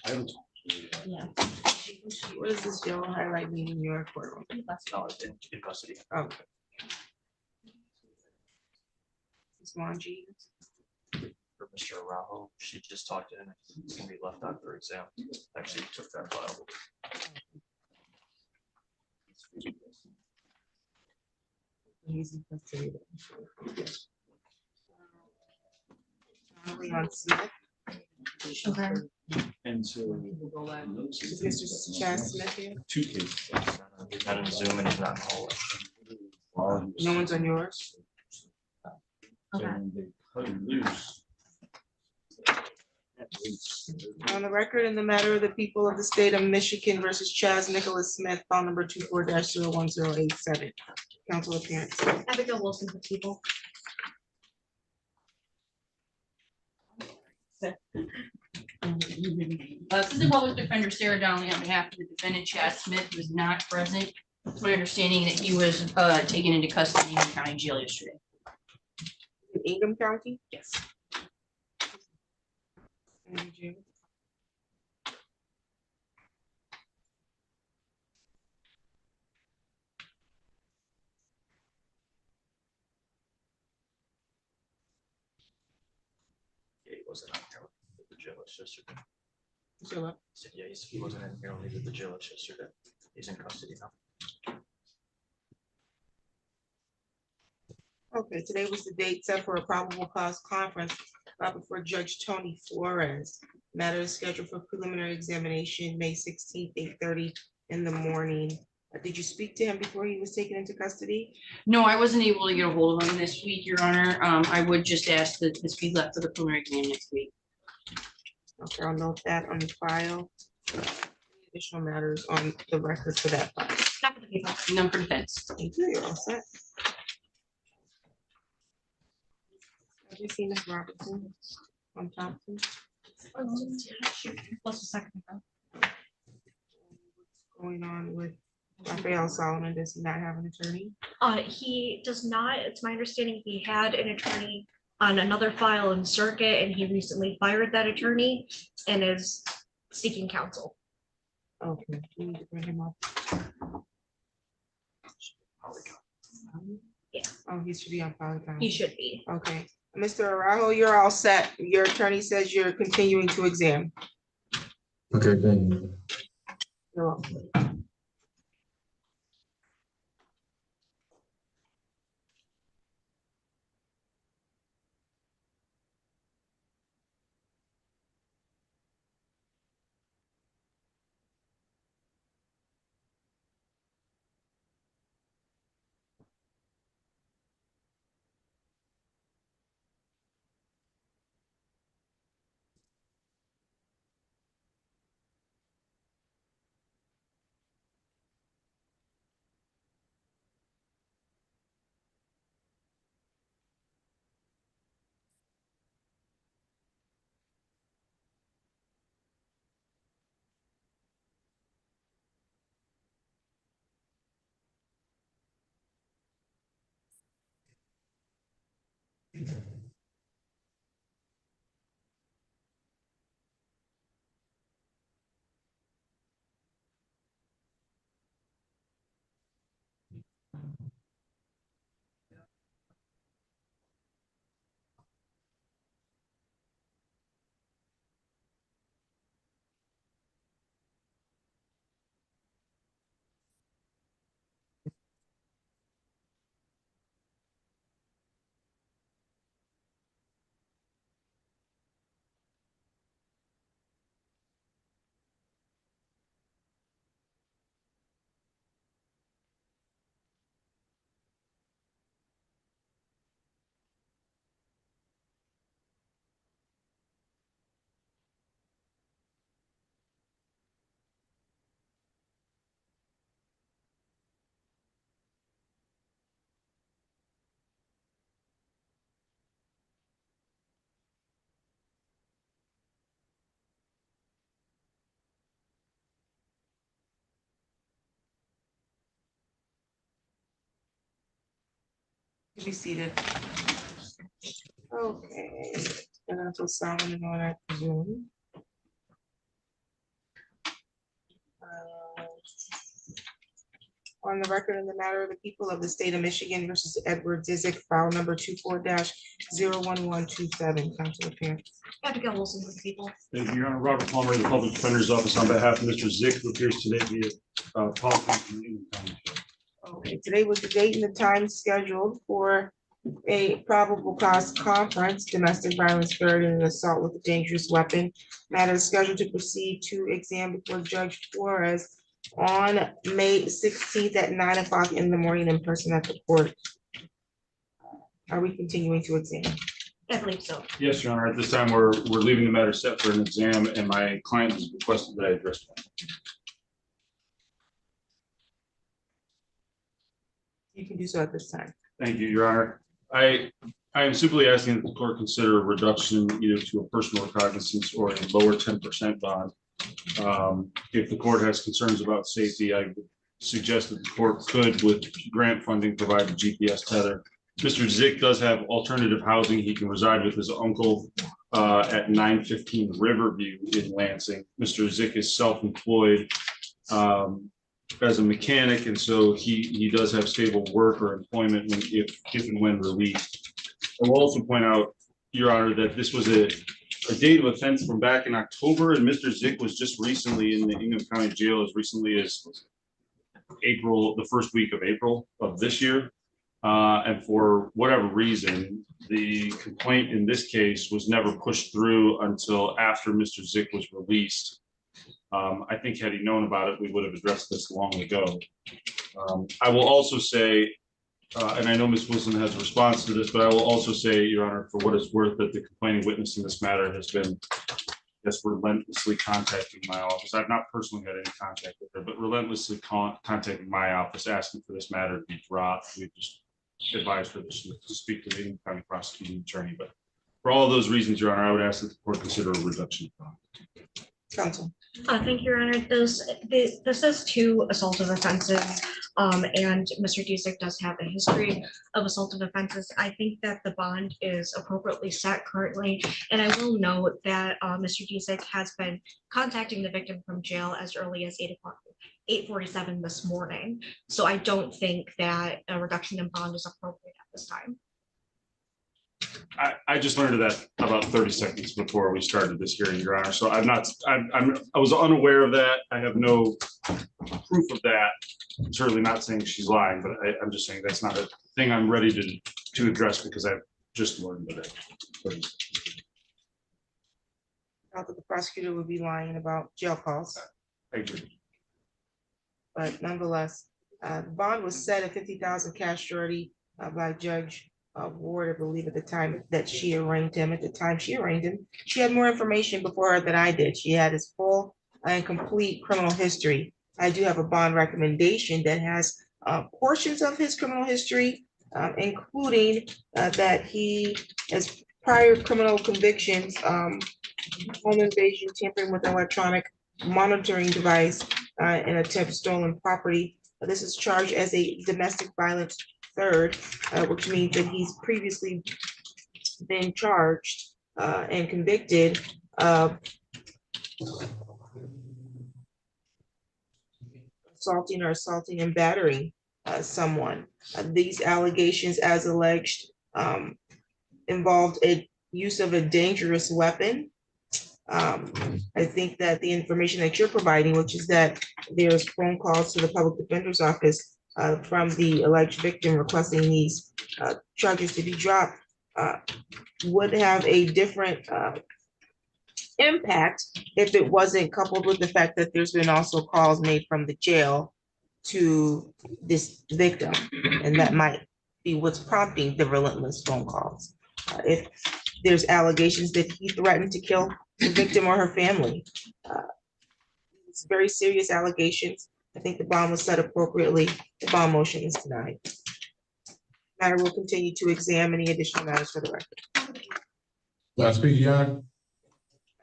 I haven't talked to you yet. Yeah. What is this yellow highlight mean in your courtroom? Let's No, go. it's in custody. Oh. It's Wanji. For Mr. Araujo, she just talked to him. He's gonna be left out for exam. Actually took that file. He's in custody. Leon Smith. Okay. And so. Is Mr. Chaz Smith here? Two cases. He's not in Zoom and he's not in hallway. No one's on yours? Okay. And they cut him loose. On the record, in the matter of the people of the state of Michigan versus Chaz Nicholas Smith, file number 24-01087. Council appearance. Abigail Wilson for people. Assistant Public Defender Sarah Donnelly on behalf of the defendant Chad Smith was not present. It's my understanding that he was taken into custody in the county jail yesterday. In Ingham County? Yes. Thank you. Yeah, he wasn't out there with the jail yesterday. So what? He said, yeah, he wasn't in here only with the jail yesterday. He's in custody now. Okay, today was the date set for a probable cause conference before Judge Tony Flores. Matter is scheduled for preliminary examination, May 16th, 8:30 in the morning. Did you speak to him before he was taken into custody? No, I wasn't able to get a hold of him this week, Your Honor. I would just ask that this be left for the preliminary exam next week. Okay, I'll note that on the file. Additional matters on the record for that file. Not for the people. None for defense. Thank you, you're all set. Have you seen Ms. Robertson on Thompson? Plus a second. What's going on with Raphael Solomon? Does he not have an attorney? He does not. It's my understanding he had an attorney on another file in circuit, and he recently fired that attorney and is seeking counsel. Okay, we need to bring him up. Yeah. Oh, he should be on Polygon. He should be. Okay, Mr. Araujo, you're all set. Your attorney says you're continuing to exam. Okay, thank you. You're welcome. Be seated. Okay, and that's what Solomon on, I presume. on the record in the matter of the people of the state of Michigan versus Edward Disick, file number 24-01127. Council appearance. Abigail Wilson with the people. Thank you, Your Honor. Robert Palmer, the Public Defender's Office, on behalf of Mr. Zick, who appears today via telephone from the Union County Jail. Okay, today was the date and the time scheduled for a probable cause conference, domestic violence, burden, and assault with a dangerous weapon. Matter is scheduled to proceed to exam before Judge Flores on May 16th at 9 o'clock in the morning in person at the court. Are we continuing to examine? I believe so. Yes, Your Honor. At this time, we're leaving the matter set for an exam, and my client has requested that I address that. You can do so at this time. Thank you, Your Honor. I am simply asking that the court consider a reduction either to a personal recognizance or a lower 10% bond. If the court has concerns about safety, I would suggest that the court could, with grant funding, provide a GPS tether. Mr. Zick does have alternative housing. He can reside with his uncle at 915 Riverview in Lansing. Mr. Zick is self-employed as a mechanic, and so he does have stable work or employment if and when released. I will also point out, Your Honor, that this was a date of offense from back in October, and Mr. Zick was just recently in the Ingham County Jail as recently as April, the first week of April of this year. And for whatever reason, the complaint in this case was never pushed through until after Mr. Zick was released. I think had he known about it, we would have addressed this long ago. I will also say, and I know Ms. Wilson has a response to this, but I will also say, Your Honor, for what it's worth, that the complaining witness in this matter has been just relentlessly contacting my office. I've not personally had any contact with her, but relentlessly contacting my office, asking for this matter to be dropped. We just advised her to speak to the Ingham County prosecuting attorney. But for all of those reasons, Your Honor, I would ask that the court consider a reduction. Counsel. Thank you, Your Honor. This is two assaultive offenses, and Mr. Disick does have a history of assaultive offenses. I think that the bond is appropriately set currently, and I will note that Mr. Disick has been contacting the victim from jail as early as 8:47 this morning. So I don't think that a reduction in bond is appropriate at this time. I just learned of that about 30 seconds before we started this hearing, Your Honor. So I was unaware of that. I have no proof of that. I'm certainly not saying she's lying, but I'm just saying that's not a thing I'm ready to address because I've just learned of it. Not that the prosecutor would be lying about jail calls, I agree. but nonetheless, the bond was set at 50,000 cash surety by Judge Ward, I believe, at the time that she arraigned him. At the time she arraigned him, she had more information before her than I did. She had his full and complete criminal history. I do have a bond recommendation that has portions of his criminal history, including that he has prior criminal convictions, home invasion, tampering with an electronic monitoring device, and attempt stolen property. This is charged as a domestic violence third, which means that he's previously been charged and convicted of assaulting and battering someone. These allegations, as alleged, involved a use of a dangerous weapon. I think that the information that you're providing, which is that there's phone calls to the public defender's office from the alleged victim requesting these charges to be dropped, would have a different impact if it wasn't coupled with the fact that there's been also calls made from the jail to this victim, and that might be what's prompting the relentless phone calls. If there's allegations that he threatened to kill the victim or her family, it's very serious allegations. I think the bond was set appropriately. The bond motion is denied. Matter will continue to examine any additional matters for the record. Last speaker, Your Honor.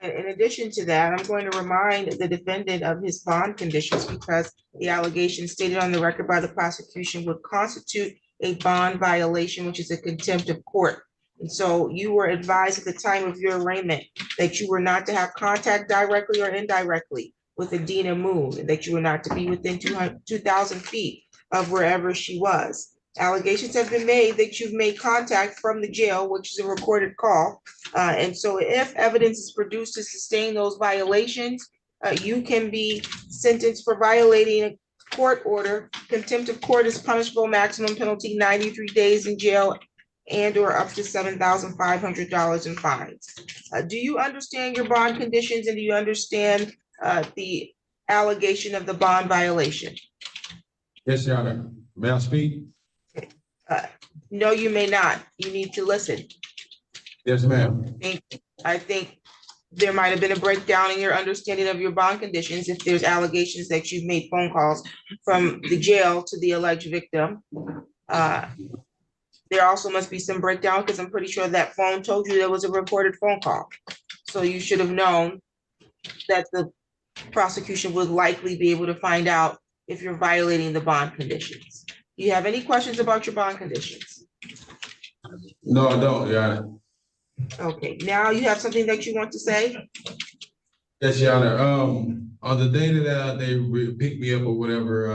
In addition to that, I'm going to remind the defendant of his bond conditions because the allegations stated on the record by the prosecution would constitute a bond violation, which is a contempt of court. And so you were advised at the time of your arraignment that you were not to have contact directly or indirectly with Adina Moon, and that you were not to be within 2,000 feet of wherever she was. Allegations have been made that you've made contact from the jail, which is a recorded call. And so if evidence is produced to sustain those violations, you can be sentenced for violating a court order. Contempt of court is punishable, maximum penalty 93 days in jail and or up to $7,500 in fines. Do you understand your bond conditions, and do you understand the allegation of the bond violation? Yes, Your Honor. May I speak? No, you may not. You need to listen. Yes, ma'am. I think there might have been a breakdown in your understanding of your bond conditions if there's allegations that you've made phone calls from the jail to the alleged victim. There also must be some breakdown because I'm pretty sure that phone told you there was a recorded phone call. So you should have known that the prosecution would likely be able to find out if you're violating the bond conditions. Do you have any questions about your bond conditions? No, I don't, Your Honor. Okay, now you have something that you want to say? Yes, Your Honor. On the day that they picked me up or whatever,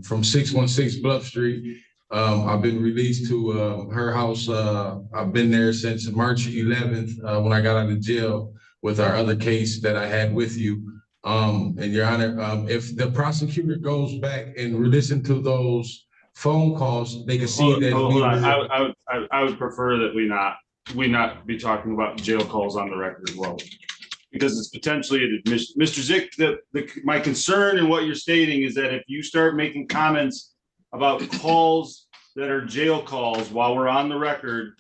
from 616 Bluff Street, I've been released to her house. I've been there since March 11th, when I got out of jail with our other case that I had with you. And Your Honor, if the prosecutor goes back and listen to those phone calls, they can see that. Hold on. I would prefer that we not be talking about jail calls on the record as well, because it's potentially an admission. Mr. Zick, my concern in what you're stating is that if you start making comments about calls that are jail calls while we're on the record,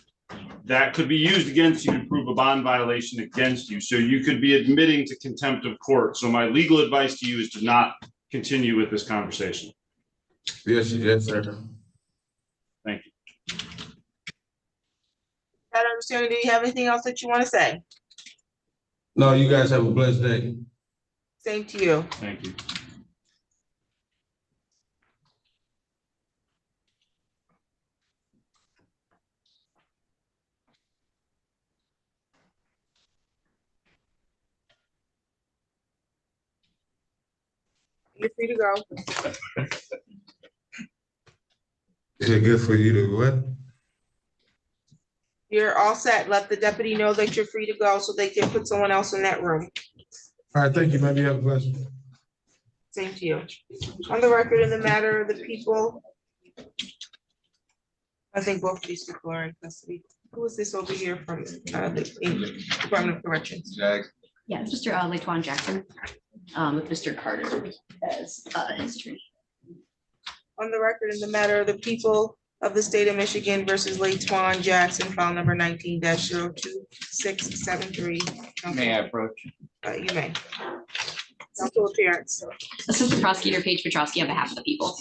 that could be used against you to prove a bond violation against you. So you could be admitting to contempt of court. So my legal advice to you is to not continue with this conversation. Yes, sir. Thank you. That understanding, do you have anything else that you want to say? No, you guys have a blessed day. Same to you. Thank you. You're free to go. Is it good for you to what? You're all set. Let the deputy know that you're free to go so they can put someone else in that room. All right, thank you, maybe you have a blessed day. Same to you. On the record, in the matter of the people, I think both of these people are in custody. Who is this over here from the Department of Corrections? Yeah, it's Mr. Laquan Jackson, with Mr. Carter as his attorney. On the record, in the matter of the people of the state of Michigan versus Laquan Jackson, file number 19-02673. May I approach? You may. Council appearance. Assistant Prosecutor Paige Petrowski on behalf of the people.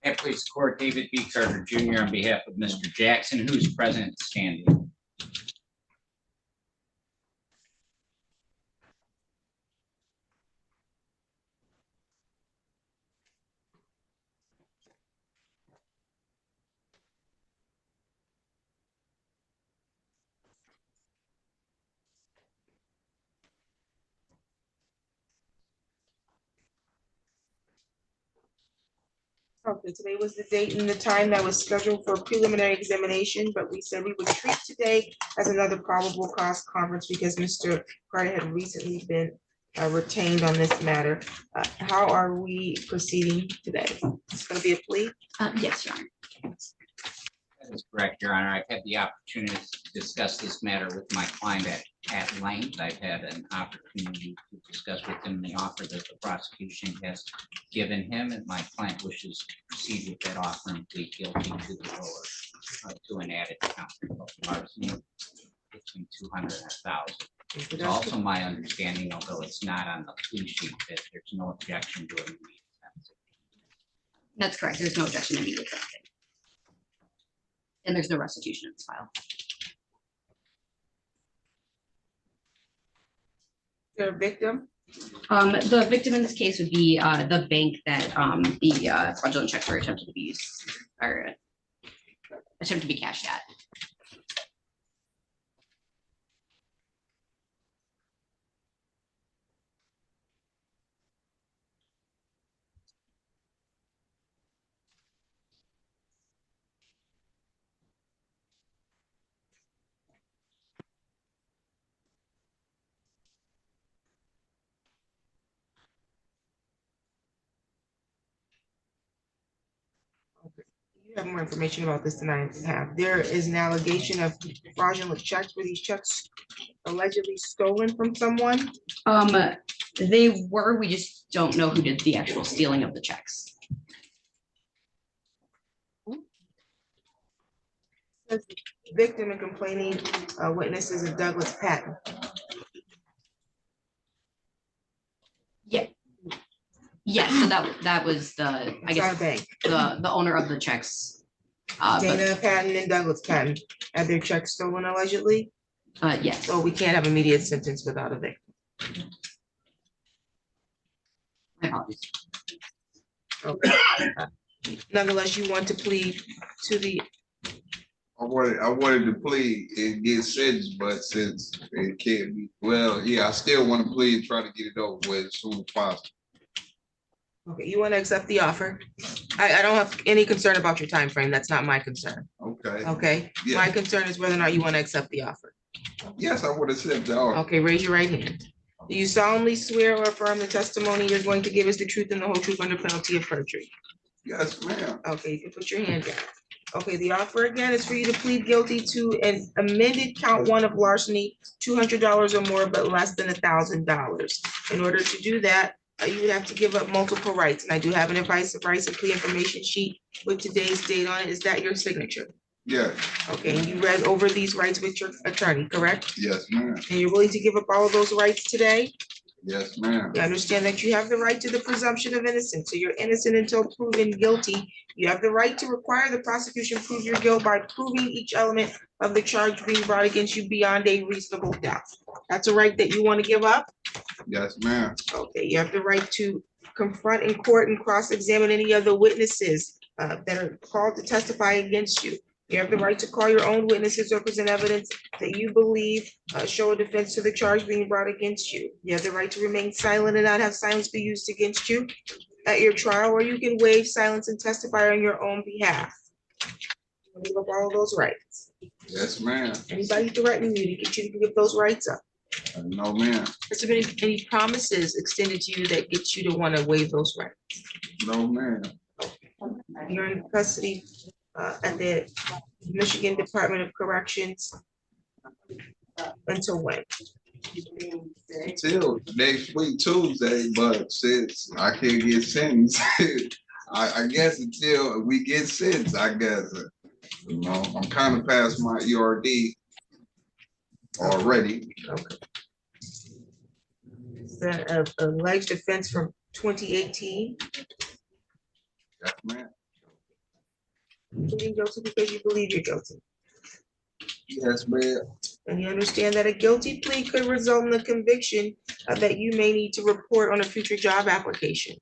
At Police Court, David B. Carter Jr. on behalf of Mr. Jackson, who is present standing. Okay, today was the date and the time that was scheduled for preliminary examination, but we said we would treat today as another probable cause conference because Mr. Carter had recently been retained on this matter. How are we proceeding today? It's gonna be a plea? Yes, Your Honor. That is correct, Your Honor. I've had the opportunity to discuss this matter with my client at length. I've had an opportunity to discuss with him the offer that the prosecution has given him, and my client wishes to proceed with that offer and plead guilty to the lower, to an added count of larceny between 200 and 1,000. It's also my understanding, although it's not on the plea sheet, that there's no objection to immediate sentencing. That's correct. There's no objection to immediate sentencing. And there's no restitution in this file. The victim? The victim in this case would be the bank that the fraudulent checks were attempted to be used or attempted to be cashed at. You have more information about this than I have. There is an allegation of fraudulent checks. Were these checks allegedly stolen from someone? They were, we just don't know who did the actual stealing of the checks. Says the victim and complaining witnesses of Douglas Patton. Yes, so that was the, I It's not a guess, bank. the owner of the checks. But, Dana Patton and Douglas Patton had their checks stolen allegedly, yes, so we can't have immediate sentence without a victim. my apologies. Okay. Nonetheless, you want to plead to the, I wanted to plead and get sentenced, but since it can't be, well, yeah, I still want to plead and try to get it over with as soon as possible. okay, you want to accept the offer? I don't have any concern about your time frame. That's not my concern. Okay. Okay, Yeah. my concern is whether or not you want to accept the offer. Yes, I would accept the offer. Okay, raise your right hand. Do you solemnly swear or affirm the testimony you're going to give is the truth and the whole truth under penalty of perjury? Yes, ma'am. Okay, you can put your hand down. Okay, the offer again is for you to plead guilty to an amended count one of larceny, $200 or more, but less than $1,000. In order to do that, you would have to give up multiple rights, and I do have an advice of rights and plea information sheet with today's date on it. Is that your signature? Yes, Okay, and you read over these rights with your attorney, correct? yes, ma'am. And you're willing to give up all of those rights today? Yes, ma'am. You understand that you have the right to the presumption of innocence, so you're innocent until proven guilty. You have the right to require the prosecution prove your guilt by proving each element of the charge being brought against you beyond a reasonable doubt. That's a right that you want to give up? Yes, ma'am. Okay, you have the right to confront in court and cross-examine any of the witnesses that are called to testify against you. You have the right to call your own witnesses or present evidence that you believe show a defense to the charge being brought against you. You have the right to remain silent and not have silence be used against you at your trial, or you can waive silence and testify on your own behalf. Give up all of those rights. Yes, ma'am. Anybody threatening you to get you to give those rights up? No, ma'am. Has there been any promises extended to you that get you to want to waive those rights? No, ma'am. You're in custody at the Michigan Department of Corrections until when? Until next week, Tuesday, but since I can't get sentenced, I guess until we get sentenced, I guess. You know, I'm kind of past my ERD already. Okay. Is that a alleged offense from 2018? Yes, ma'am. Pleading guilty because you believe you're guilty. Yes, ma'am. And you understand that a guilty plea could result in a conviction that you may need to report on a future job application.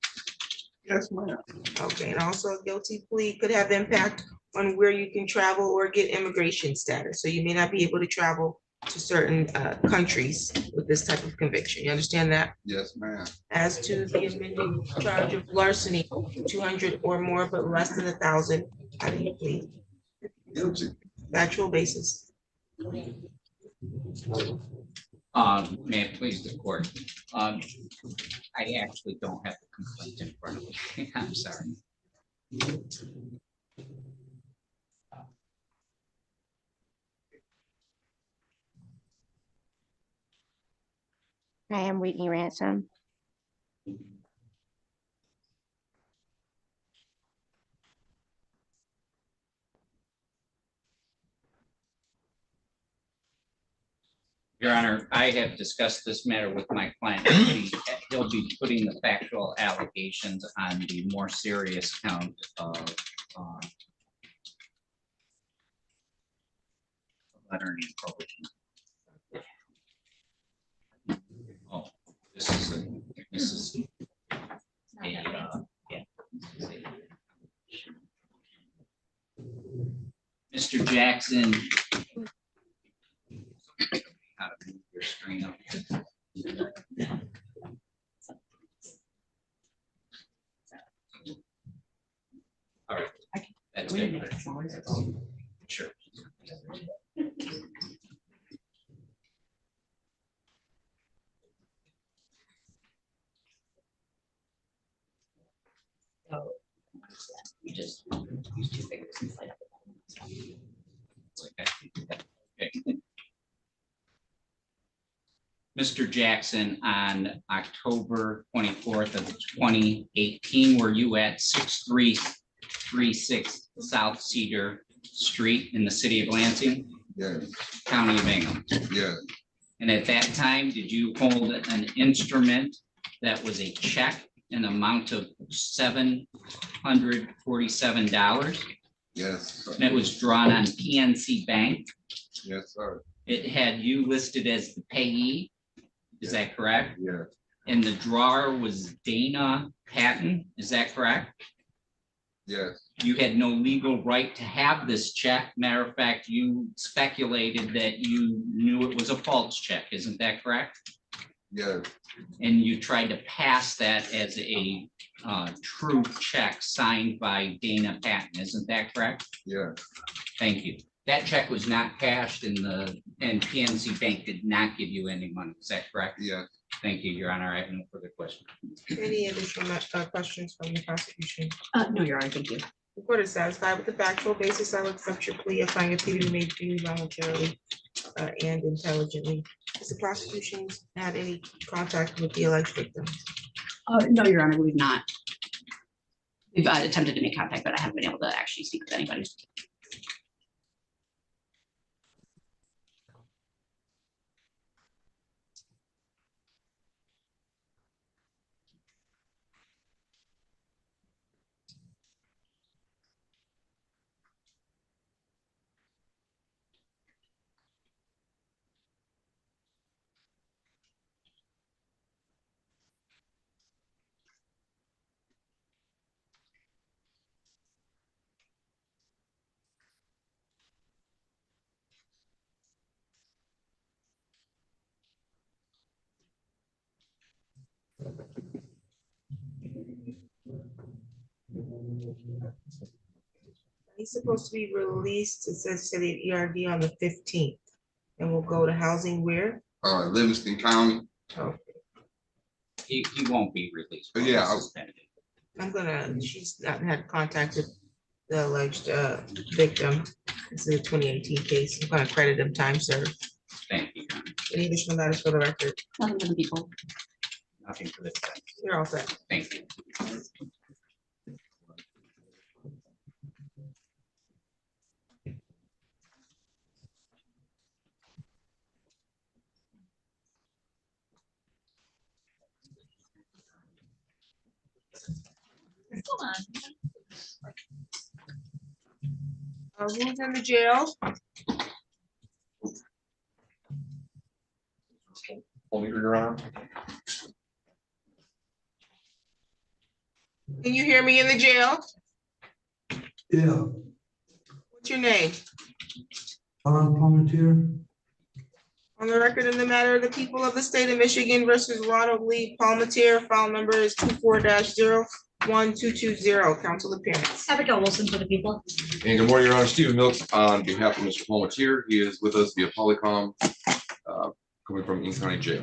Yes, ma'am. Okay, and also a guilty plea could have impact on where you can travel or get immigration status. So you may not be able to travel to certain countries with this type of conviction. You understand that? Yes, ma'am. As to the amended charge of larceny, 200 or more, but less than 1,000, how do you plead? Guilty. Factual basis. May it please the court. I actually don't have the complaint in front of me. I'm sorry. I am Whitney Ransom. Your Honor, I have discussed this matter with my client. He'll be putting the factual allegations on the more serious count of lettering and probation. Oh, this is yeah. Mr. Jackson. How to move your screen up. All right. That's good. Sure. You just Use two fingers and slide up. Okay. Mr. Jackson, on October 24th of 2018, were you at 6336 South Cedar Street in the city of Lansing, Yes, county of Ingham? yes, And at that time, did you hold an instrument that was a check in amount of $747? yes, And it was drawn on PNC Bank? yes, sir. It had you listed as the payee? Is that correct? Yes, And the drawer was Dana Patton, is that correct? yes, You had no legal right to have this check. Matter of fact, you speculated that you knew it was a false check, isn't that correct? yes, And you tried to pass that as a true check signed by Dana Patton, isn't that correct? yes, Thank you. That check was not cashed and PNC Bank did not give you any money, is that correct? yes. Thank you, Your Honor. I have no further questions. Any additional questions from the prosecution? No, Your Honor, thank you. The court is satisfied with the factual basis. I will accept your plea of finding a plea to be made freely, voluntarily, and intelligently. Does the prosecution had any contact with the alleged victim? No, Your Honor, we've not. We've attempted to make contact, but I haven't been able to actually speak with anybody. He's supposed to be released, it says to the ERD on the 15th, and we'll go to housing where? Livingston County. Oh, He won't be released. Yeah, I- Suspended. she's not had contact with the alleged victim. This is a 2018 case. I'm gonna credit him time served. Thank you, Your Honor. Any additional matters for the record? Nothing for the people. Nothing for this. time. You're all set. Thank you. Who's in the jail? Only Your Honor. Can you hear me in the jail? Yeah, What's your name? Palmetier. On the record in the matter of the people of the state of Michigan versus Ronald Lee Palmetier, file number is 24-01220. Council appearance. Abigail Wilson for the people. And good morning, Your Honor. Stephen Milks on behalf of Mr. Palmetier. He is with us via Polycom, coming from East County Jail.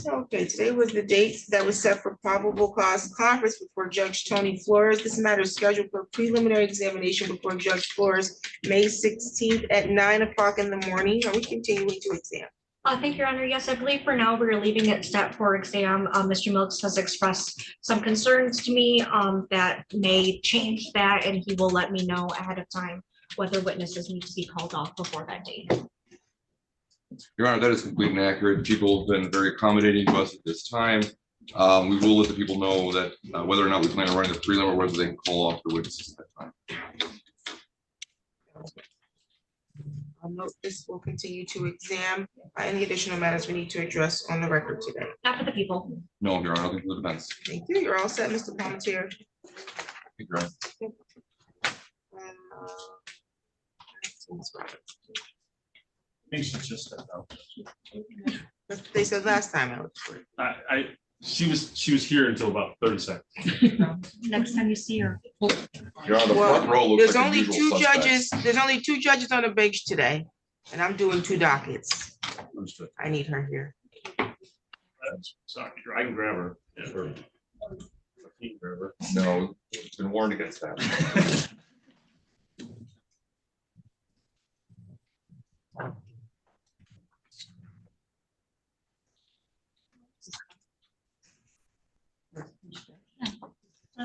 Okay, today was the date that was set for probable cause conference before Judge Tony Flores. This matter is scheduled for preliminary examination before Judge Flores, May 16th at 9 o'clock in the morning. Are we continuing to exam? Thank you, Your Honor. Yes, I believe for now we're leaving it set for exam. Mr. Milks has expressed some concerns to me that may change that, and he will let me know ahead of time whether witnesses need to be called off before that date. Your Honor, that is complete and accurate. People have been very accommodating to us at this time. We will let the people know that whether or not we plan on running the prelim or whether they can call off the witnesses at that time. I'll note this will continue to exam. Any additional matters we need to address on the record today? Not for the people. No, Your Honor, nothing for the defense. Thank you. You're all set, Mr. Palmetier. Thank you, Your Honor. I think she just stepped out. That's what they said last time. She was here until about 30 seconds. Next time you see her. Your Honor, the Well, front row looks There's like only the usual two suspects. judges, there's only two judges on the bench today, and I'm doing two dockets. Understood. I need her here. Sorry, I can grab her. Yeah, her. I can grab her. No, it's been warned against that.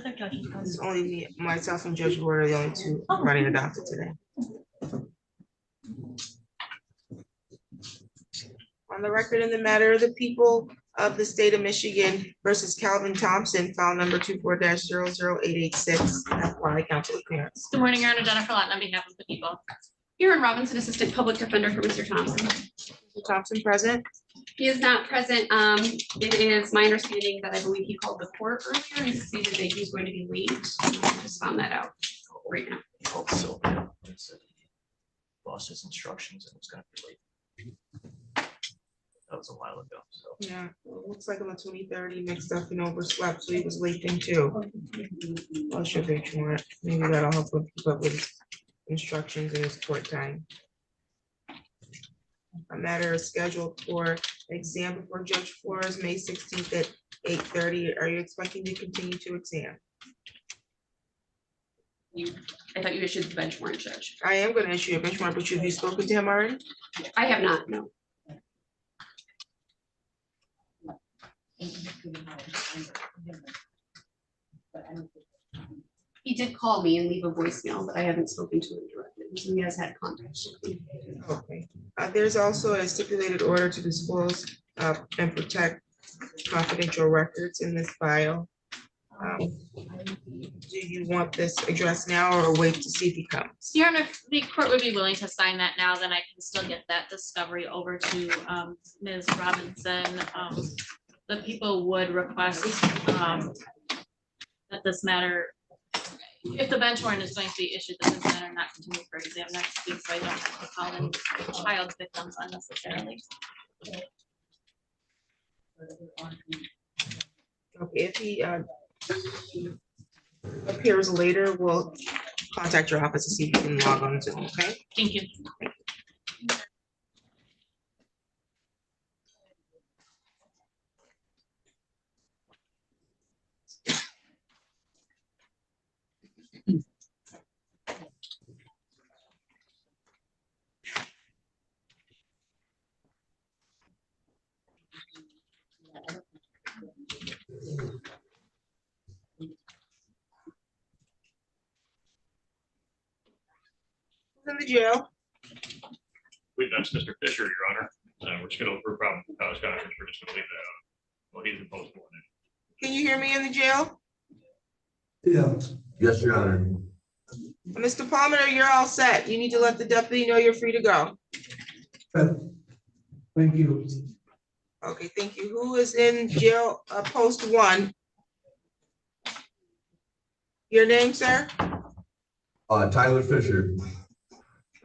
other judges? This is only me, myself and Judge Ward are the only two running the docket today. On the record in the matter of the people of the state of Michigan versus Calvin Thompson, file number 24-00886. Why counsel clearance. Good morning, Your Honor. Jennifer Lawton on behalf of the people. Aaron Robinson, Assistant Public Defender for Mr. Thompson. Mr. Thompson present. He is not present. It is my understanding that I believe he called the court earlier and stated that he's going to be late. I just found that out right now. He called Sylvia and said he lost his instructions and was gonna be late. That was a while ago, so. Yeah, looks like on the 23rd, he mixed up and overslept, so he was late then too. I'll show you more. Maybe that'll help him keep up with his instructions in his court time. A matter is scheduled for exam before Judge Flores, May 16th at 8:30. Are you expecting to continue to exam? I thought you issued the bench warrant, Judge. I am going to issue a bench warrant, but have you spoken to him already? I have not, no. He did call me and leave a voicemail, but I haven't spoken to him directly. He has had contact with me. Okay. There's also a stipulated order to disclose and protect confidential records in this file. Do you want this addressed now or wait to see if he comes? Your Honor, if the court would be willing to sign that now, then I can still get that discovery over to Ms. Robinson. The people would request that this matter, if the bench warrant is going to be issued, that this matter not continue for exam next week, so I don't have to call any child victims unnecessarily. Okay, if he appears later, we'll contact your office to see if you can log on Zoom, okay? Thank you. In the jail. That's Mr. Fisher, Your Honor. We're just gonna, we're probably, we're just gonna leave that out. Well, he's supposed to. Can you hear me in the jail? Yeah. Yes, Your Honor. Mr. Palmer, you're all set. You need to let the deputy know you're free to go. Thank you. Okay, thank you. Who is in jail, post 1? Your name, sir? Tyler Fisher.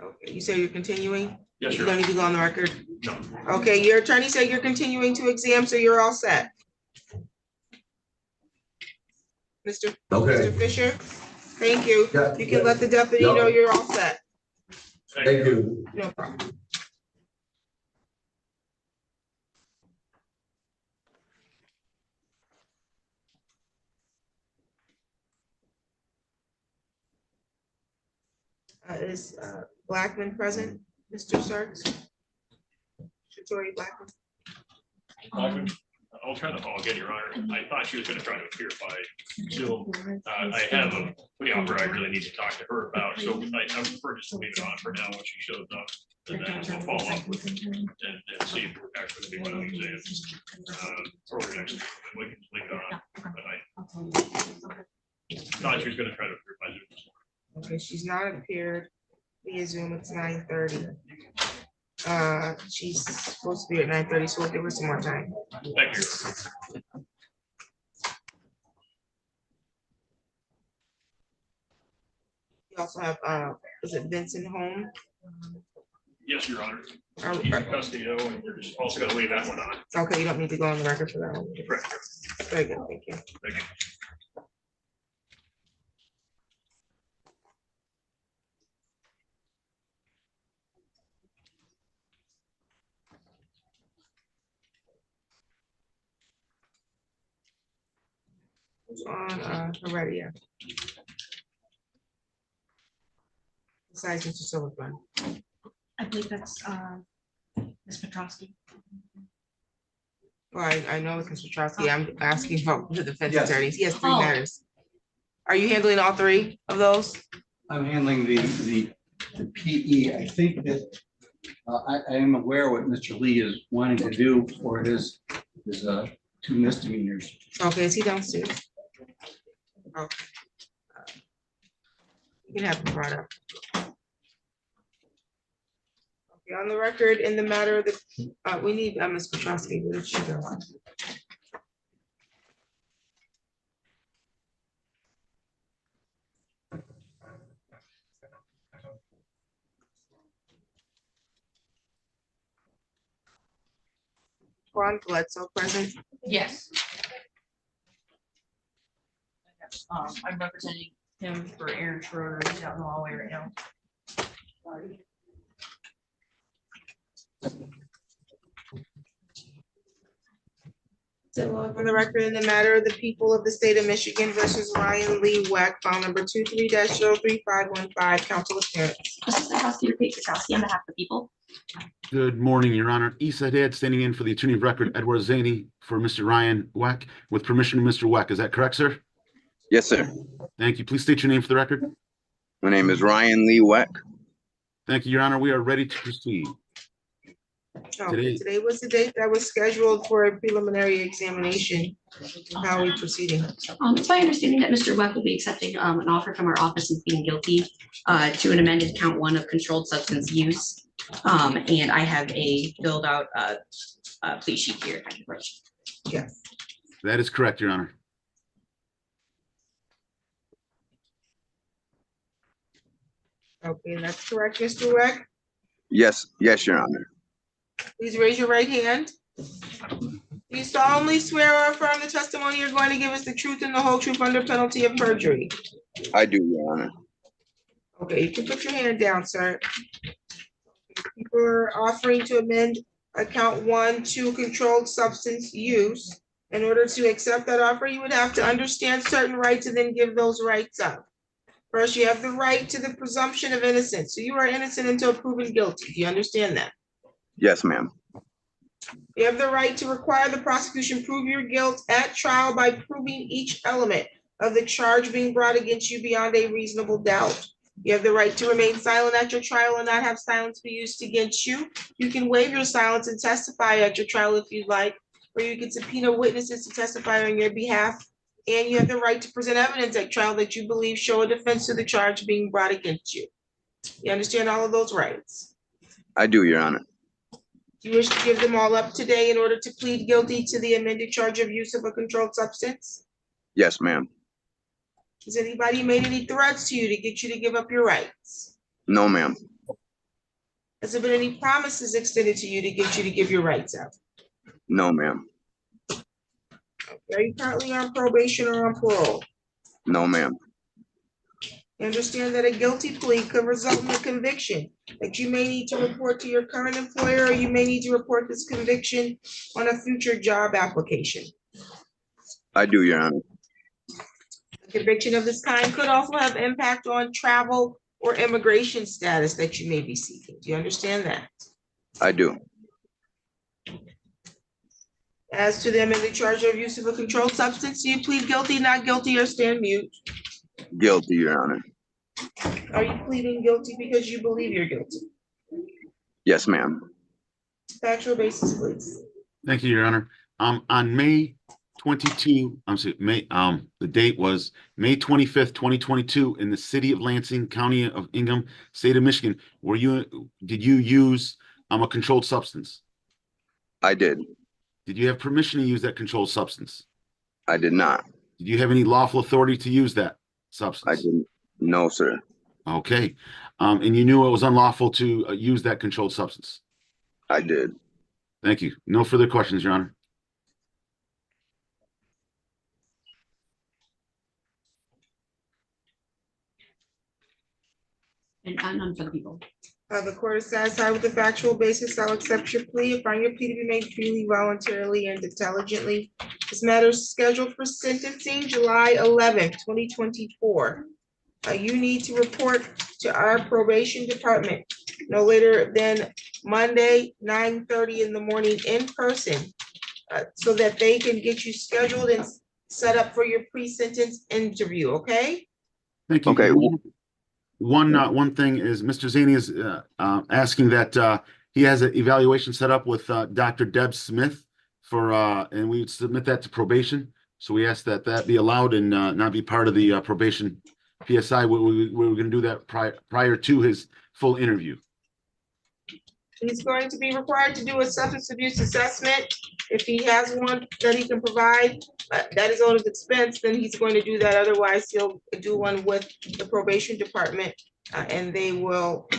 Okay, you say you're continuing? Yes, You Your don't Honor. need to go on the record? No. Okay, your attorney said you're continuing to exam, so you're all set. Mr. Okay. Fisher, thank you. Yeah, You can yeah. let the deputy know you're all set. Thank you. No problem. Is Blackman present, Mr. Starks? Shatori Blackman. I'll try to follow again, Your Honor. I thought she was gonna try to appear by Zoom. I have a plea offer I really need to talk to her about, so I prefer just to leave it on for now when she shows up. And then we'll follow up with and see if we're actually gonna be one of these exams. Early next week, and we can just leave it on. But I thought she was gonna try to appear by Zoom. Okay, she's not appeared via Zoom. It's 9:30. She's supposed to be at 9:30, so we'll give her some more time. Thank you. You also have, is it Vincent Home? Yes, Your Honor. Are- He's in custody though, and we're just also gonna leave that one on. Okay, you don't need to go on the record for that one. Correct. Very good, thank you. Thank you. Who's on, Heredia? Besides Mr. Silverman. I believe that's Ms. Petrosky. Well, I know it's Mr. Trosky. I'm asking about the defense Yes. attorneys. He has 3 Oh. matters. Are you handling all three of those? I'm handling the PE. I think that I am aware what Mr. Lee is wanting to do for his 2 misdemeanors. Okay, is he downstairs? Okay. You can have him brought up. Okay, on the record, in the matter of the, we need Ms. Petrosky, where did she go? Juan Gletzo present. Yes. I'm representing him for Aaron Schroeder, he's out in the hallway right now. So for the record, in the matter of the people of the state of Michigan versus Ryan Lee Weck, file number 23-03515, council appearance. Assistant Prosecutor Paige Petrosky on behalf of the people. Good morning, Your Honor. Issa Hadad standing in for the Attorney of Record, Edward Zaney, for Mr. Ryan Weck. With permission of Mr. Weck, is that correct, sir? Yes, sir. Thank you. Please state your name for the record. My name is Ryan Lee Weck. Thank you, Your Honor. We are ready to proceed. Okay, today was the date that was scheduled for a preliminary examination. How are we proceeding? It's my understanding that Mr. Weck will be accepting an offer from our office and pleading guilty to an amended count 1 of controlled substance use. And I have a filled out plea sheet here. Yes. That is correct, Your Honor. Okay, that's correct, Mr. Weck. Yes, yes, Your Honor. Please raise your right hand. Do you solemnly swear or affirm the testimony you're going to give us the truth and the whole truth under penalty of perjury? I do, Your Honor. Okay, you can put your hand down, sir. People are offering to amend account 1 to controlled substance use. In order to accept that offer, you would have to understand certain rights and then give those rights up. First, you have the right to the presumption of innocence. So you are innocent until proven guilty. Do you understand that? Yes, ma'am. You have the right to require the prosecution prove your guilt at trial by proving each element of the charge being brought against you beyond a reasonable doubt. You have the right to remain silent at your trial and not have silence be used against you. You can waive your silence and testify at your trial if you'd like, or you can subpoena witnesses to testify on your behalf. And you have the right to present evidence at trial that you believe show a defense to the charge being brought against you. You understand all of those rights? I do, Your Honor. Do you wish to give them all up today in order to plead guilty to the amended charge of use of a controlled substance? Yes, ma'am. Has anybody made any threats to you to get you to give up your rights? No, ma'am. Has there been any promises extended to you to get you to give your rights up? No, ma'am. Okay. Are you currently on probation or on parole? No, ma'am. You understand that a guilty plea could result in a conviction that you may need to report to your current employer, or you may need to report this conviction on a future job application. I do, Your Honor. A conviction of this kind could also have impact on travel or immigration status that you may be seeking. Do you understand that? I do. As to the amended charge of use of a controlled substance, do you plead guilty, not guilty, or stand mute? Guilty, Your Honor. Are you pleading guilty because you believe you're guilty? Yes, ma'am. Factual basis, please. Thank you, Your Honor. On May 22, the date was May 25th, 2022, in the city of Lansing, county of Ingham, state of Michigan. Did you use a controlled substance? I did. Did you have permission to use that controlled substance? I did not. Did you have any lawful authority to use that substance? I didn't. No, sir. Okay. And you knew it was unlawful to use that controlled substance? I did. Thank you. No further questions, Your Honor. And none for the people. The court is satisfied with the factual basis. I'll accept your plea. If find your plea to be made freely, voluntarily, and intelligently. This matter is scheduled for sentencing July 11th, 2024. You need to report to our probation department no later than Monday, 9:30 in the morning in person, so that they can get you scheduled and set up for your pre-sentence interview, okay? Thank you. Okay. One thing is Mr. Zaney is asking that he has an evaluation set up with Dr. Deb Smith for and we would submit that to probation. So we ask that that be allowed and not be part of the probation PSI. We're going to do that prior to his full interview. He's going to be required to do a substance abuse assessment. If he has one that he can provide, that is on his expense, then he's going to do that. Otherwise, he'll do one with the probation department and they will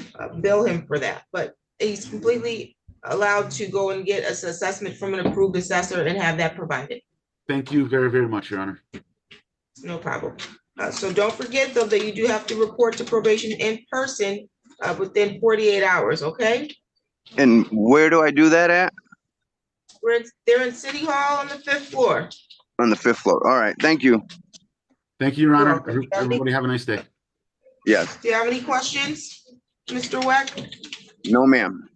bill him for that. But he's completely allowed to go and get an assessment from an approved assessor and have that provided. Thank you very, very much, Your Honor. No problem. So don't forget though that you do have to report to probation in person within 48 hours, okay? And where do I do that at? They're in City Hall on the 5th floor. On the 5th floor. All right. Thank you. Thank you, Your You're Honor. welcome. Everybody have a nice day. Yes. Do you have any questions, Mr. Weck? No, ma'am.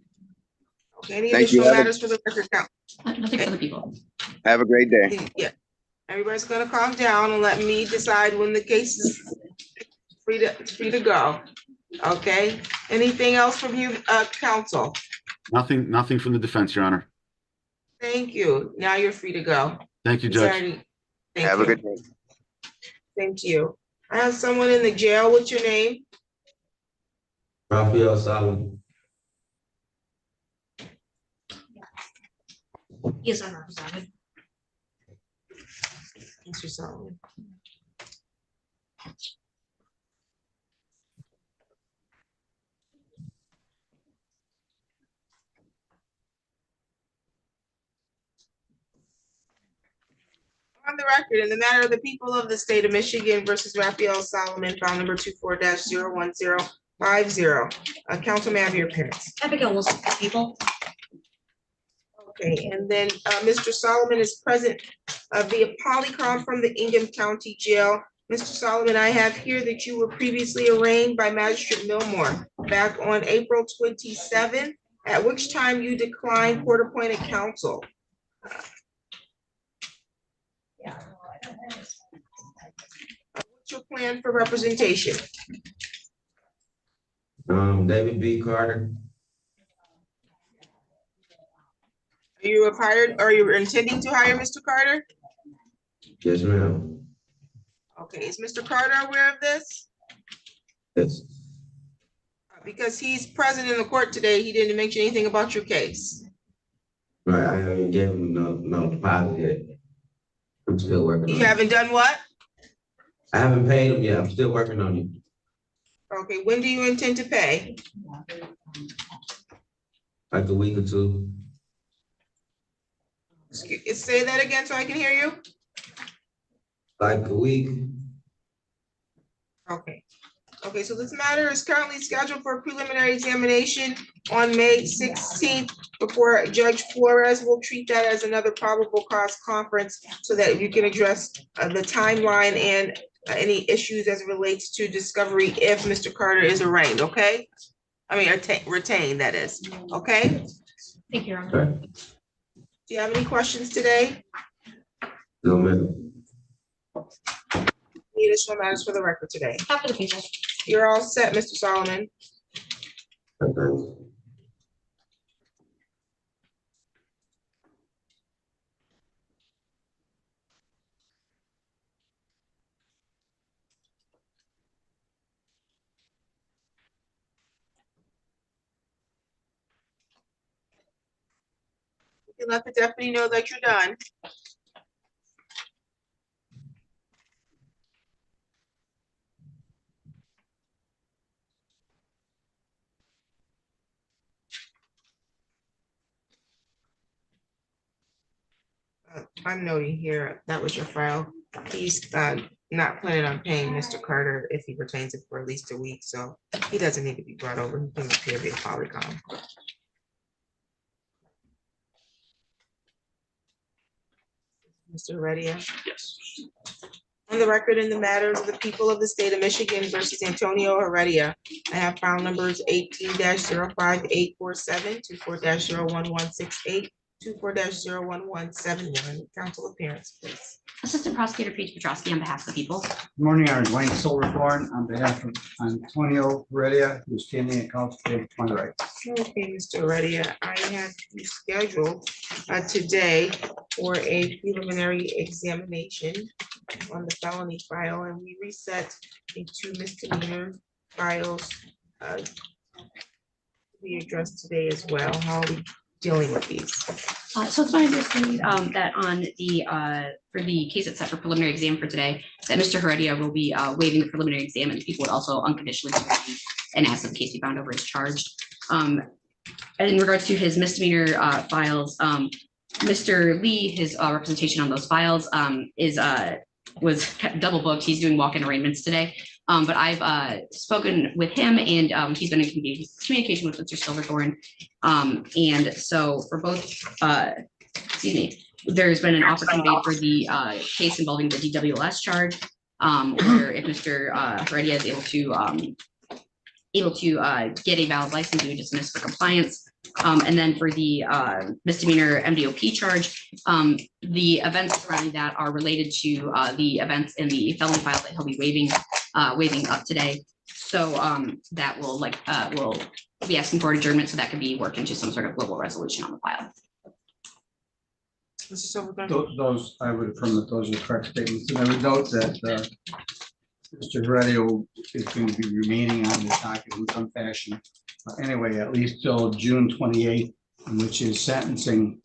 Okay, any Thank you. additional matters for the record count? Nothing for the people. Have a great day. Yeah, everybody's gonna calm down and let me decide when the case is free to go. Okay, anything else from you, counsel? Nothing from the defense, Your Honor. Thank you. Now you're free to go. Thank you, It's Judge. already- Thank Have a you. good day. Thank you. I have someone in the jail. What's your name? Raphael Solomon. He is unrepresented. Mr. Solomon. On the record, in the matter of the people of the state of Michigan versus Raphael Solomon, file number 24-01050. Council, may I have your appearance? Abigail Wilson, people. Okay, and then Mr. Solomon is present via polycom from the Ingham County Jail. Mr. Solomon, I have here that you were previously arraigned by Magistrate Milmore back on April 27th, at which time you declined court-appointed counsel. What's your plan for representation? David B. Carter. Are you hired, or you're intending to hire Mr. Carter? Yes, ma'am. Okay, is Mr. Carter aware of this? Yes. Because he's present in the court today, he didn't mention anything about your case. Right, I haven't given no deposit yet. I'm still working on You it. haven't done what? I haven't paid him yet. I'm still working on it. Okay, when do you intend to pay? Like a week or two. Say that again so I can hear you. Like a week. Okay, so this matter is currently scheduled for a preliminary examination on May 16th before Judge Flores will treat that as another probable cause conference so that you can address the timeline and any issues as it relates to discovery if Mr. Carter is arraigned, okay? I mean, retained, that is, okay? Thank you, Your Honor. Okay. Do you have any questions today? No, ma'am. Any additional matters for the record today? Talk to the people. You're all set, Mr. Solomon. Okay. You can let the deputy know that you're done. I'm noting here, that was your file. He's not planning on paying Mr. Carter if he retains it for at least a week, so he doesn't need to be brought over. He can appear via polycom. Mr. Heredia? Yes. On the record, in the matters of the people of the state of Michigan versus Antonio Heredia, I have file numbers 18-05847, 24-01168, 24-01171. Council appearance, please. Assistant Prosecutor Paige Petrosky on behalf of the people. Good morning, Your Honor. Wayne Silverthorne on behalf of Antonio Heredia, who's standing at counsel table to my right. Okay, Mr. Heredia, I have you scheduled today for a preliminary examination on the felony file, and we reset the 2 misdemeanor files to be addressed today as well. How are we dealing with these? So it's my understanding that on the for the case that's set for preliminary exam for today, that Mr. Heredia will be waiving the preliminary exam, and people would also unconditionally surrender and ask that the case be found over as charged. In regards to his misdemeanor files, Mr. Lee, his representation on those files was double booked. He's doing walk-in arraignments today. But I've spoken with him, and he's been in communication with Mr. Silverthorne. And so for both, there's been an offer conveyed for the case involving the DWS charge, where if Mr. Heredia is able to get a valid license, we would dismiss for compliance. And then for the misdemeanor MDOP charge, the events surrounding that are related to the events in the felony file that he'll be waiving up today. So that will we'll be asking for adjournment, so that could be worked into some sort of global resolution on the file. Those, I would affirm that those are correct statements, and I would note that Mr. Heredia is going to be remaining on the docket in some fashion. Anyway, at least till June 28th, which is sentencing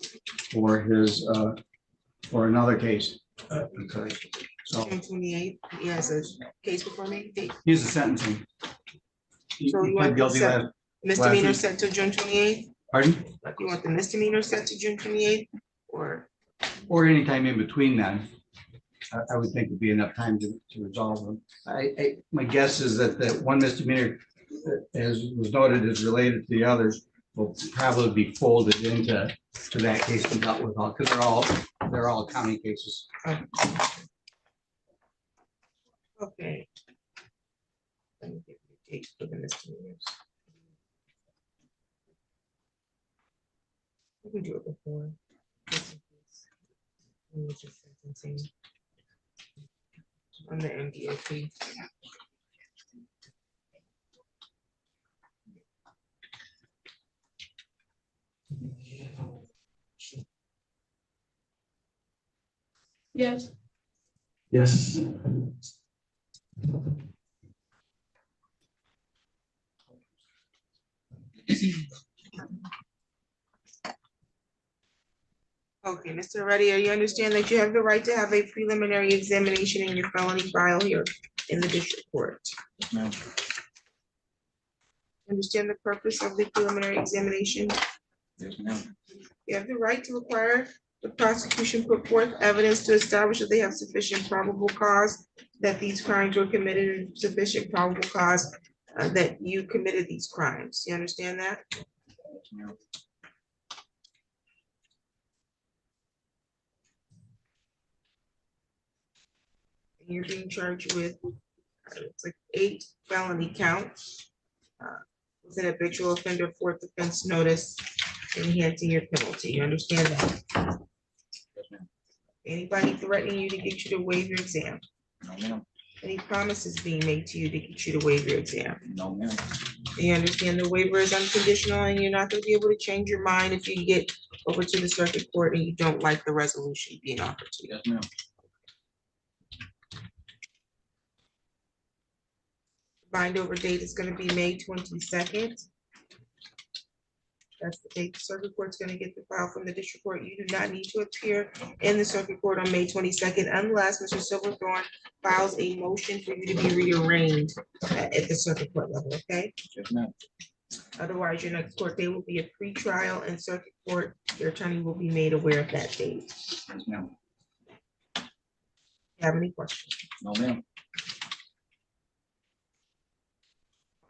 for his for another case. Okay. So June 28th, he has a case before me. he's a sentencing. So you He want pled guilty the last misdemeanor week. set to June 28th? Pardon? You want the misdemeanor set to June 28th, or? Or anytime in between then. I would think would be enough time to resolve them. My guess is that that one misdemeanor, as was noted, is related to the others, will probably be folded into that case and dealt with all, because they're all county cases. Okay. Let me get the date for the misdemeanors. We can do it before. Sentencing on the MDOP. Yes. Yes. Okay, Mr. Heredia, you understand that you have the right to have a preliminary examination in your felony file here in the district court. Understand the purpose of the preliminary examination? Yes, ma'am. You have the right to require the prosecution put forth evidence to establish that they have sufficient probable cause that these crimes were committed, and sufficient probable cause that you committed these crimes. You understand that? Yes, ma'am. You're being charged with it's like 8 felony counts. With an habitual offender 4th offense notice, enhancing your penalty. You understand that? Yes, ma'am. Anybody threatening you to get you to waive your exam? No, ma'am. Any promises being made to you to get you to waive your exam? No, ma'am. You understand the waiver is unconditional, and you're not going to be able to change your mind if you get over to the circuit court and you don't like the resolution being offered to you. Yes, ma'am. Bind over date is going to be May 22nd. That's the date the circuit court's going to get the file from the district court. You do not need to appear in the circuit court on May 22nd unless Mr. Silverthorne files a motion for you to be rearranged at the circuit court level, okay? Yes, ma'am. Otherwise, your next court date will be a pre-trial and circuit court. Your attorney will be made aware of that date. Yes, ma'am. Have any questions? No, ma'am.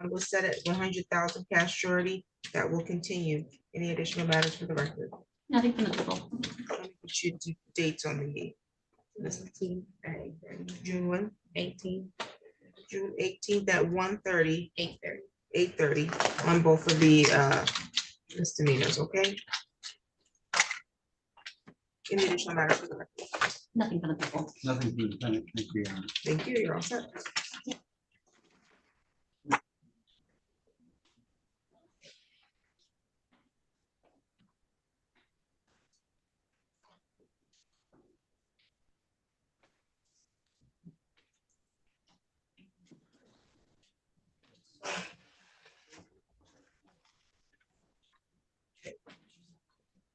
I will set at 100,000 cash surety. That will continue. Any additional matters for the record? Nothing from the people. Let me put your dates on the June 1, 18, June 18th at 1:30, 8:30 on both of the misdemeanors, okay? Any additional matters for the record? Nothing for the people. Nothing for the defendant. Thank you, Your Honor. Thank you, you're all set.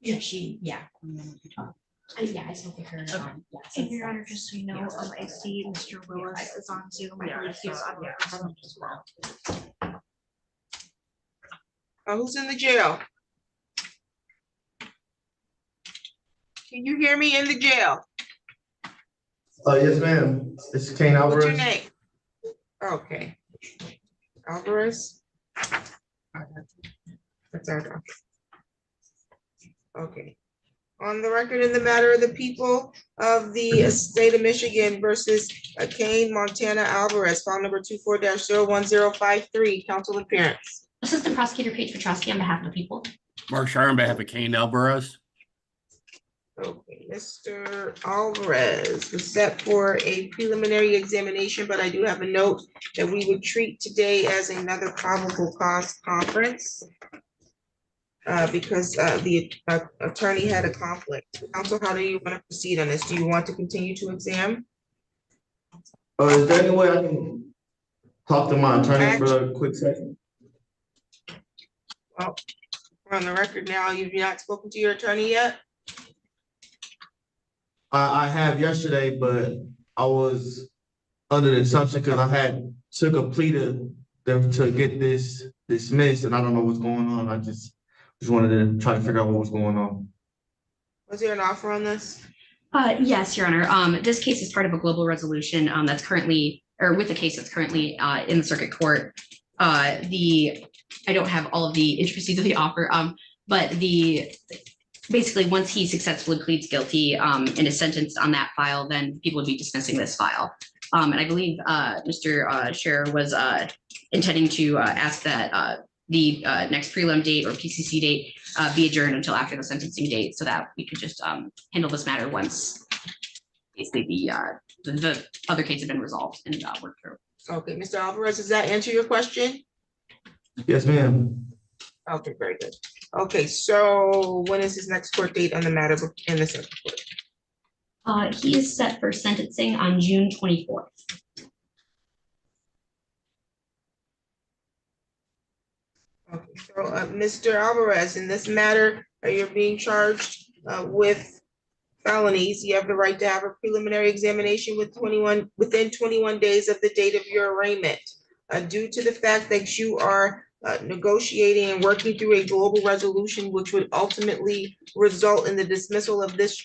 Yeah, yeah. Yeah, I spoke with her. And Your Honor, just so you know, I see Mr. Willis is on Zoom. I believe he's unrepresented as well. Who's in the jail? Can you hear me in the jail? Yes, ma'am. This is Kane What's your Alvarez. name? Okay. Alvarez. That's our doctor. Okay. On the record in the matter of the people of the state of Michigan versus Kane Montana Alvarez, file number 24-01053, council appearance. Assistant Prosecutor Paige Petrosky on behalf of the people. Mark Shire on behalf of Kane Alvarez. Okay, Mr. Alvarez was set for a preliminary examination, but I do have a note that we would treat today as another probable cause conference. Because the attorney had a conflict. Counsel, how do you want to proceed on this? Do you want to continue to exam? Is there any way I can talk to my attorney for a quick second? Well, we're on the record now. You've not spoken to your attorney yet? I have yesterday, but I was under the assumption because I had took a plea to get this dismissed, and I don't know what's going on. I just wanted to try to figure out what was going on. Was there an offer on this? Yes, Your Honor. This case is part of a global resolution that's currently, or with a case that's currently in the circuit court. I don't have all of the intricacies of the offer, but basically once he successfully pleads guilty and is sentenced on that file, then people would be dismissing this file. And I believe Mr. Scherer was intending to ask that the next prelim date or PCC date be adjourned until after the sentencing date so that we could just handle this matter once basically the other case had been resolved and worked through. Okay, Mr. Alvarez, does that answer your question? Yes, ma'am. Okay, very good. Okay, so when is his next court date on the matter in the circuit court? He is set for sentencing on June 24th. Okay, so Mr. Alvarez, in this matter, you're being charged with felonies. You have the right to have a preliminary examination within 21 days of the date of your arraignment. Due to the fact that you are negotiating and working through a global resolution, which would ultimately result in the dismissal of this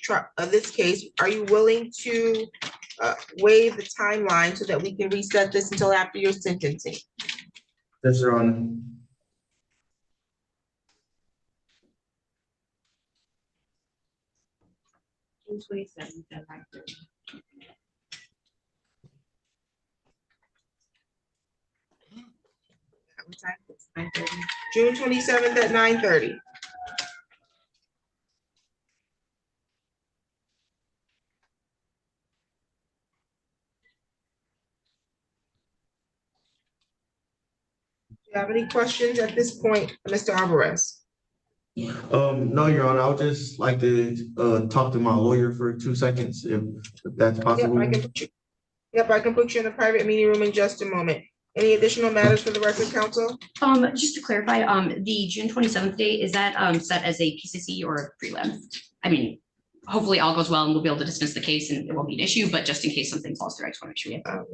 case, are you willing to waive the timeline so that we can reset this until after your sentencing? Yes, Your Honor. June 27th at 9:30. Do you have any questions at this point, Mr. Alvarez? No, Your Honor. I would just like to talk to my lawyer for 2 seconds, if that's possible. Yep, I can put you in a private meeting room in just a moment. Any additional matters for the record, counsel? Just to clarify, the June 27th date, is that set as a PCC or a prelim? I mean, hopefully all goes well and we'll be able to dismiss the case and it won't be an issue, but just in case something falls through, I just want to make sure we have.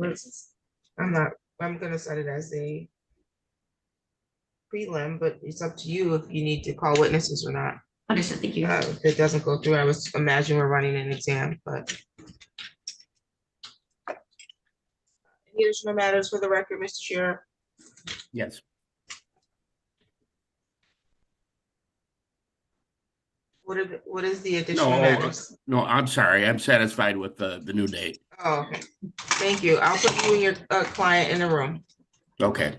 I'm gonna set it as a prelim, but it's up to you if you need to call witnesses or not. Understood, thank you. If it doesn't go through, I would imagine we're running an exam, but. Any additional matters for the record, Mr. Chair? Yes. What is the additional matters? No, I'm sorry. I'm satisfied with the new date. Oh, okay. Thank you. I'll put you and your client in a room. Okay.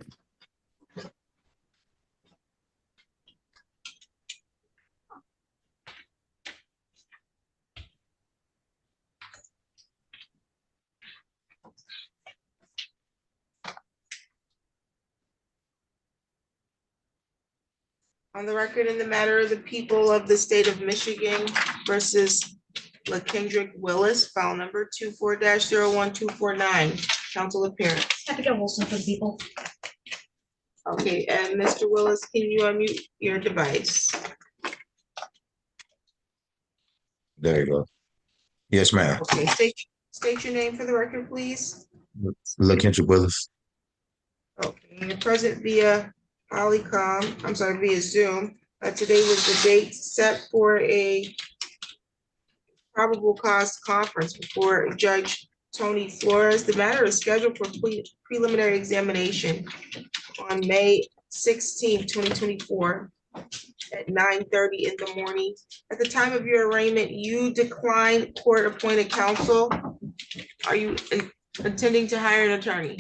On the record in the matter of the people of the state of Michigan versus LaKendrick Willis, file number 24-01249, council appearance. Abigail Wilson for the people. Okay, and Mr. Willis, can you unmute your device? There you go. Yes, ma'am. Okay, state your name for the record, please. LaKendrick Willis. Okay, and you're present via via Zoom. Today was the date set for a probable cause conference before Judge Tony Flores. The matter is scheduled for preliminary examination on May 16, 2024 at 9:30 in the morning. At the time of your arraignment, you declined court-appointed counsel. Are you intending to hire an attorney?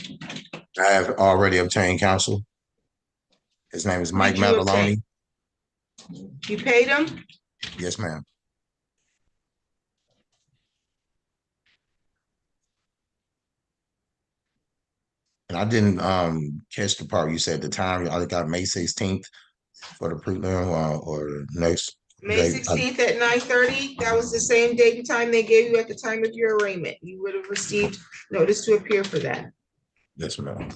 I have already obtained counsel. His name is Mike Did you Mavaloni. You paid him? Yes, ma'am. And I didn't catch the part you said the time. I got May 16th for the prelim or next. May 16th at 9:30. That was the same date and time they gave you at the time of your arraignment. You would have received notice to appear for that. Yes, ma'am.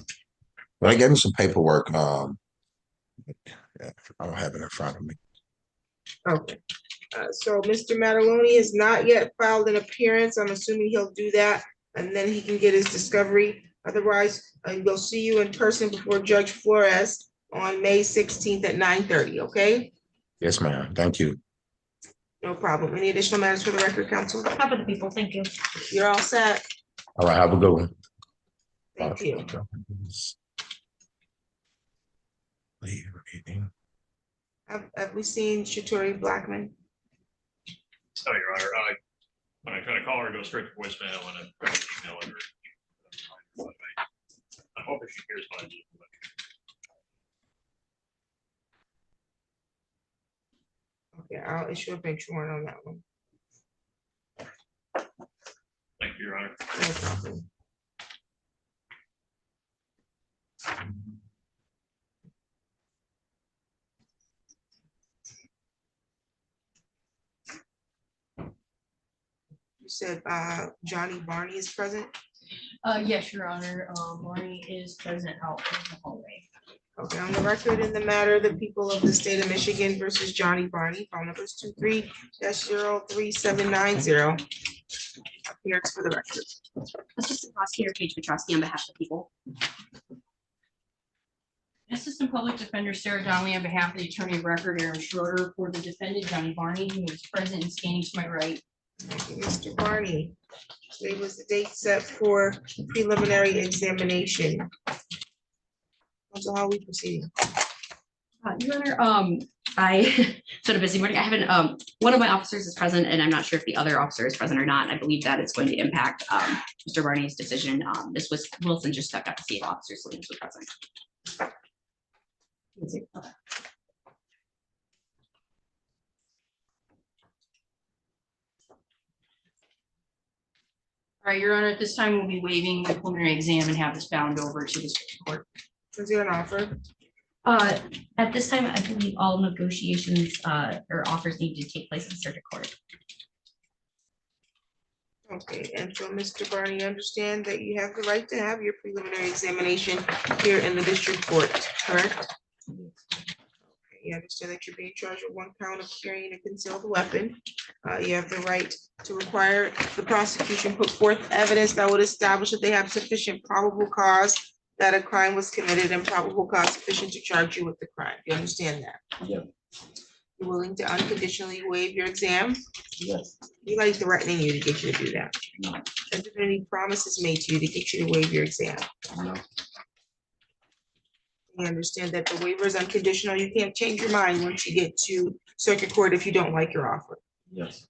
But I gave me some paperwork. Yeah, I don't have it in front of me. Okay. So Mr. Mataloni has not yet filed an appearance. I'm assuming he'll do that and then he can get his discovery. Otherwise, we'll see you in person before Judge Flores on May 16th at 9:30, okay? Yes, ma'am. Thank you. No problem. Any additional matters for the record, counsel? Top of the people, thank you. You're all set. All right, have a good one. Thank you. Have we seen Shatori Blackman? Oh, Your Honor, when I try to call her, it goes straight to voicemail and I try to email her. I hope she hears my. Okay, I'll issue a bench warrant on that one. Thank you, Your Honor. No problem. You said Johnny Barney is present? Yes, Your Honor, Barney is present out in the hallway. Okay, on the record in the matter, the people of the state of Michigan versus Johnny Barney, phone number is 23-03790. Appearance for the record. Assistant Prosecutor Paige Petrosky on behalf of the people. Assistant Public Defender Sarah Donnelly on behalf of the Attorney of Record Aaron Schroeder for the defendant Johnny Barney, who is present and standing to my right. Thank you, Mr. Barney. Today was the date set for preliminary examination. So how are we proceeding? Your Honor, I sort of busy morning. I haven't, one of my officers is present and I'm not sure if the other officer is present or not. I believe that it's going to impact Mr. Barney's decision. This was Wilson just stepped up to see if Officer Salinas was present. All right, Your Honor, at this time, we'll be waiving the preliminary exam and have this bound over to the circuit court. Is there an offer? At this time, I believe all negotiations or offers need to take place in circuit court. Okay, and so Mr. Barney, understand that you have the right to have your preliminary examination here in the district court, correct? You understand that you're being charged with one count of carrying a concealed weapon. You have the right to require the prosecution put forth evidence that would establish that they have sufficient probable cause that a crime was committed and probable cause sufficient to charge you with the crime. You understand that? Yeah. You're willing to unconditionally waive your exam? Yes. Anybody threatening you to get you to do that? No. Has there been any promises made to you to get you to waive your exam? No. You understand that the waiver is unconditional. You can't change your mind once you get to circuit court if you don't like your offer. Yes.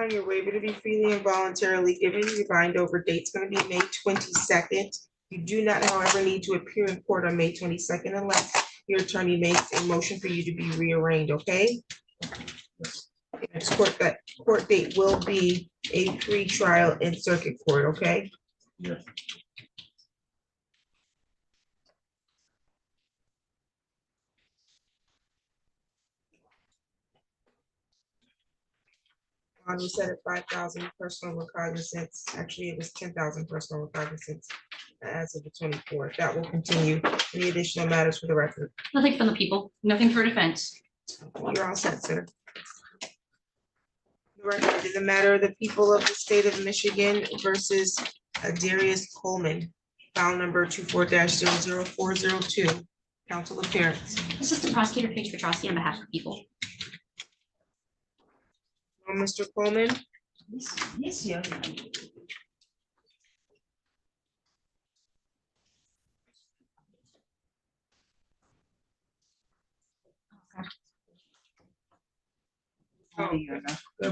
On your waiver to be freely and voluntarily given, your bind over date's gonna be May 22nd. You do not, however, need to appear in court on May 22nd unless your attorney makes a motion for you to be rearranged, okay? Next court date will be a pre-trial in circuit court, okay? Yes. We set at 5,000 personal recognizance. Actually, it was 10,000 personal recognizance as of the 24th. That will continue. Any additional matters for the record? Nothing from the people, nothing for defense. You're all set, sir. The record in the matter of the people of the state of Michigan versus Darius Coleman, file number 24-00402. Council appearance. This is the prosecutor, Paige Petrosky, on behalf of people. Mr. Coleman. Yes, yeah. Good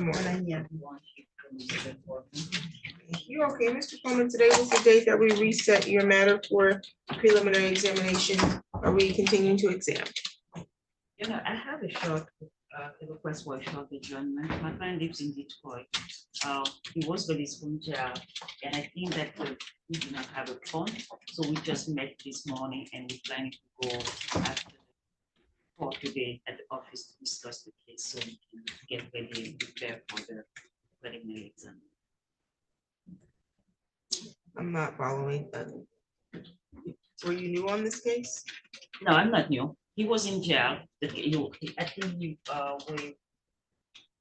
morning. You okay, Mr. Coleman? Today was the date that we reset your matter for preliminary examination. Are we continuing to examine? You know, I have a short request for a short adjournment. My friend lives in Detroit. He was released from jail, and I think that we do not have a phone, so we just met this morning and we planning to go after for today at the office to discuss the case, so we can get ready and prepare for the preliminary exam. I'm not following. Were you new on this case? No, I'm not new. He was in jail. I think we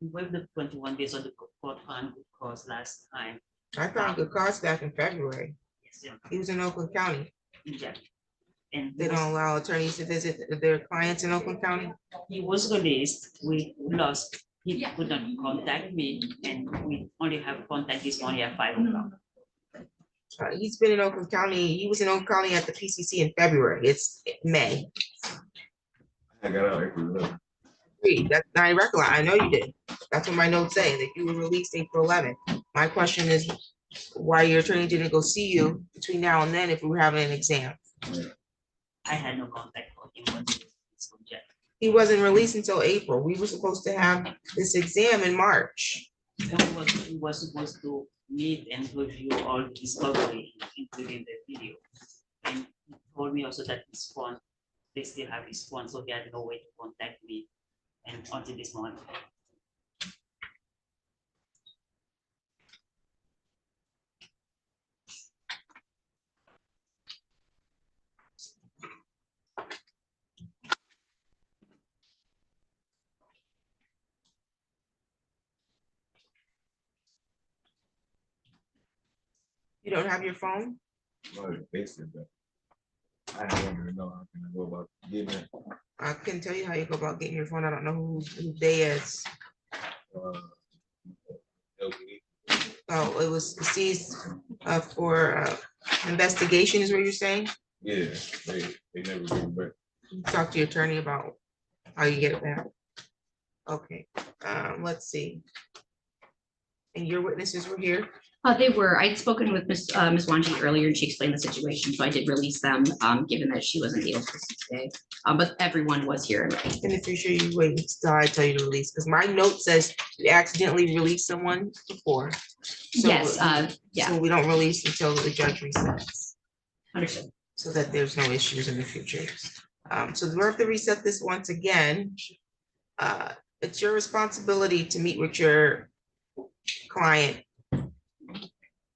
waived the 21 days of the court found good cause last time. I found good cause back in February. Yes, yeah. He was in Oakland County. Yeah. And They don't allow attorneys to visit their clients in Oakland County. He was released. We lost. He couldn't contact me, and we only have contact this morning at 5 o'clock. He's been in Oakland County. He was in Oakland County at the PCC in February. It's May. I got out April 11th. That I recollect. I know you did. That's what my notes say, that you were released April 11th. My question is why your attorney didn't go see you between now and then if we were having an exam. I had no contact for him when he was from jail. He wasn't released until April. We were supposed to have this exam in March. And we was supposed to meet and review all the discovery, including the video. And he told me also that his phone, they still have his phone, so he had no way to contact me, and until this morning. You don't have your phone? Well, they said that. I don't even know how can I go about getting it. I couldn't tell you how you go about getting your phone. I don't know who they is. Oh, it was seized for investigation is what you're saying? Yeah, they never give it back. Talk to your attorney about how you get it back. Okay, let's see. And your witnesses were here? They were, I'd spoken with Ms. Wanji earlier and she explained the situation, so I did release them, given that she wasn't able to see today. But everyone was here. And if you're sure you wait until I tell you to release, because my note says you accidentally released someone before. So Yes, yeah. So we don't release until the judge resets. Understood. So that there's no issues in the future. So we're have to reset this once again. It's your responsibility to meet with your client,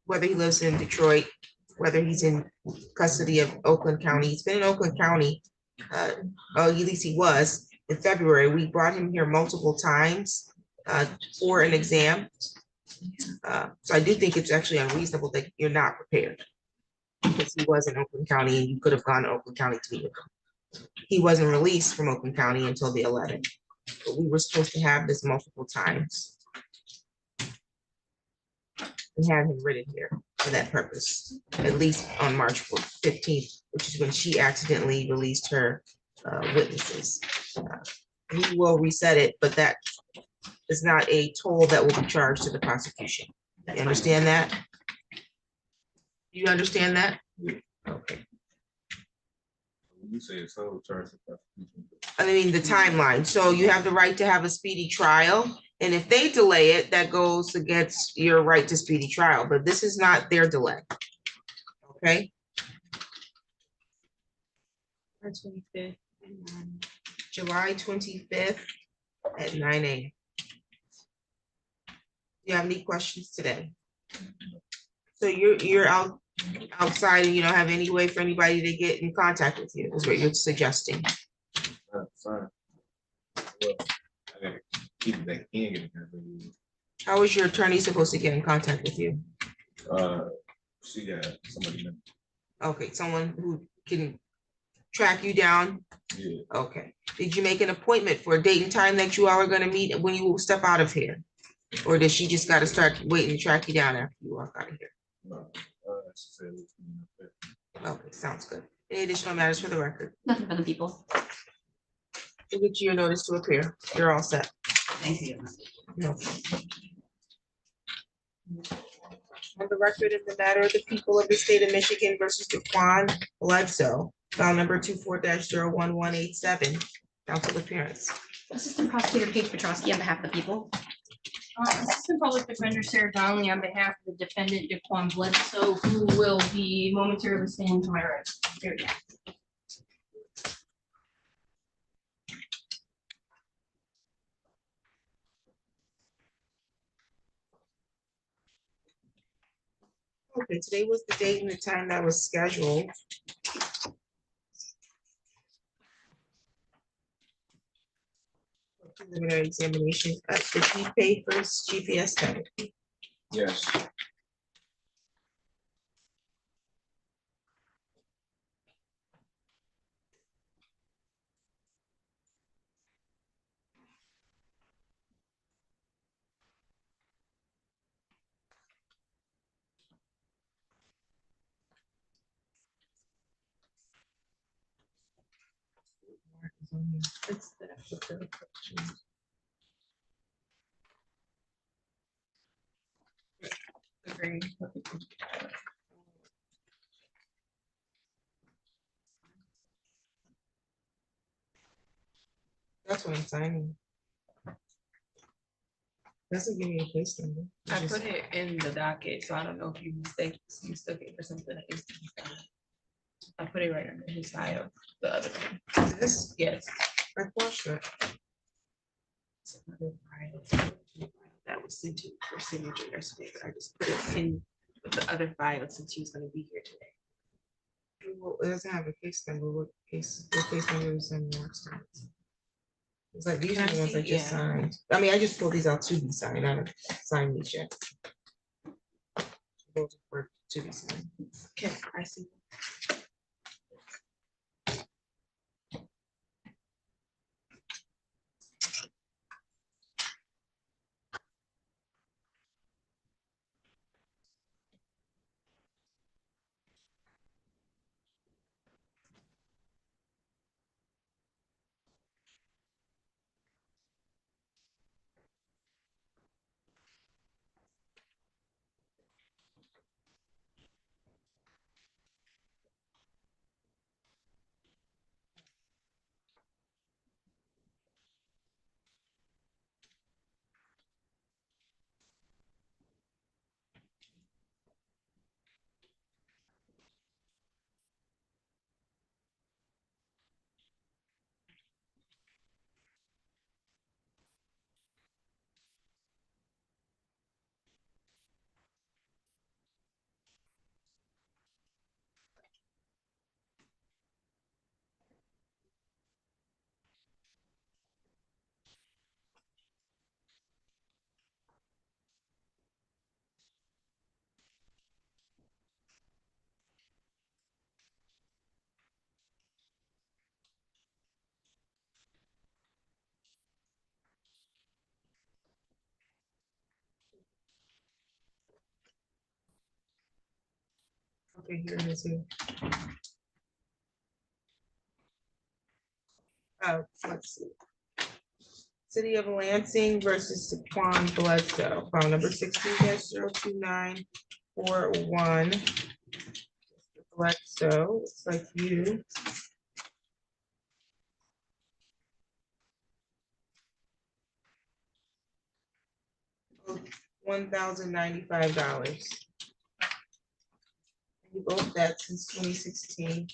whether he lives in Detroit, whether he's in custody of Oakland County. He's been in Oakland County, at least he was, in February. We brought him here multiple times for an exam. So I do think it's actually unreasonable that you're not prepared, because he was in Oakland County and you could have gone to Oakland County to meet with him. He wasn't released from Oakland County until the 11th, but we were supposed to have this multiple times. We had him written here for that purpose, at least on March 15th, which is when she accidentally released her witnesses. We will reset it, but that is not a toll that will be charged to the prosecution. You understand that? You understand that? Okay. You say it's so charged. I mean, the timeline. So you have the right to have a speedy trial. And if they delay it, that goes against your right to speedy trial, but this is not their delay. Okay? July 25th at 9 a.m. Do you have any questions today? So you're outside and you don't have any way for anybody to get in contact with you, is what you're suggesting. Fine. Well, I gotta keep it back in. How is your attorney supposed to get in contact with you? She got somebody. Okay, someone who can track you down? Yeah. Okay. Did you make an appointment for a date and time that you all are gonna meet when you step out of here? Or does she just gotta start waiting to track you down after you walk out of here? No, she said it was coming up Okay, sounds good. Any additional matters for the record? Nothing for the people. We'll get you your notice to appear. You're all set. Thank you. No. On the record in the matter of the people of the state of Michigan versus Daquan Bledsoe, file number 24-01187, council appearance. Assistant Prosecutor Paige Petrosky on behalf of the people. Assistant Public Defender Sarah Donnelly on behalf of the defendant Daquan Bledsoe, who will be momentarily standing to my right. There we go. Okay, today was the date and the time that was scheduled. Preliminary examination. Did he pay for his GPS tag? Yes. That's what I'm signing. Doesn't give me a case number. I put it in the docket, so I don't know if you mistook it for something that is. I put it right under his side of the other one. This? Yes. I watched it. That was sent to for signature yesterday, but I just put it in with the other file since he was gonna be here today. Well, it doesn't have a case number. What case number is in the accident? It's like these are the ones I just signed. I mean, I just pulled these out to be signed. I haven't signed these yet. Those are for to be signed. Okay, I see. Okay, here it is. Here. Let's see. City of Lansing versus Saquon Bledsoe, file number 16-02941. Bledsoe, looks like you. $1,095. You both that since 2016.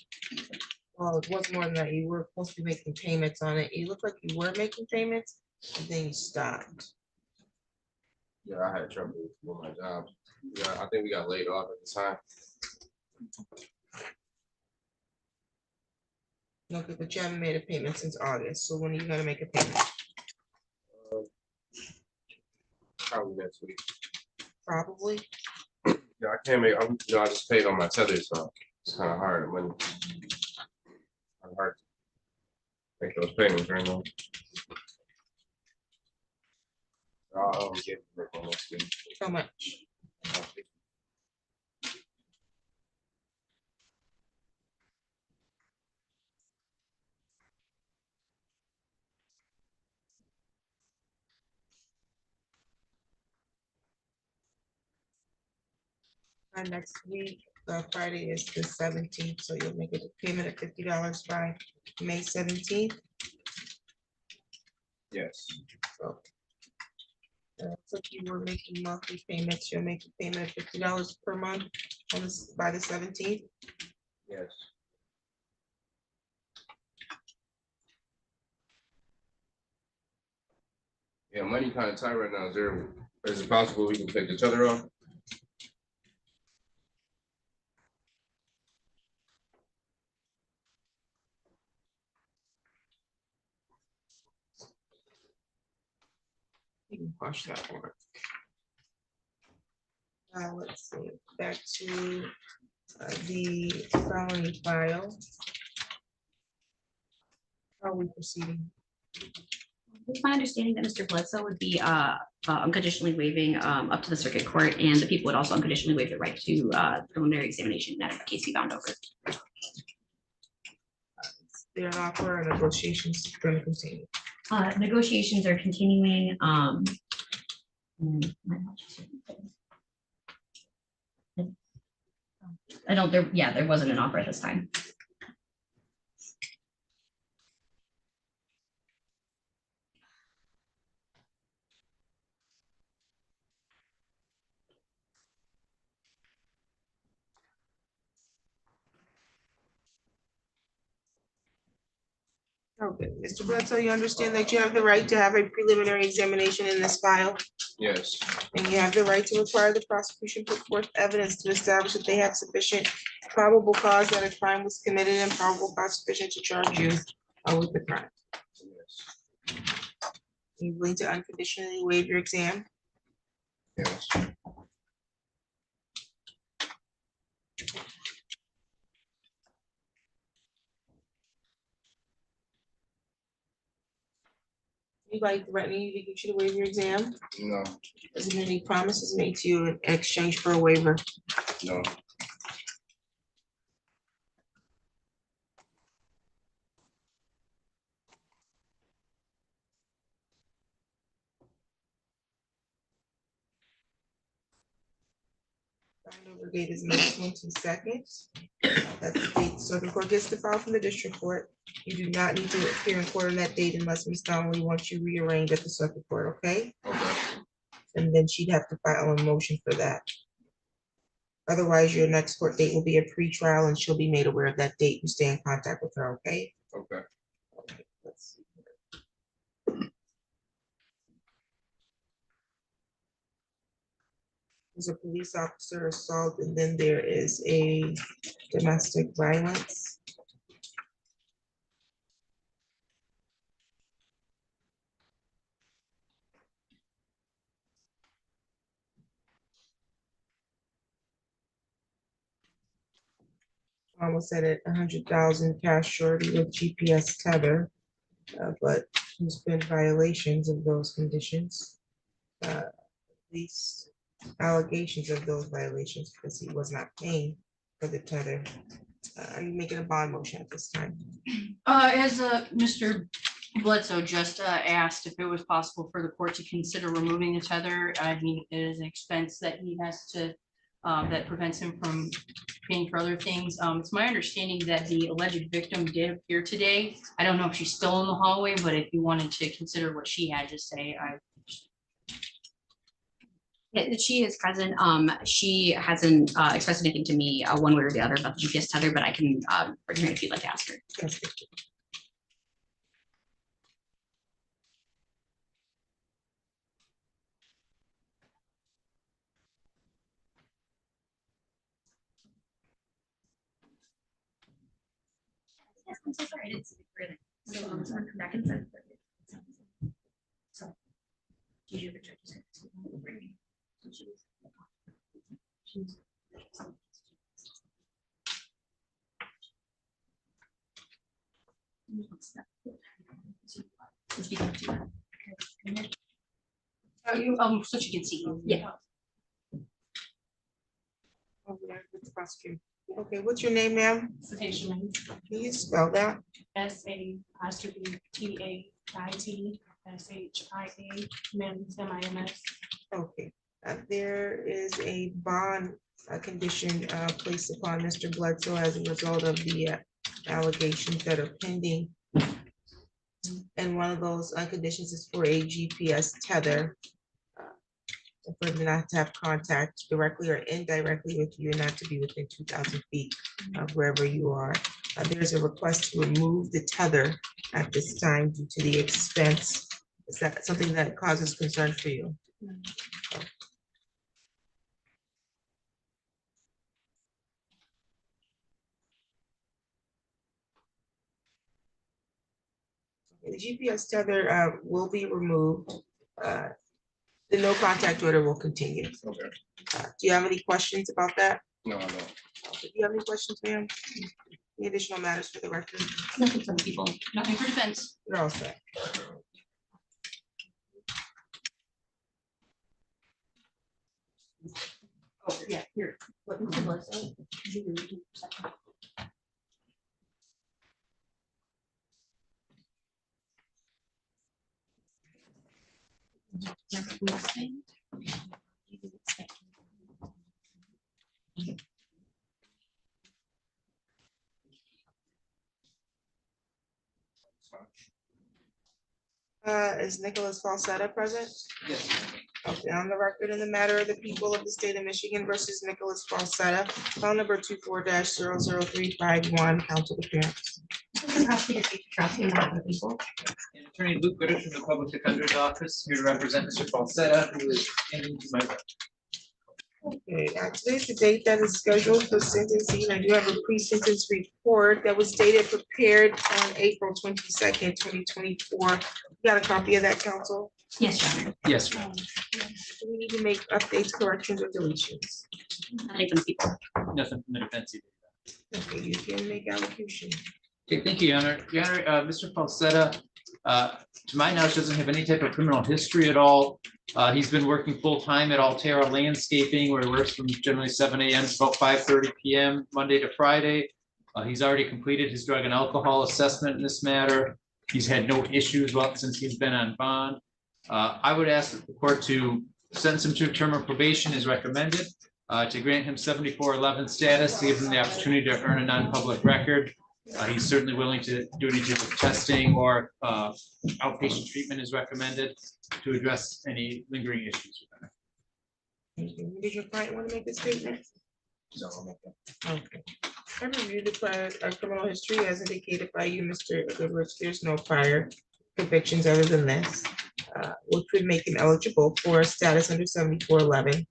Well, it was more than that. You were supposed to be making payments on it. You look like you were making payments, and then you stopped. Yeah, I had trouble with my job. Yeah, I think we got laid off at the time. Okay, but you haven't made a payment since August, so when are you gonna make a payment? Probably next week. Probably. Yeah, I can't make, I just paid on my tether, so it's kind of hard. Hard to make those payments right now. I'll get to work on next week. How much? Next week, Friday is the 17th, so you'll make a payment of $50 by May 17th. Yes. So if you were making monthly payments, you'll make a payment of $50 per month on this by the 17th. Yes. Yeah, money kind of tight right now. Is it possible we can take each other off? You can push that one. Let's see, back to the felony file. How are we proceeding? It's my understanding that Mr. Bledsoe would be unconditionally waiving up to the circuit court, and the people would also unconditionally waive the right to preliminary examination that the case be bound over. There an offer or negotiations going to continue? Negotiations are continuing. There wasn't an offer at this time. Okay, Mr. Bledsoe, you understand that you have the right to have a preliminary examination in this file, Yes. and you have the right to require the prosecution put forth evidence to establish that they have sufficient probable cause that a crime was committed and probable cause sufficient to charge you with the crime. You willing to unconditionally waive your exam? Yes. Anybody threatening you to get you to waive your exam? No. Is there any promises made to you in exchange for a waiver? No. Over date is May 22nd. That's the date circuit court gets the file from the district court. You do not need to appear in court on that date unless Ms. Donnelly wants you rearranged at the circuit court, okay? Okay. And then she'd have to file a motion for that. Otherwise, your next court date will be a pre-trial and she'll be made aware of that date. You stay in contact with her, okay? Okay. Okay, let's see. There's a police officer assault, and then there is a domestic violence. Almost at it, 100,000 cash surety with GPS tether, but there's been violations of those conditions. At least allegations of those violations because he was not paying for the tether. Are you making a bond motion at this time? As Mr. Bledsoe just asked if it was possible for the court to consider removing the tether. I mean, it is an expense that he has to, that prevents him from paying for other things. It's my understanding that the alleged victim did appear today. I don't know if she's still in the hallway, but if you wanted to consider what she had to say, She is present. She hasn't expressed anything to me one way or the other about the GPS tether, but I can bring her if you'd like to ask her. Yes, I'm so sorry. I didn't see it really. So I'm just gonna come back and send. So. Did you ever try to send it to me? So she can see you. Yeah. Over there with the prosecutor. Okay, what's your name, ma'am? Can you spell that? SATAITSHIA Okay, there is a bond condition placed upon Mr. Bledsoe as a result of the allegations that are pending. And one of those conditions is for a GPS tether. For them not to have contact directly or indirectly with you, and not to be within 2,000 feet of wherever you are. There's a request to remove the tether at this time due to the expense. Is that something that causes concern for you? The GPS tether will be removed. The no contact order will continue. Okay. Do you have any questions about that? No, no. Do you have any questions, ma'am? Any additional matters for the record? Nothing from people, nothing for defense. You're all set. Oh, yeah, here. What Mr. Bledsoe? Is Nicholas Falsetta present? Yes. Okay, on the record in the matter of the people of the state of Michigan versus Nicholas Falsetta, file number 24-00351, counsel appearance. Attorney Luke Ritter from the Public Defender's Office, here to represent Mr. Falsetta, who is in my right. Okay, today's the date that is scheduled for sentencing. I do have a pre-sentence report that was dated prepared on April 22nd, 2024. You got a copy of that, counsel? Yes, Your Honor. Yes. Do we need to make updates, corrections, or deletions? Nothing from people. Nothing from the defense either. Okay, you can make allocution. Okay, thank you, Your Honor. Your Honor, Mr. Falsetta, to my knowledge, doesn't have any type of criminal history at all. He's been working full-time at Altera Landscaping, where he works from generally 7 a.m. to about 5:30 p.m. Monday to Friday. He's already completed his drug and alcohol assessment in this matter. He's had no issues since he's been on bond. I would ask the court to sentence him to a term of probation as recommended, to grant him 7411 status, to give him the opportunity to earn a non-public record. He's certainly willing to do any type of testing or outpatient treatment is recommended to address any lingering issues. Thank you. Did your client want to make a statement? No, I'll make that. Okay. I reviewed the prior criminal history as indicated by you, Mr. Goodrich. There's no prior convictions other than this, which would make him eligible for status under 7411.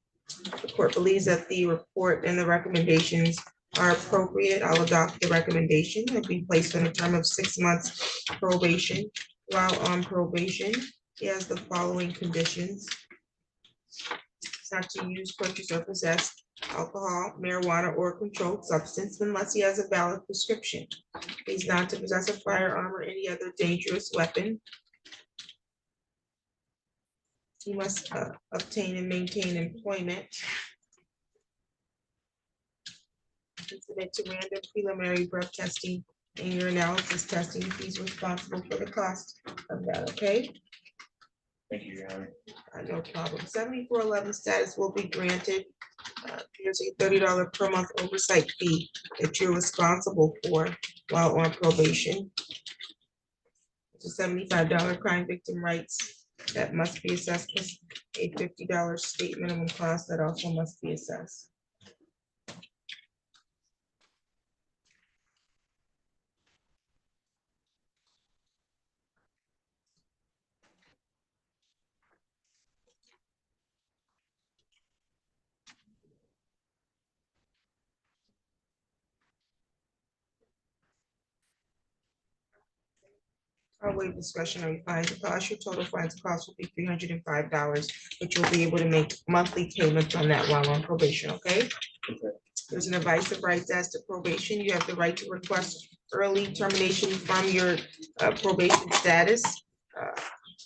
The court believes that the report and the recommendations are appropriate. I'll adopt the recommendation and be placed on a term of 6 months probation. While on probation, he has the following conditions: not to use, purchase, or possess alcohol, marijuana, or controlled substance unless he has a valid prescription. He's not to possess a firearm or any other dangerous weapon. He must obtain and maintain employment. Submit to random preliminary breath testing In your analysis testing, he's responsible for the cost of that, okay? Thank you, Your Honor. No problem. 7411 status will be granted. There's a $30 per month oversight fee that you're responsible for while on probation. It's a $75 crime victim rights that must be assessed, plus a $50 state minimum cost that also must be assessed. I'll waive discretionary fines. The cost, your total fines cost will be $305, but you'll be able to make monthly payments on that while on probation, okay? There's an advice of rights as to probation. You have the right to request early termination from your probation status.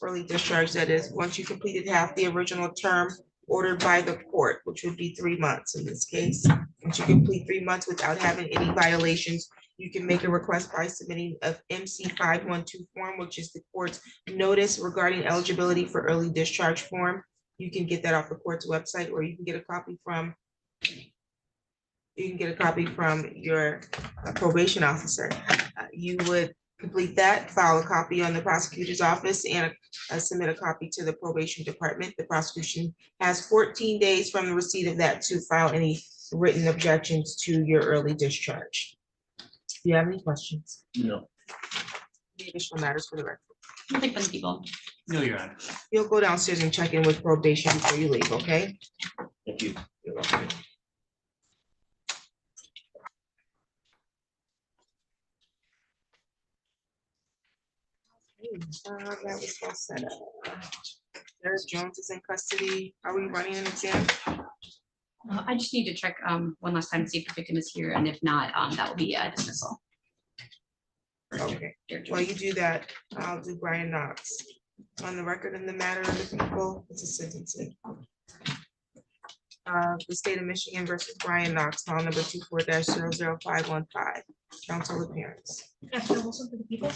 Early discharge, that is, once you completed half the original term ordered by the court, which would be 3 months in this case. Once you complete 3 months without having any violations, you can make a request by submitting a MC 512 form, which is the court's notice regarding eligibility for early discharge form. You can get that off the court's website, or you can get a copy from your probation officer. You would complete that, file a copy on the prosecutor's office, and submit a copy to the probation department. The prosecution has 14 days from the receipt of that to file any written objections to your early discharge. Do you have any questions? No. Any additional matters for the record? Nothing from the people. No, Your Honor. You'll go downstairs and check in with probation before you leave, okay? Thank you. You're welcome. That was all set up. Derek Jones is in custody. Are we running an exam? I just need to check one last time to see if the victim is here, and if not, that will be a dismissal. Okay, while you do that, I'll do Brian Knox. On the record in the matter of the people, it's a sentencing. The state of Michigan versus Brian Knox, file number 24-00515. Counsel appearance. Yes, no, also for the people.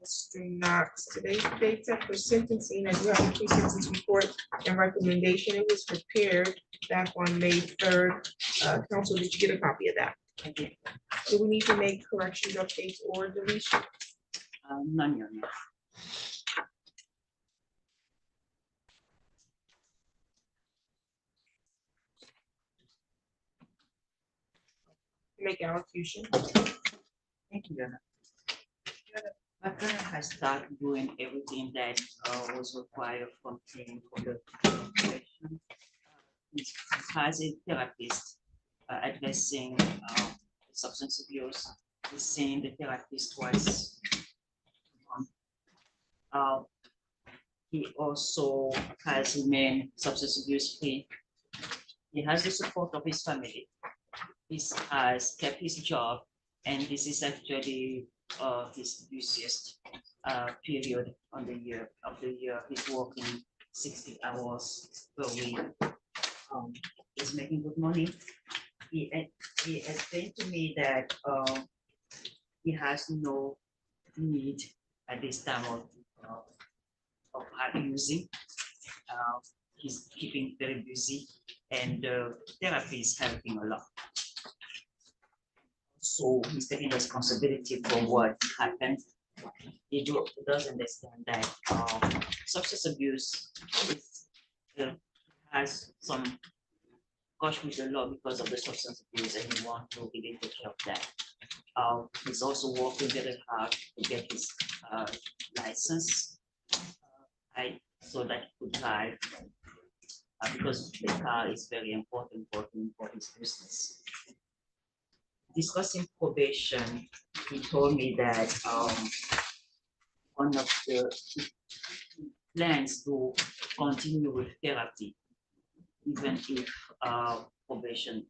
Mr. Knox, today's date set for sentencing, as you have a pre-sentence report and recommendation. It was prepared back on May 3rd. Counsel, did you get a copy of that? I did. Do we need to make corrections, updates, or deletion? None, Your Honor. Make allocution. Thank you, Your Honor. My client has started doing everything that was required from him for the operation. He has a therapist addressing substance abuse. He's seeing the therapist twice a month. He also has remained substance abuse free. He has the support of his family. He has kept his job, and this is actually his busiest period on the year of the year. He's working 60 hours per week. He's making good money. He explained to me that he has no need at this time of using. He's keeping very busy, and therapy is helping a lot. So he's taking responsibility for what happened. He does understand that substance abuse has some gosh with the law because of the substance abuse, and he wants to really take care of that. He's also working very hard to get his license so that he could drive because the car is very important for him for his business. Discussing probation, he told me that one of the plans to continue with therapy, even if probation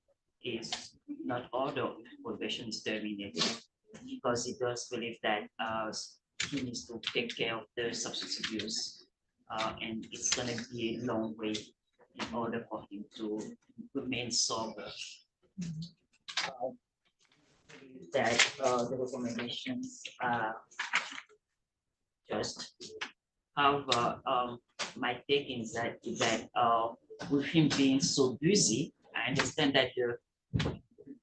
is not ordered if probation is terminated, because he does believe that he needs to take care of the substance abuse, and it's gonna be a long way in order for him to remain sober. That the recommendations are just. However, my take is that with him being so busy, I understand that the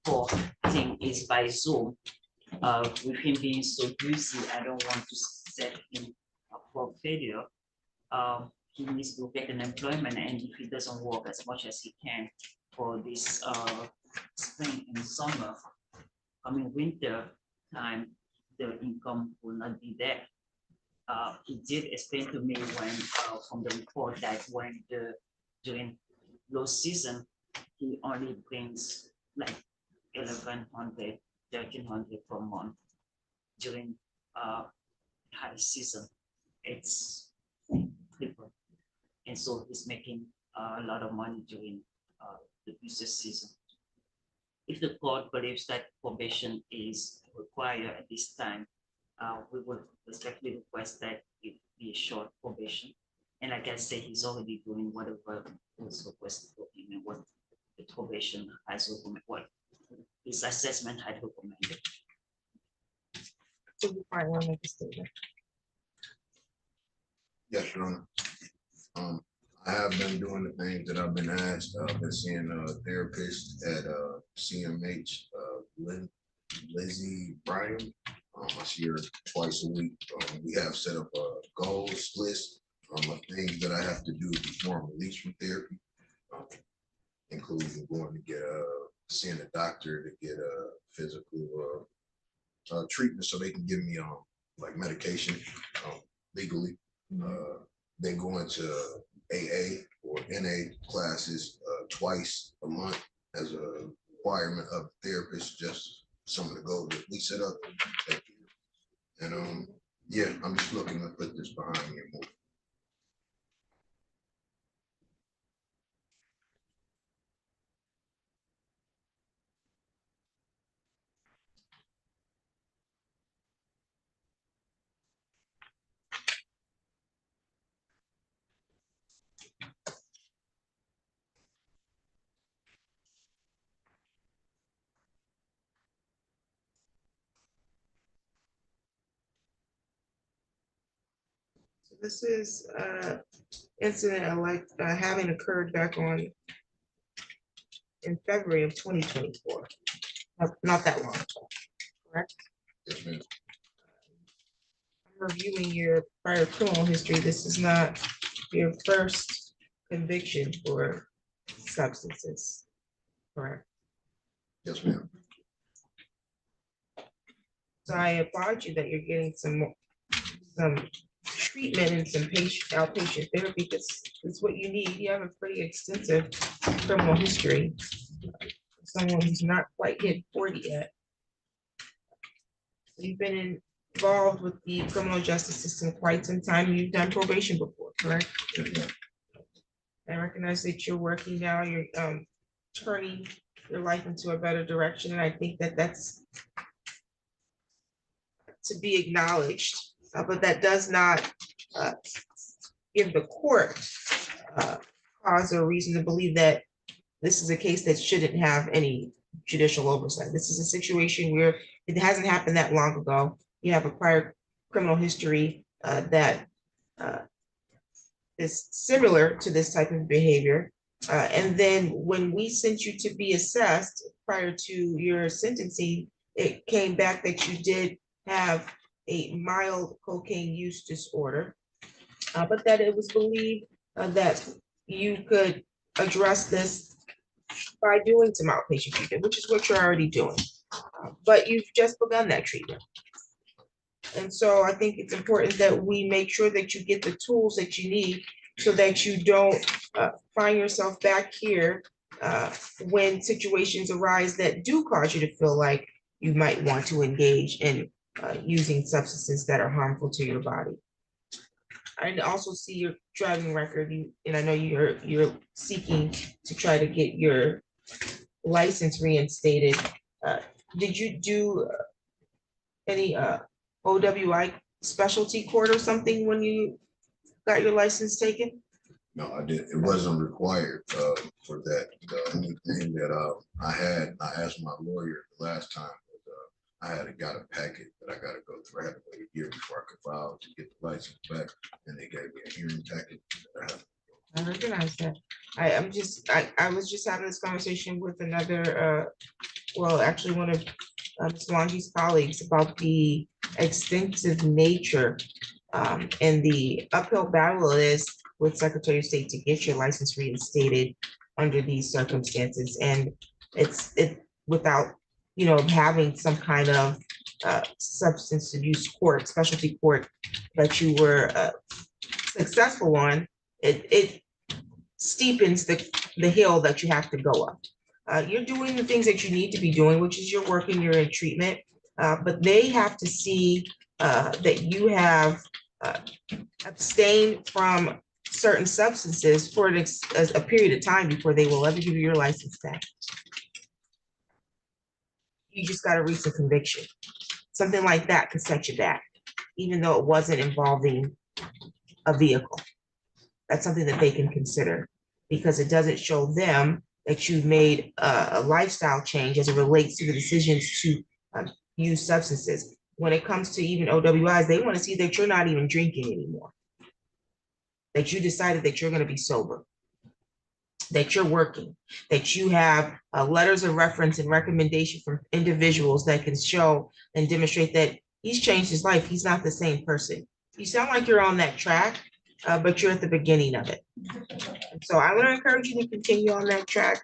reporting is by Zoom. With him being so busy, I don't want to set him up for failure. He needs to get an employment, and if he doesn't work as much as he can for this spring and summer, coming winter time, the income will not be there. He did explain to me when from the report that when during low season, he only brings like 1,100, 1,300 per month. During high season, it's different, and so he's making a lot of money during the busy season. If the court believes that probation is required at this time, we would respectfully request that it be a short probation. And like I say, he's already doing whatever was requested for him and what the probation has recommended, what his assessment had recommended. So you might want to make a statement. Yes, Your Honor. I have been doing the things that I've been asked. I've been seeing a therapist at CMH, Lizzie Bryan. I see her twice a week. We have set up a goals list of things that I have to do before I'm released from therapy, including going to get seeing a doctor to get a physical treatment so they can give me like medication legally. Then going to AA or NA classes twice a month as a requirement of the therapist, just some of the goals that we set up. And yeah, I'm just looking to put this behind me and move. This is incident like having occurred back in February of 2024. Not that long ago, correct? Yes, ma'am. I'm reviewing your prior criminal history. This is not your first conviction for substances, correct? Yes, ma'am. So I applaud you that you're getting some treatment and some outpatient therapy, because it's what you need. You have a pretty extensive criminal history. Someone who's not quite hit 40 yet. You've been involved with the criminal justice system quite some time. You've done probation before, correct? I recognize that you're working now, you're turning your life into a better direction, and I think that that's to be acknowledged, but that does not give the court cause or reason to believe that this is a case that shouldn't have any judicial oversight. This is a situation where it hasn't happened that long ago. You have a prior criminal history that is similar to this type of behavior. And then when we sent you to be assessed prior to your sentencing, it came back that you did have a mild cocaine use disorder, but that it was believed that you could address this by doing some outpatient treatment, which is what you're already doing. But you've just begun that treatment. And so I think it's important that we make sure that you get the tools that you need so that you don't find yourself back here when situations arise that do cause you to feel like you might want to engage in using substances that are harmful to your body. I also see your driving record, and I know you're seeking to try to get your license reinstated, did you do any OWI specialty court or something when you got your license taken? No, I didn't. It wasn't required for that. The only thing that I asked my lawyer the last time was I got a packet that I got to go through. I had to wait a year before I could file to get the license back, and they gave me a hearing packet that I had to. I recognize that. I was just having this conversation with another, well, actually one of Ms. Longy's colleagues about the extensive nature and the uphill battle it is with Secretary of State to get your license reinstated under these circumstances. And it's without, having some kind of substance abuse court, specialty court that you were successful on, it steepens the hill that you have to go up. You're doing the things that you need to be doing, which is you're working, you're in treatment, but they have to see that you have abstained from certain substances for a period of time before they will ever give you your license back. You just got a recent conviction. Something like that could set you back, even though it wasn't involving a vehicle. That's something that they can consider, because it doesn't show them that you've made a lifestyle change as it relates to the decisions to use substances. When it comes to even OWIs, they want to see that you're not even drinking anymore, that you decided that you're going to be sober, that you're working, that you have letters of reference and recommendation from individuals that can show and demonstrate that he's changed his life. He's not the same person. You sound like you're on that track, but you're at the beginning of it. So I would encourage you to continue on that track.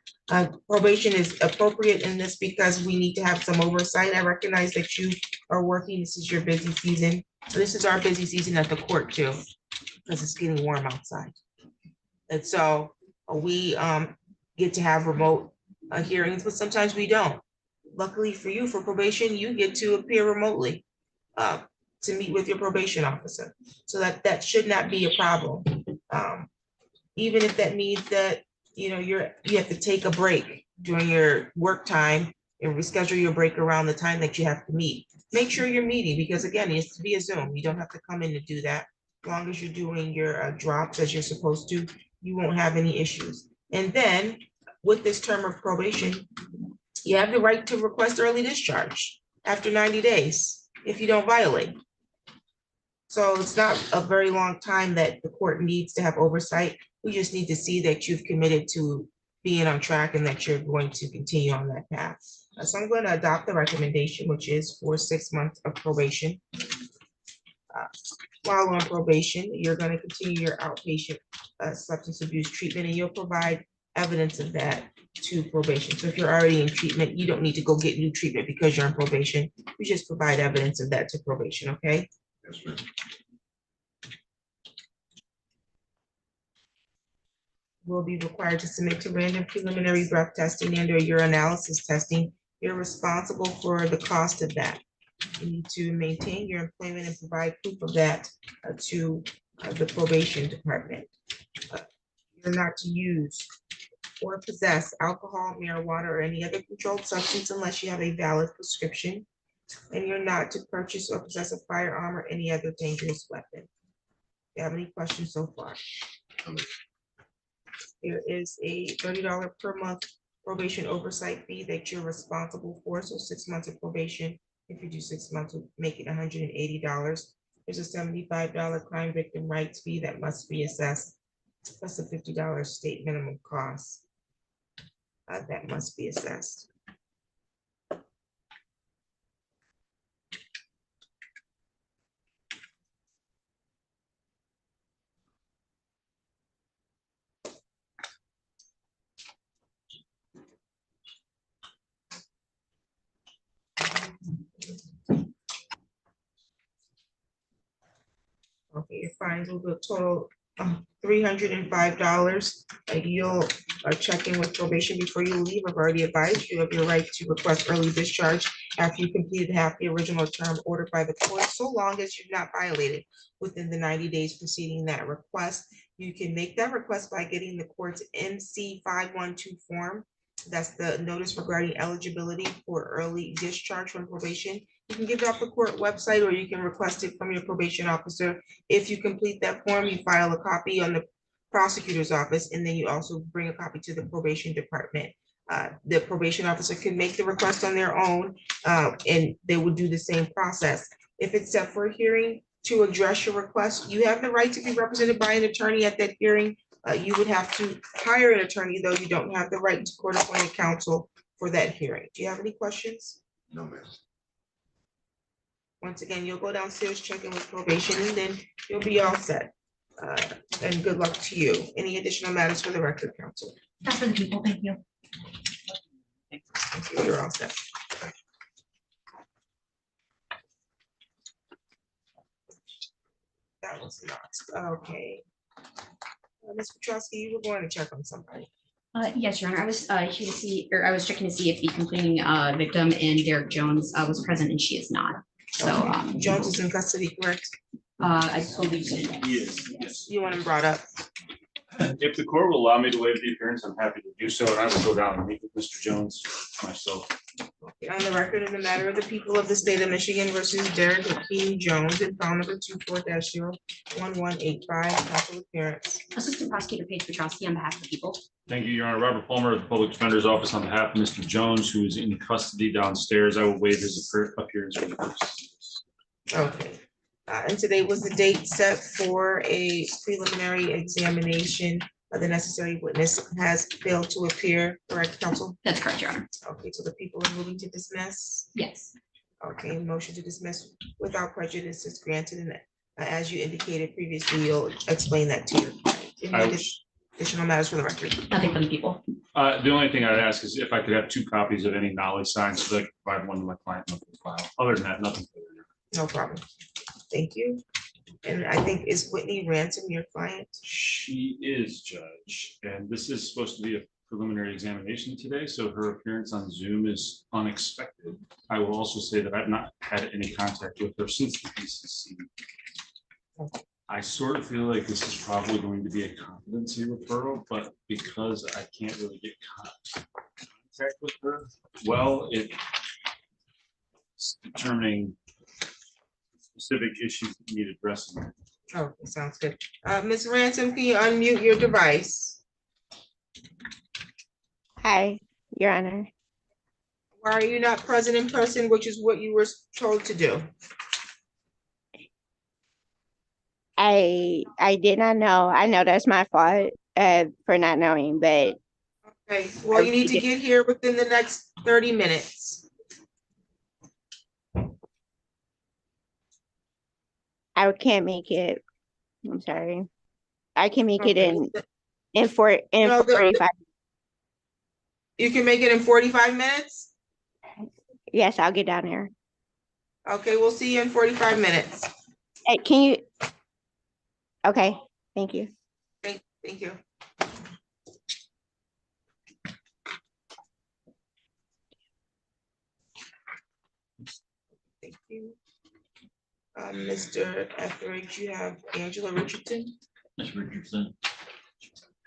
Probation is appropriate in this because we need to have some oversight. I recognize that you are working. This is your busy season. This is our busy season at the court too, because it's getting warm outside. And so we get to have remote hearings, but sometimes we don't. Luckily for you, for probation, you get to appear remotely to meet with your probation officer. So that should not be a problem. Even if that means that, you have to take a break during your work time and reschedule your break around the time that you have to meet. Make sure you're meeting, because again, it's via Zoom. You don't have to come in to do that. As long as you're doing your drops as you're supposed to, you won't have any issues. And then with this term of probation, you have the right to request early discharge after 90 days if you don't violate. So it's not a very long time that the court needs to have oversight. We just need to see that you've committed to being on track and that you're going to continue on that path. So I'm going to adopt the recommendation, which is for 6 months of probation. While on probation, you're going to continue your outpatient substance abuse treatment, and you'll provide evidence of that to probation. So if you're already in treatment, you don't need to go get new treatment because you're on probation. You just provide evidence of that to probation, okay? Yes, ma'am. Will be required to submit to random preliminary breath testing and/or urinalysis testing. You're responsible for the cost of that. You need to maintain your employment and provide proof of that to the probation department. You're not to use or possess alcohol, marijuana, or any other controlled substance unless you have a valid prescription. And you're not to purchase or possess a firearm or any other dangerous weapon. Do you have any questions so far? There is a $30 per month probation oversight fee that you're responsible for. So 6 months of probation, if you do 6 months, will make it $180. There's a $75 crime victim rights fee that must be assessed, plus a $50 state minimum cost that must be assessed. Okay, your fines will be a total $305. You'll check in with probation before you leave. I've already advised you of your right to request early discharge after you completed half the original term ordered by the court, so long as you've not violated within the 90 days preceding that request. You can make that request by getting the court's MC 512 form. That's the notice regarding eligibility for early discharge from probation. You can give it off the court website or you can request it from your probation officer. If you complete that form, you file a copy on the prosecutor's office, and then you also bring a copy to the probation department. The probation officer can make the request on their own, and they would do the same process. If it's set for a hearing to address your request, you have the right to be represented by an attorney at that hearing. You would have to hire an attorney, though you don't have the right to court-appointed counsel for that hearing. Do you have any questions? No, ma'am. Once again, you'll go downstairs, check in with probation, and then you'll be all set. And good luck to you. Any additional matters for the record, counsel? That's for the people. Thank you. Thank you. You're all set. That was not, okay. Ms. Petrowski, you were going to check on somebody. Yes, Your Honor, I was here to see, or I was checking to see if the complaining victim and Derek Jones was present, and she is not. So Jones is in custody, correct? I believe so. Yes. You want him brought up? If the court will allow me to waive the appearance, I'm happy to do so, and I will go down and meet with Mr. Jones myself. On the record in the matter of the people of the state of Michigan versus Derek King Jones in file number 24-01185, counsel appearance. Assistant Prosecutor Paige Petrowski on behalf of the people. Thank you, Your Honor. Robert Palmer of the Public Defender's Office on behalf of Mr. Jones, who is in custody downstairs. I will waive his appearance for the purpose. Okay. And today was the date set for a preliminary examination. The necessary witness has failed to appear, correct, counsel? That's correct, Your Honor. Okay, so the people are moving to dismiss? Yes. Okay, motion to dismiss without prejudice is granted, and as you indicated previously, you'll explain that to your client. Any additional matters for the record? Nothing from the people. The only thing I'd ask is if I could have 2 copies of any knowledge signs so that I can provide one to my client in the file. Other than that, nothing further. No problem. Thank you. And I think, is Whitney Ransom your client? She is, Judge, and this is supposed to be a preliminary examination today, so her appearance on Zoom is unexpected. I will also say that I've not had any contact with her since the PCC. I sort of feel like this is probably going to be a competency referral, but because I can't really get contact with her, well, it's determining specific issues that need addressing. Okay, sounds good. Ms. Ransom, can you unmute your device? Hi, Your Honor. Why are you not present in person, which is what you were told to do? I did not know. I know that's my fault for not knowing, but Okay, well, you need to get here within the next 30 minutes. I can't make it. I'm sorry. I can make it Okay. in No, 45. You can make it in 45 minutes? Yes, I'll get down there. Okay, we'll see you in 45 minutes. Hey, can you? Okay, thank you. Thank you. Thank you. Mr. Etheridge, you have Angela Richardson. Ms. Richardson.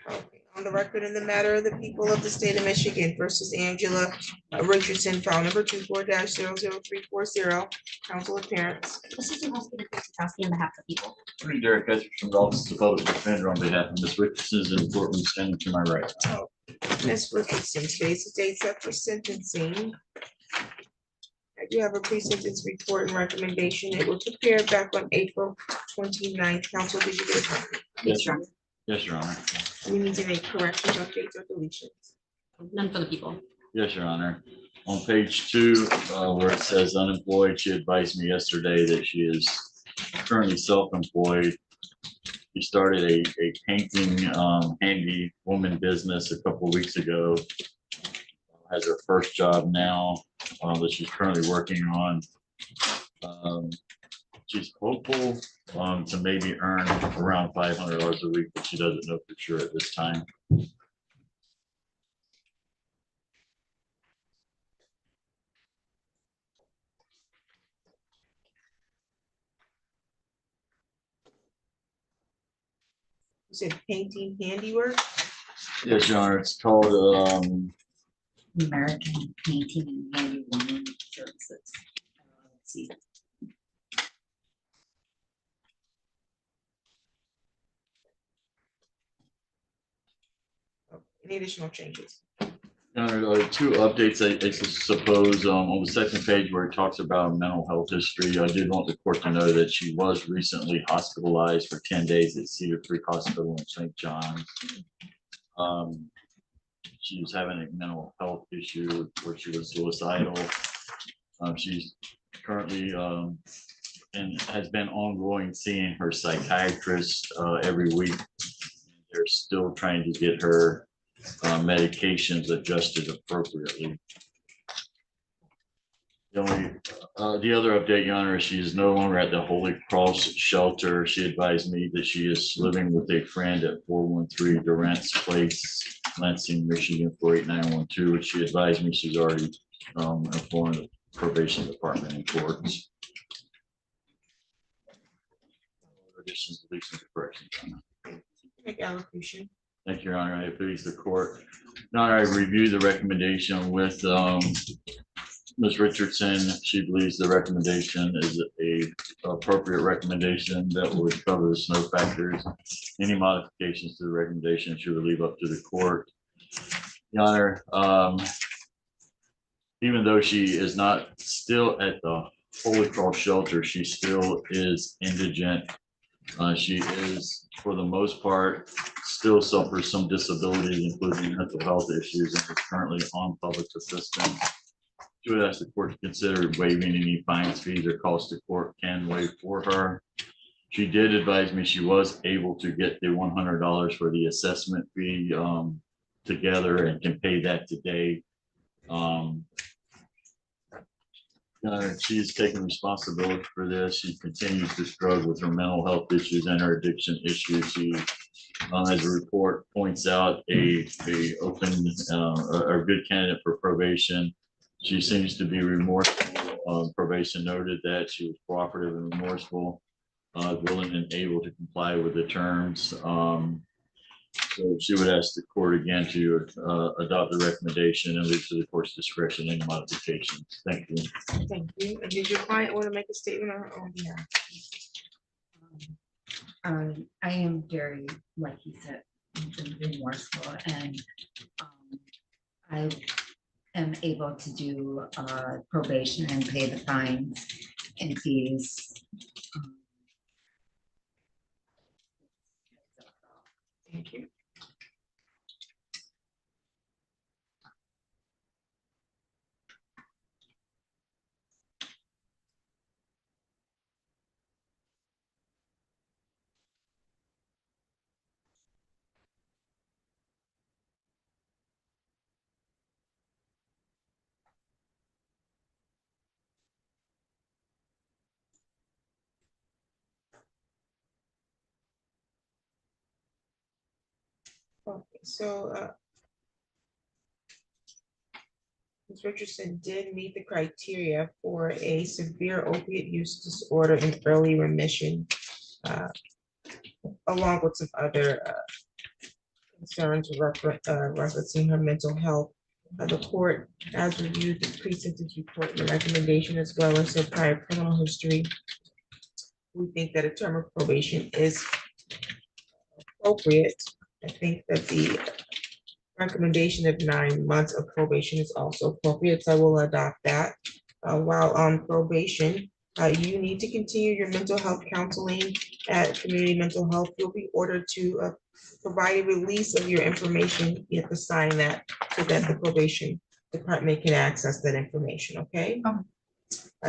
Okay, on the record in the matter of the people of the state of Michigan versus Angela Richardson, file number 24-00340, counsel appearance. Assistant Prosecutor Paige Petrowski on behalf of the people. Attorney Derek Etheridge from the Office of Public Defender on behalf of Ms. Richardson is in the courtroom standing to my right. Ms. Richardson, today's the date set for sentencing. I do have a pre-sentence report and recommendation. It was prepared back on April 29th. Counsel, did you get a copy? Yes, Your Honor. Yes, Your Honor. We need to make corrections, updates, or deletions. None for the people. Yes, Your Honor. On page 2, where it says unemployed, she advised me yesterday that she is currently self-employed. She started a painting handy woman business a couple of weeks ago. Has her first job now that she's currently working on. She's hopeful to maybe earn around $500 a week, but she doesn't know for sure at this time. You said painting handiwork? Yes, Your Honor, it's called American Painting and Handloom Services. Let's see. Any additional changes? Two updates, I suppose, on the second page where it talks about mental health history, I did want the court to know that she was recently hospitalized for 10 days at Cedar Creek Hospital in St. John's. She was having a mental health issue where she was suicidal. She's currently and has been ongoing seeing her psychiatrist every week. They're still trying to get her medications adjusted appropriately. The other update, Your Honor, is she is no longer at the Holy Cross shelter. She advised me that she is living with a friend at 413 Durant's Place, Lansing, Michigan, 48912, which she advised me she's already informed the probation department and courts. Additions, deletions, or corrections, Your Honor. Make allocution. Thank you, Your Honor. I please the court. Your Honor, I reviewed the recommendation with Ms. Richardson. She believes the recommendation is a appropriate recommendation that would cover the snow factors. Any modifications to the recommendation she would leave up to the court. Your Honor, even though she is not still at the Holy Cross shelter, she still is indigent. She is, for the most part, still suffers some disabilities, including mental health issues, and is currently on public assistance. She would ask the court to consider waiving any fines, fees, or costs the court can waive for her. She did advise me she was able to get the $100 for the assessment fee together and can pay that today. She's taken responsibility for this. She continues to struggle with her mental health issues and her addiction issues. She, as the report points out, a good candidate for probation. She seems to be remorseful. Probation noted that she was cooperative and remorseful, willing and able to comply with the terms. So she would ask the court again to adopt the recommendation and leave to the court's discretion any modifications. Thank you. Thank you. And did your client want to make a statement on her own behalf? I am very, like he said, remorseful, and I am able to do probation and pay the fines and fees. Thank you. Okay, so Ms. Richardson did meet the criteria for a severe opiate use disorder in early remission, along with some other concerns referencing her mental health. The court has reviewed the pre-sentence report and the recommendation, as well as her prior criminal history. We think that a term of probation is appropriate. I think that the recommendation of 9 months of probation is also appropriate, so I will adopt that. While on probation, you need to continue your mental health counseling at Community Mental Health. You'll be ordered to provide a release of your information. You have to sign that so that the probation department can access that information, okay?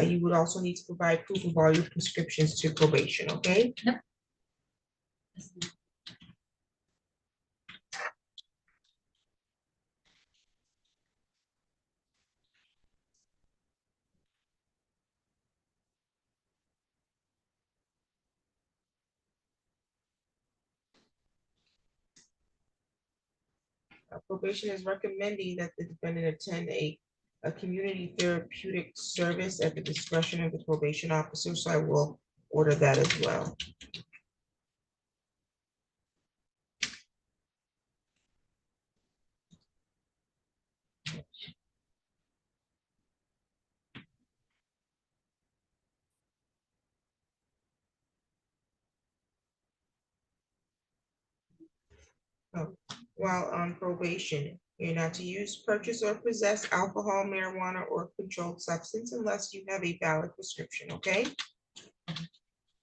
You would also need to provide proof of all your prescriptions to probation, okay? Yep. Probation is recommending that the defendant attend a community therapeutic service at the discretion of the probation officer, so I will order that as well. while on probation. You're not to use, purchase, or possess alcohol, marijuana, or controlled substance unless you have a valid prescription, okay?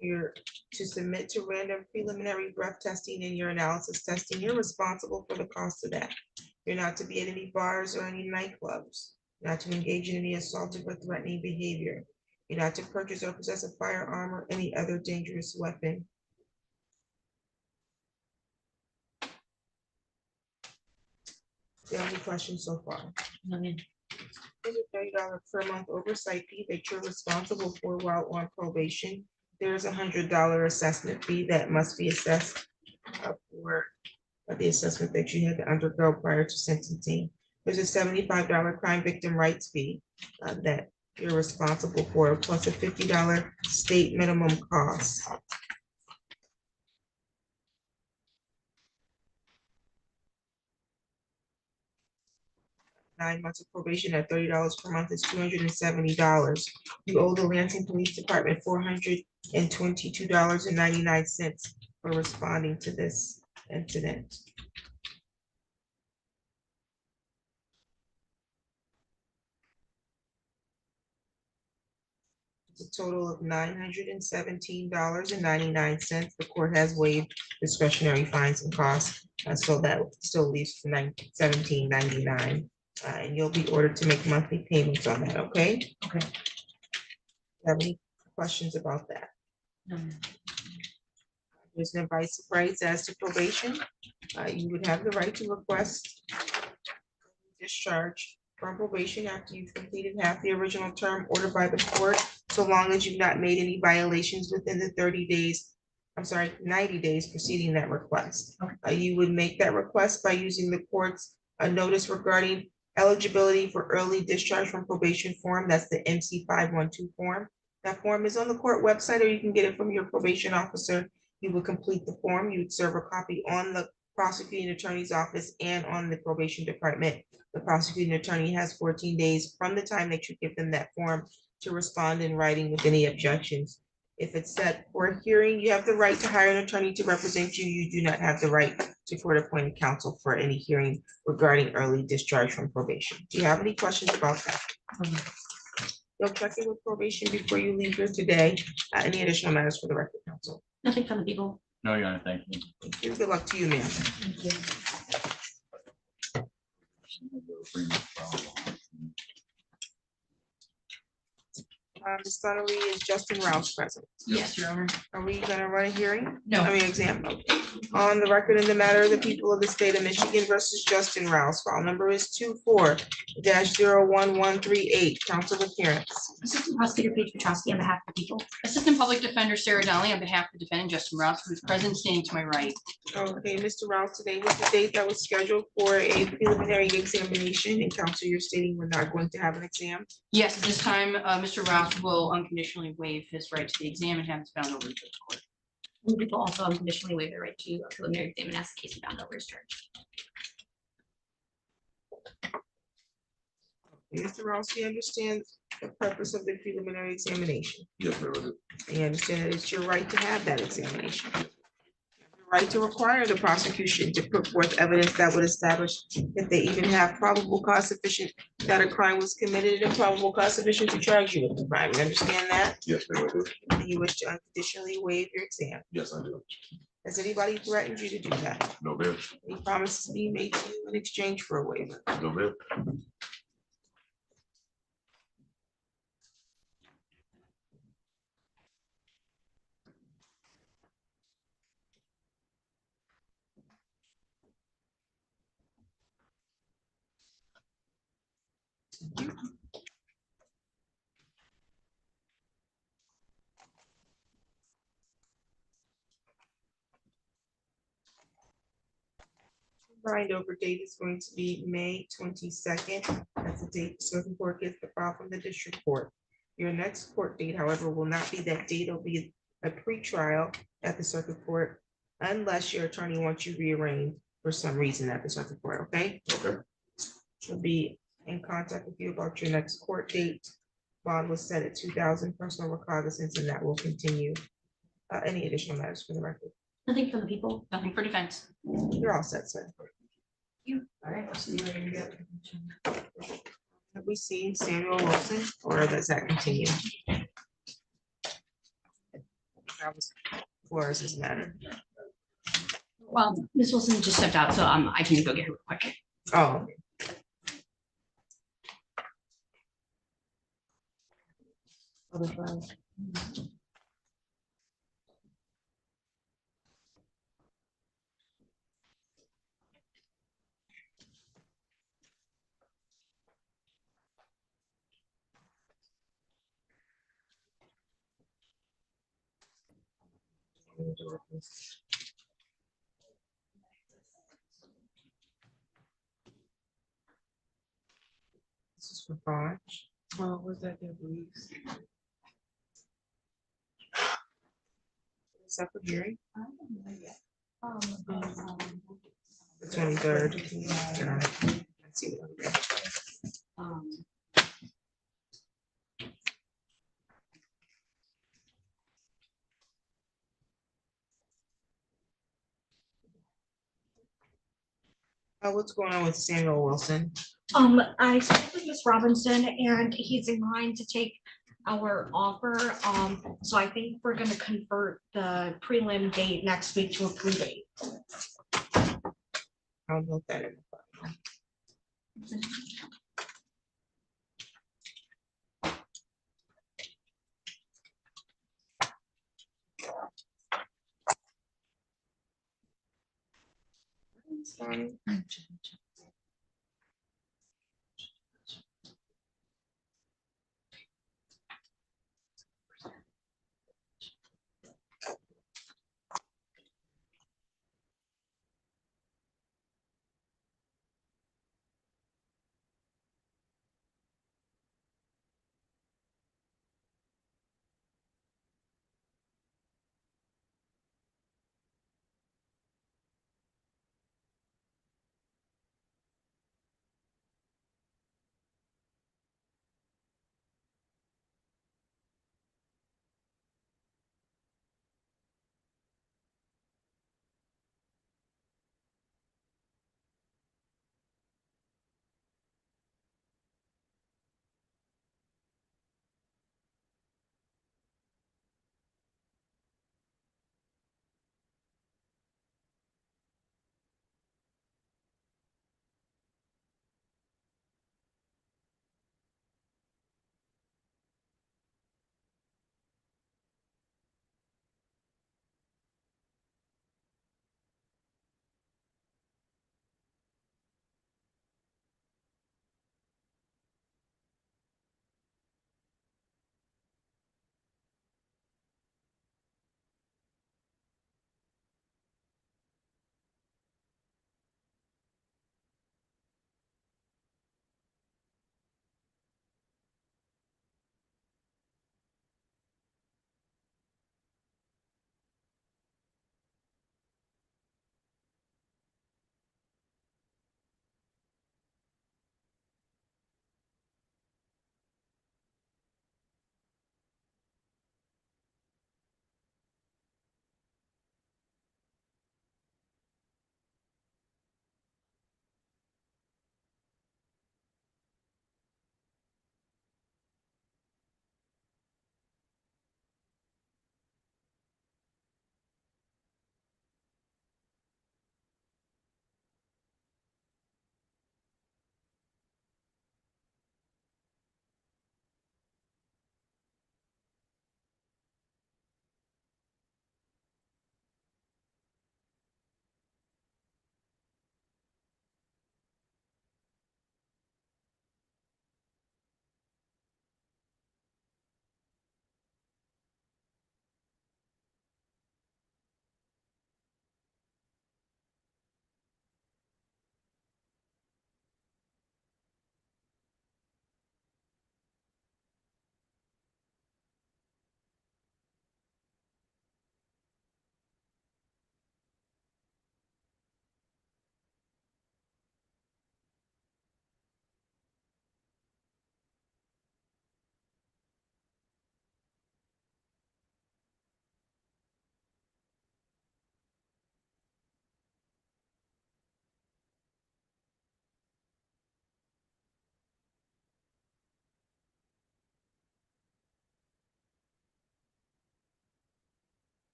You're to submit to random preliminary breath testing and your analysis testing. You're responsible for the cost of that. You're not to be at any bars or any nightclubs, not to engage in any assaultive or threatening behavior. You're not to purchase or possess a firearm or any other dangerous weapon. Do you have any questions so far? There's a $30 per month oversight fee that you're responsible for while on probation. There's a $100 assessment fee that must be assessed for the assessment that you had to undergo prior to sentencing. There's a $75 crime victim rights fee that you're responsible for, plus a $50 state minimum cost. 9 months of probation at $30 per month is $270. You owe the Lansing Police Department $422.99 for responding to this incident. It's a total of $917.99. The court has waived discretionary fines and costs, so that still leaves $17.99. And you'll be ordered to make monthly payments on that, okay? Okay. Have any questions about that? No. There's an advice of rights as to probation. You would have the right to request discharge from probation after you've completed half the original term ordered by the court, so long as you've not made any violations within the 90 days preceding that request. You would make that request by using the court's notice regarding eligibility for early discharge from probation form. That's the MC 512 form. That form is on the court website, or you can get it from your probation officer. You would complete the form. You would serve a copy on the prosecuting attorney's office and on the probation department. The prosecuting attorney has 14 days from the time that you give them that form to respond in writing with any objections. If it's set for a hearing, you have the right to hire an attorney to represent you. You do not have the right to court-appointed counsel for any hearing regarding early discharge from probation. Do you have any questions about that? You'll check in with probation before you leave here today. Any additional matters for the record, counsel? Nothing from the people. No, Your Honor, thank you. Good luck to you, ma'am. Thank you. Ms. Donnelly, is Justin Rouse present? Yes, Your Honor. Are we gonna run a hearing? No. I mean, exam. Okay. On the record in the matter of the people of the state of Michigan versus Justin Rouse, file number is 24-01138. Counsel appearance. Assistant Prosecutor Paige Petrowski on behalf of the people. Assistant Public Defender Sarah Donnelly on behalf of the defendant Justin Rouse, who is present standing to my right. Okay, Mr. Rouse, today was the date that was scheduled for a preliminary examination, and counsel, you're stating we're not going to have an exam? Yes, at this time, Mr. Rouse will unconditionally waive his right to the exam and have it found over to the court. And the people also unconditionally waive their right to a preliminary exam and ask the case be found over his charge. Mr. Rouse, you understand the purpose of the preliminary examination? Yes, ma'am. You understand that it's your right to have that examination. Right to require the prosecution to put forth evidence that would establish if they even have probable cause sufficient that a crime was committed and probable cause sufficient to charge you with the crime. You understand that? Yes, ma'am, I do. You wish to unconditionally waive your exam. Yes, I do. Has anybody threatened you to do that? No, ma'am. Any promises being made to you in exchange for a waiver? No, ma'am. Signed over date is going to be May 22nd. That's the date the circuit court gets the file from the district court. Your next court date, however, will not be that date. It'll be a pretrial at the circuit court unless your attorney wants you rearranged for some reason at the circuit court, okay? Okay. She'll be in contact with you about your next court date. Bond was set at 2,000 personal recognizance, and that will continue. Any additional matters for the record? Nothing for the people, nothing for defense. You're all set, sir. All right, I'll see you later. Have we seen Samuel Wilson, or does that continue? That was Flores's matter. Well, Ms. Wilson just stepped out, so I can go get her real quick. Oh. Other files. This is for Branch. Oh, was that their briefs? Is that for hearing? The 23rd. Let's see what we got. What's going on with Samuel Wilson? I spoke with Ms. Robinson and he's in line to take our offer. So I think we're gonna convert the prelim date next week to a pre-date. I'll note that in. Sorry.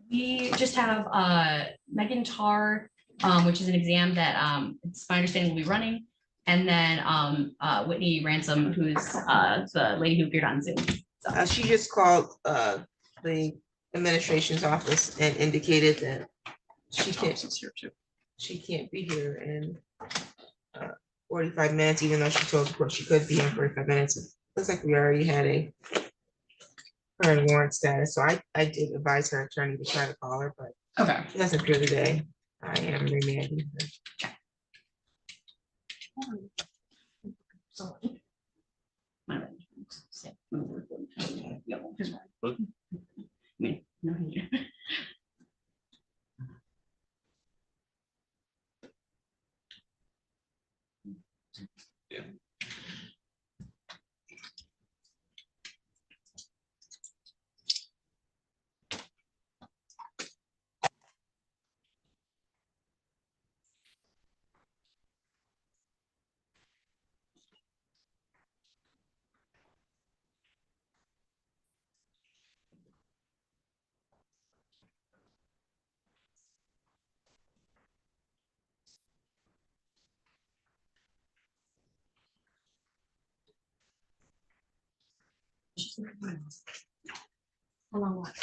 We just have Megan Tar, which is an exam that it's my understanding will be running. And then Whitney Ransom, who's the lady who appeared on Zoom. She just called the administration's office and indicated that she can't be here in 45 minutes, even though she told the court she could be here in 45 minutes. Looks like we already had her in warrant status, so I did advise her attorney to try to call her, but okay, she doesn't appear today. I am remanding her. Hold on, what?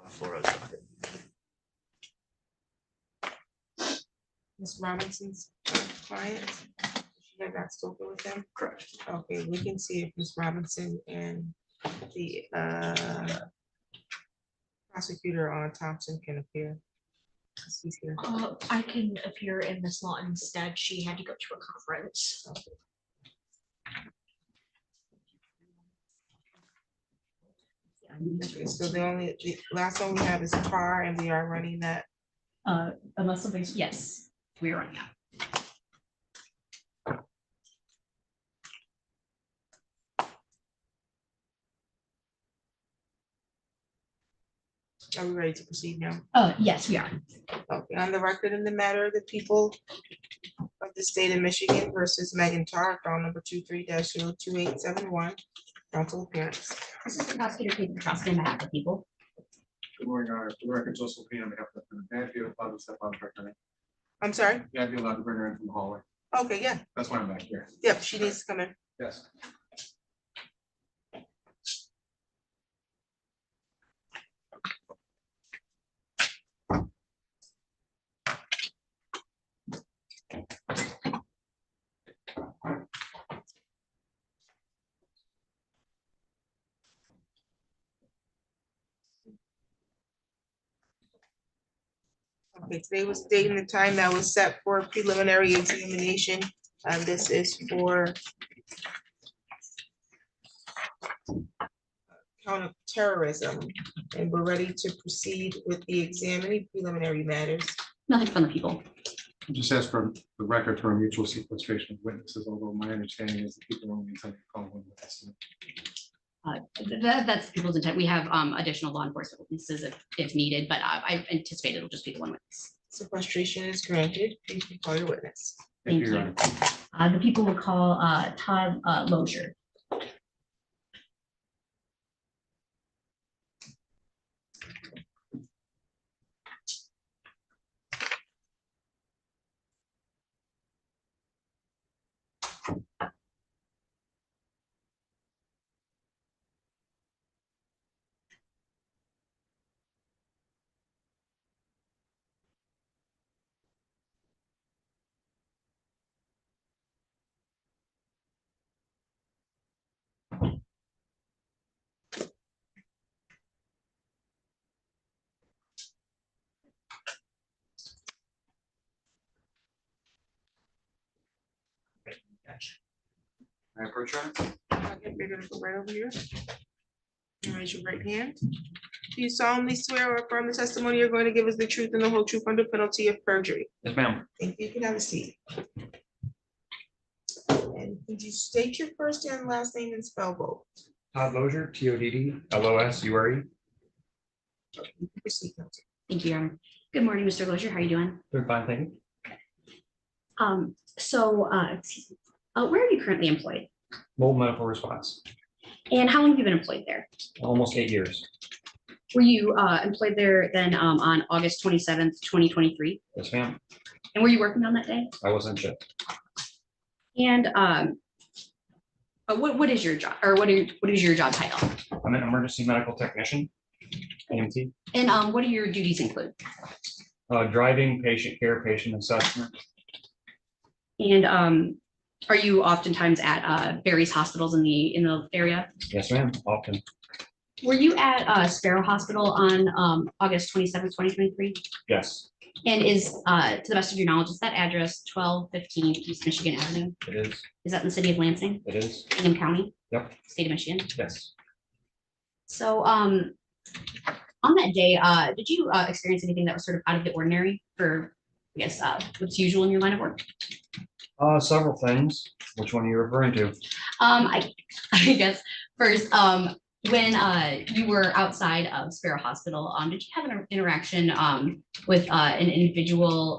Flores. Ms. Robinson's client, she had not spoken with them? Correct. Okay, we can see if Ms. Robinson and the prosecutor on Thompson can appear. He's here. I can appear in Miss Lawton's stead. She had to go to a conference. Okay, so the last one we have is Tar, and we are running that. Unless something's, yes, we are running out. Are we ready to proceed now? Yes, we are. Okay, on the record in the matter of the people of the state of Michigan versus Megan Tar, file number 23-02871, council appearance. Assistant Prosecutor Pete Petrosky on behalf of the people. Good morning, Your Honor. For the record, Joseph Payne on behalf of the defendant. May I be allowed to step on the record? I'm sorry? Yeah, I'd be allowed to bring her in from the hallway. Okay, yeah. That's why I'm back here. Yep, she needs to come in. Yes. Okay, today was the date and the time that was set for preliminary examination. This is for count of terrorism, and we're ready to proceed with the examining preliminary matters. Nothing from the people. Just ask for the record for a mutual sequestration of witnesses, although my understanding is that people only intend to call one witness. That's people's intent. We have additional law enforcement witnesses if needed, but I anticipate it'll just be the one witness. Sequestration is granted. Please call your witness. Thank you. The people will call Todd Lozier. May I approach her? Okay, we're gonna go right over here. And raise your right hand. Do you solemnly swear or affirm the testimony you're going to give is the truth and the whole truth under penalty of perjury? Yes, ma'am. Thank you. You can have a seat. And could you state your first and last name and spell both? Todd Lozier, TODD LOSURE. Proceed, Counsel. Thank you, Your Honor. Good morning, Mr. Lozier. How are you doing? Doing fine, thank you. Excuse me. Where are you currently employed? Mobile medical response, And how long have you been employed there? almost 8 years. Were you employed there then on August 27th, 2023? Yes, ma'am. And were you working on that day? I was on shift. And what is your job, or what is your job title? I'm an emergency medical technician, EMT. And what do your duties include? Driving, patient care, patient assessment. And are you oftentimes at various hospitals in the area? Yes, ma'am, often. Were you at Sparrow Hospital on August 27th, 2023? Yes, And is, to the best of your knowledge, is that address 1215 East Michigan Avenue? it is. Is that in the city of Lansing, It is. Ingham County, Yep, state of Michigan? yes. So on that day, did you experience anything that was sort of out of the ordinary for, I guess, what's usual in your line of work? Several things. Which one are you referring to? I guess first, when you were outside of Sparrow Hospital, did you have an interaction with an individual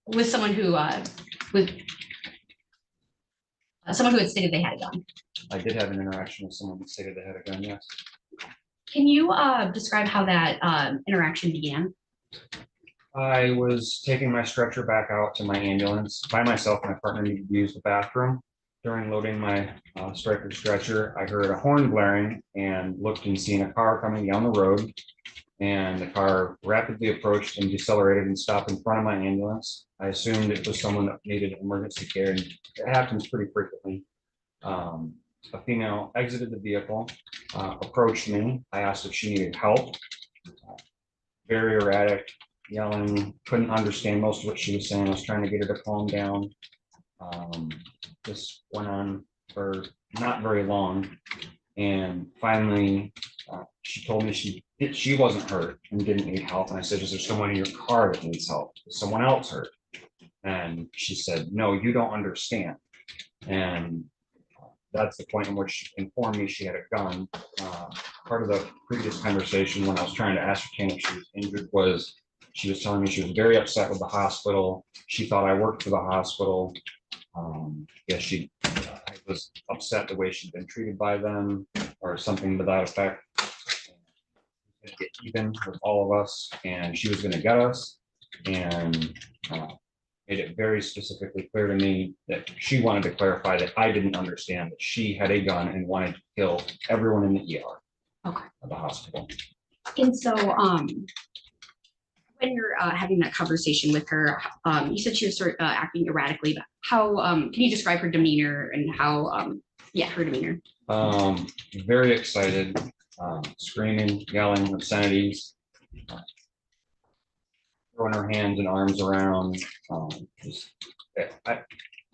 with someone who with someone who had stated they had a gun? I did have an interaction with someone who stated they had a gun, yes. Can you describe how that interaction began? I was taking my stretcher back out to my ambulance by myself. My partner needed to use the bathroom. During loading my striker stretcher, I heard a horn blaring and looked and seen a car coming down the road. And the car rapidly approached and decelerated and stopped in front of my ambulance. I assumed it was someone that needed emergency care, and it happens pretty frequently. A female exited the vehicle, approached me. I asked if she needed help. Very erratic, yelling, couldn't understand most of what she was saying. I was trying to get her to calm down. This went on for not very long. And finally, she told me she wasn't hurt and didn't need help. And I said, is there someone in your car that needs help? Is someone else hurt? And she said, no, you don't understand. And that's the point in which she informed me she had a gun. Part of the previous conversation when I was trying to ascertain if she was injured was she was telling me she was very upset with the hospital. She thought I worked for the hospital. I was upset the way she'd been treated by them or something to that effect. Gonna get even with all of us, and she was gonna get us, and made it very specifically clear to me that she wanted to clarify that I didn't understand that she had a gun and wanted to kill everyone in the ER Okay. of the hospital. And so when you're having that conversation with her, you said she was sort of acting erratically, but how can you describe her demeanor and how her demeanor? Very excited, screaming, yelling, obscenities, throwing her hands and arms around, to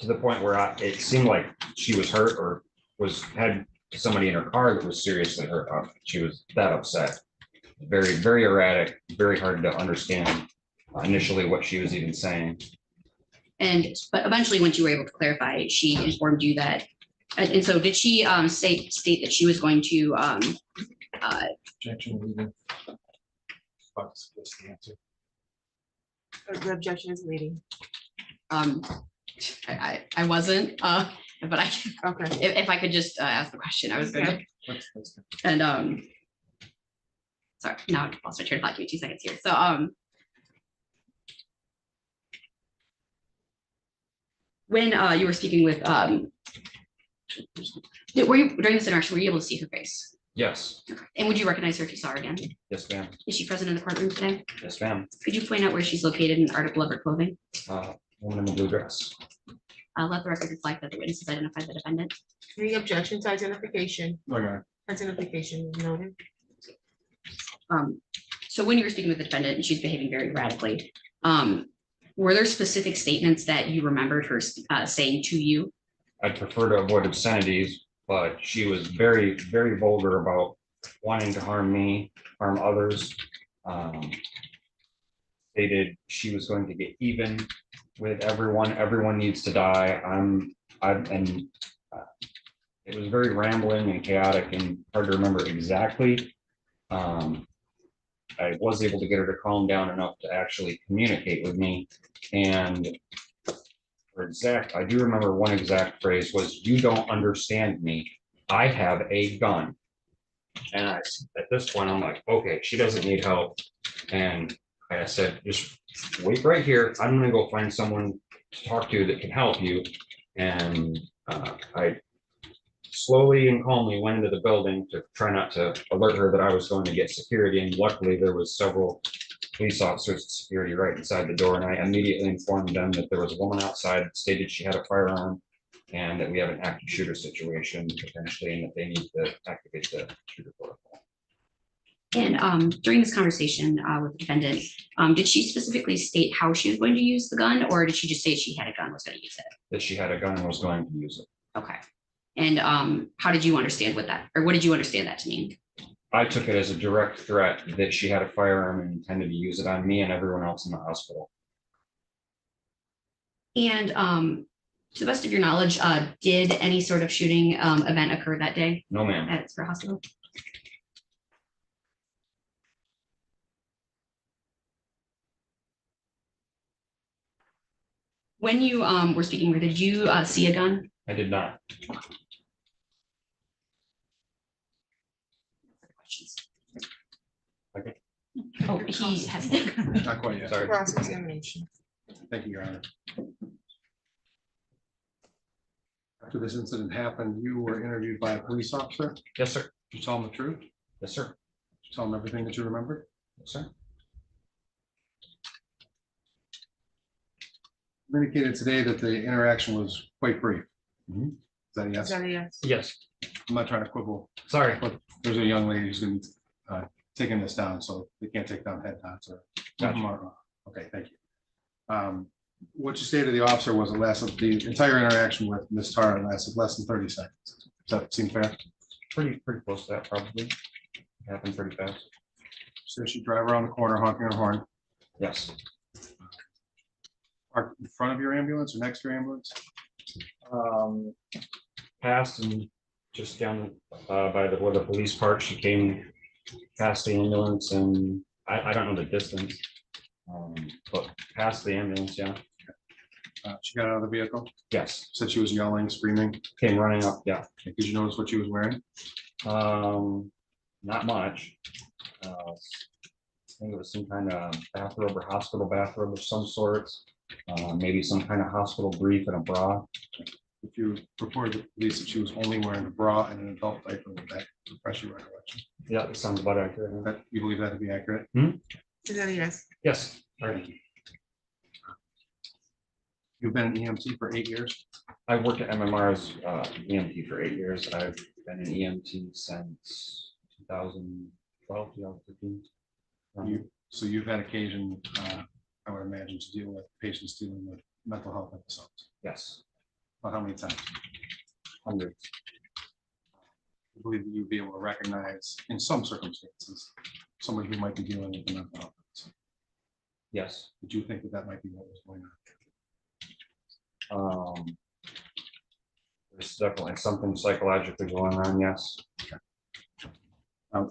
the point where it seemed like she was hurt or had somebody in her car that was seriously hurt. She was that upset. Very, very erratic, very hard to understand initially what she was even saying. But eventually, once you were able to clarify, she informed you that. And so, did she state that she was going to? Objection leading. The objection is leading. I wasn't, but I okay. If I could just ask the question, I was good. And sorry, now I lost my train of thought. Give me 2 seconds here. So when you were speaking with were you during this interaction, were you able to see her face? Yes. And would you recognize her if you saw her again? Yes, ma'am. Is she present in the courtroom today? Yes, ma'am. Could you point out where she's located in article of her clothing? Woman in the blue dress. Let the record reflect that the witnesses identified the defendant. Any objection to identification? Okay. Identification is noted. So when you were speaking with the defendant and she's behaving very erratically, were there specific statements that you remembered her saying to you? I'd prefer to avoid obscenities, but she was very, very vulgar about wanting to harm me, harm others. Stated she was going to get even with everyone. Everyone needs to die. It was very rambling and chaotic and hard to remember exactly. I was able to get her to calm down enough to actually communicate with me. And I do remember one exact phrase was, "You don't understand me. I have a gun." And at this point, I'm like, okay, she doesn't need help. And I said, just wait right here. I'm gonna go find someone to talk to that can help you. And I slowly and calmly went into the building to try not to alert her that I was going to get security. And luckily there was several police officers and security right inside the door. And I immediately informed them that there was a woman outside that stated she had a firearm and that we have an active shooter situation potentially, and that they need to activate the shooter protocol. And during this conversation with the defendant, did she specifically state how she was going to use the gun, or did she just say she had a gun, was going to use it? That she had a gun and was going to use it. Okay. And how did you understand what that, or what did you understand that to mean? I took it as a direct threat that she had a firearm and intended to use it on me and everyone else in the hospital. And to the best of your knowledge, did any sort of shooting event occur that day? No, ma'am. At Spur Hospital? When you were speaking with her, did you see a gun? I did not. Okay. Oh, he has. Not quite yet. Sorry. Cross-examination. Thank you, Your Honor. After this incident happened, you were interviewed by a police officer? Yes, sir. Did you tell him the truth? Yes, sir. Did you tell him everything that you remembered? Yes, sir. You indicated today that the interaction was quite brief. Mm-hmm. Is that a yes? Is that a yes? Yes. I'm not trying to quibble. Sorry. But there's a young lady who's going to be taking this down, so they can't take down head nods or. Gotcha. Okay, thank you. What you stated to the officer was the entire interaction with Ms. Tara lasted less than 30 seconds. Does that seem fair? Pretty close to that, probably. Happened pretty fast. So she drive around the corner honking her horn. Yes. Parked in front of your ambulance or next to your ambulance? Passed and just down by where the police park, she came past the ambulance, and I don't know the distance, but past the ambulance, yeah. She got out of the vehicle? Yes. Said she was yelling, screaming? Came running up, yeah. Did you notice what she was wearing? Not much. I think it was some kind of bathrobe or hospital bathrobe of some sort. Maybe some kind of hospital brief and a bra. If you reported to the police that she was only wearing a bra and an adult diaper, would that refresh your recollection? Yeah, that sounds about accurate. You believe that to be accurate? Is that a yes? Yes. All right. You've been an EMT for 8 years? I worked at MMR as EMT for 8 years. I've been an EMT since 2012, 2015. So you've had occasion, I would imagine, to deal with patients dealing with mental health episodes? Yes. Well, how many times? Hundreds. I believe that you'd be able to recognize, in some circumstances, somebody who might be dealing with a mental health episode. Yes. Did you think that that might be what was going on? There's definitely something psychologically going on, yes.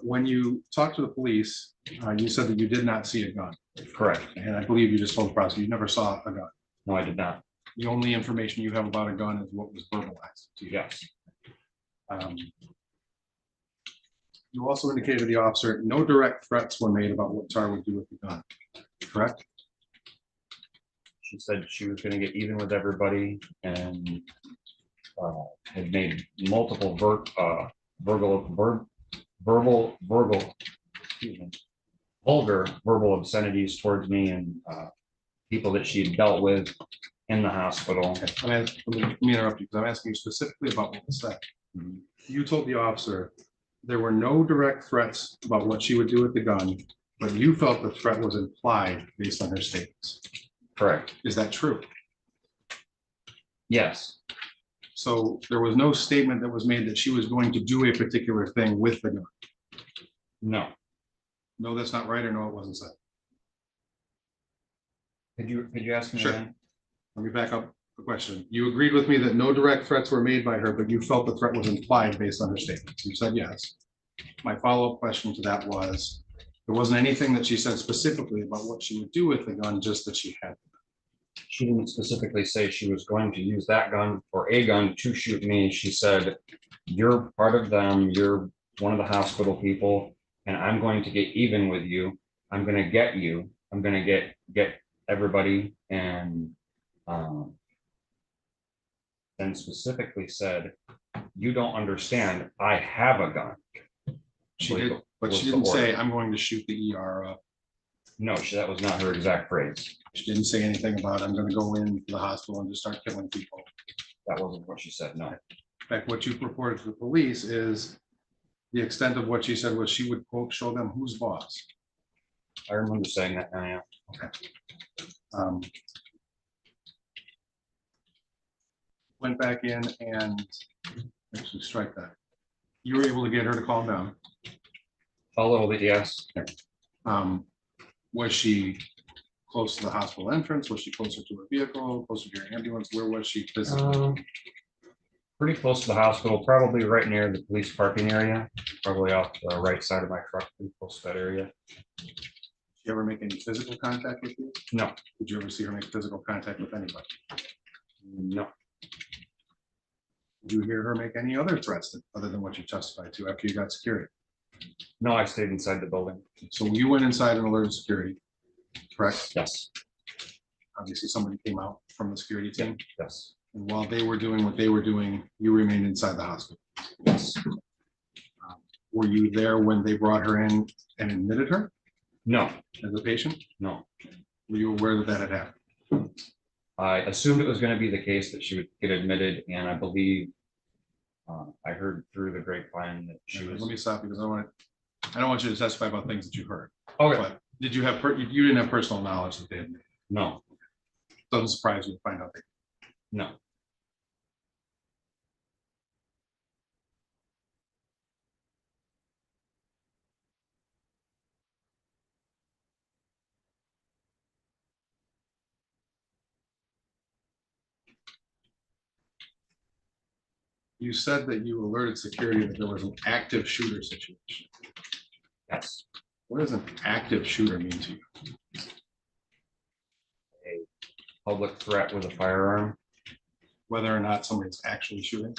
When you talked to the police, you said that you did not see a gun. Correct. And I believe you just told the prosecutor you never saw a gun. No, I did not. The only information you have about a gun is what was verbalized to you. Yes. You also indicated to the officer no direct threats were made about what Tara would do with the gun, correct? She said she was going to get even with everybody and had made multiple vulgar verbal obscenities towards me and people that she had dealt with in the hospital. Okay. Let me interrupt you because I'm asking you specifically about what was said. You told the officer there were no direct threats about what she would do with the gun, but you felt the threat was implied based on her statements. Correct. Is that true? Yes. So there was no statement that was made that she was going to do a particular thing with the gun. No. No, that's not right, or no, it wasn't said. Could you ask me Sure. again? Let me back up the question. You agreed with me that no direct threats were made by her, but you felt the threat was implied based on her statements. You said yes. My follow-up question to that was, there wasn't anything that she said specifically about what she would do with the gun, just that she had. She didn't specifically say she was going to use that gun or a gun to shoot me. She said, you're part of them, you're one of the hospital people, and I'm going to get even with you. I'm gonna get you. I'm gonna get everybody, and then specifically said, you don't understand, I have a gun. She did, but she didn't say, I'm going to shoot the ER up. No, that was not her exact phrase. She didn't say anything about, I'm gonna go into the hospital and just start killing people. That wasn't what she said, no. In fact, what you reported to the police is the extent of what she said was she would quote, show them who's boss. I remember saying that now, yeah. Okay. Went back in and actually strike that. You were able to get her to calm down. A little bit, yes. Was she close to the hospital entrance? Was she closer to her vehicle, closer to your ambulance? Where was she physically? Pretty close to the hospital, probably right near the police parking area, probably off the right side of my truck, pretty close to that area. Did you ever make any physical contact with you? No. Did you ever see her make physical contact with anybody? No. Did you hear her make any other threats other than what you testified to after you got security? No, I stayed inside the building. So you went inside and alerted security, correct? Yes. Obviously, somebody came out from the security team. Yes. And while they were doing what they were doing, you remained inside the hospital. Yes. Were you there when they brought her in and admitted her No. as a patient? No. Were you aware that that had happened? I assumed it was going to be the case that she would get admitted, and I believe I heard through the grapevine that she was. Let me stop because I don't want you to testify about things that you heard. Okay. But did you have, you didn't have personal knowledge that they had made? No. Doesn't surprise you to find out they. No. You said that you alerted security that there was an active shooter situation. Yes. What does an active shooter mean to you? A public threat with a firearm. Whether or not somebody's actually shooting?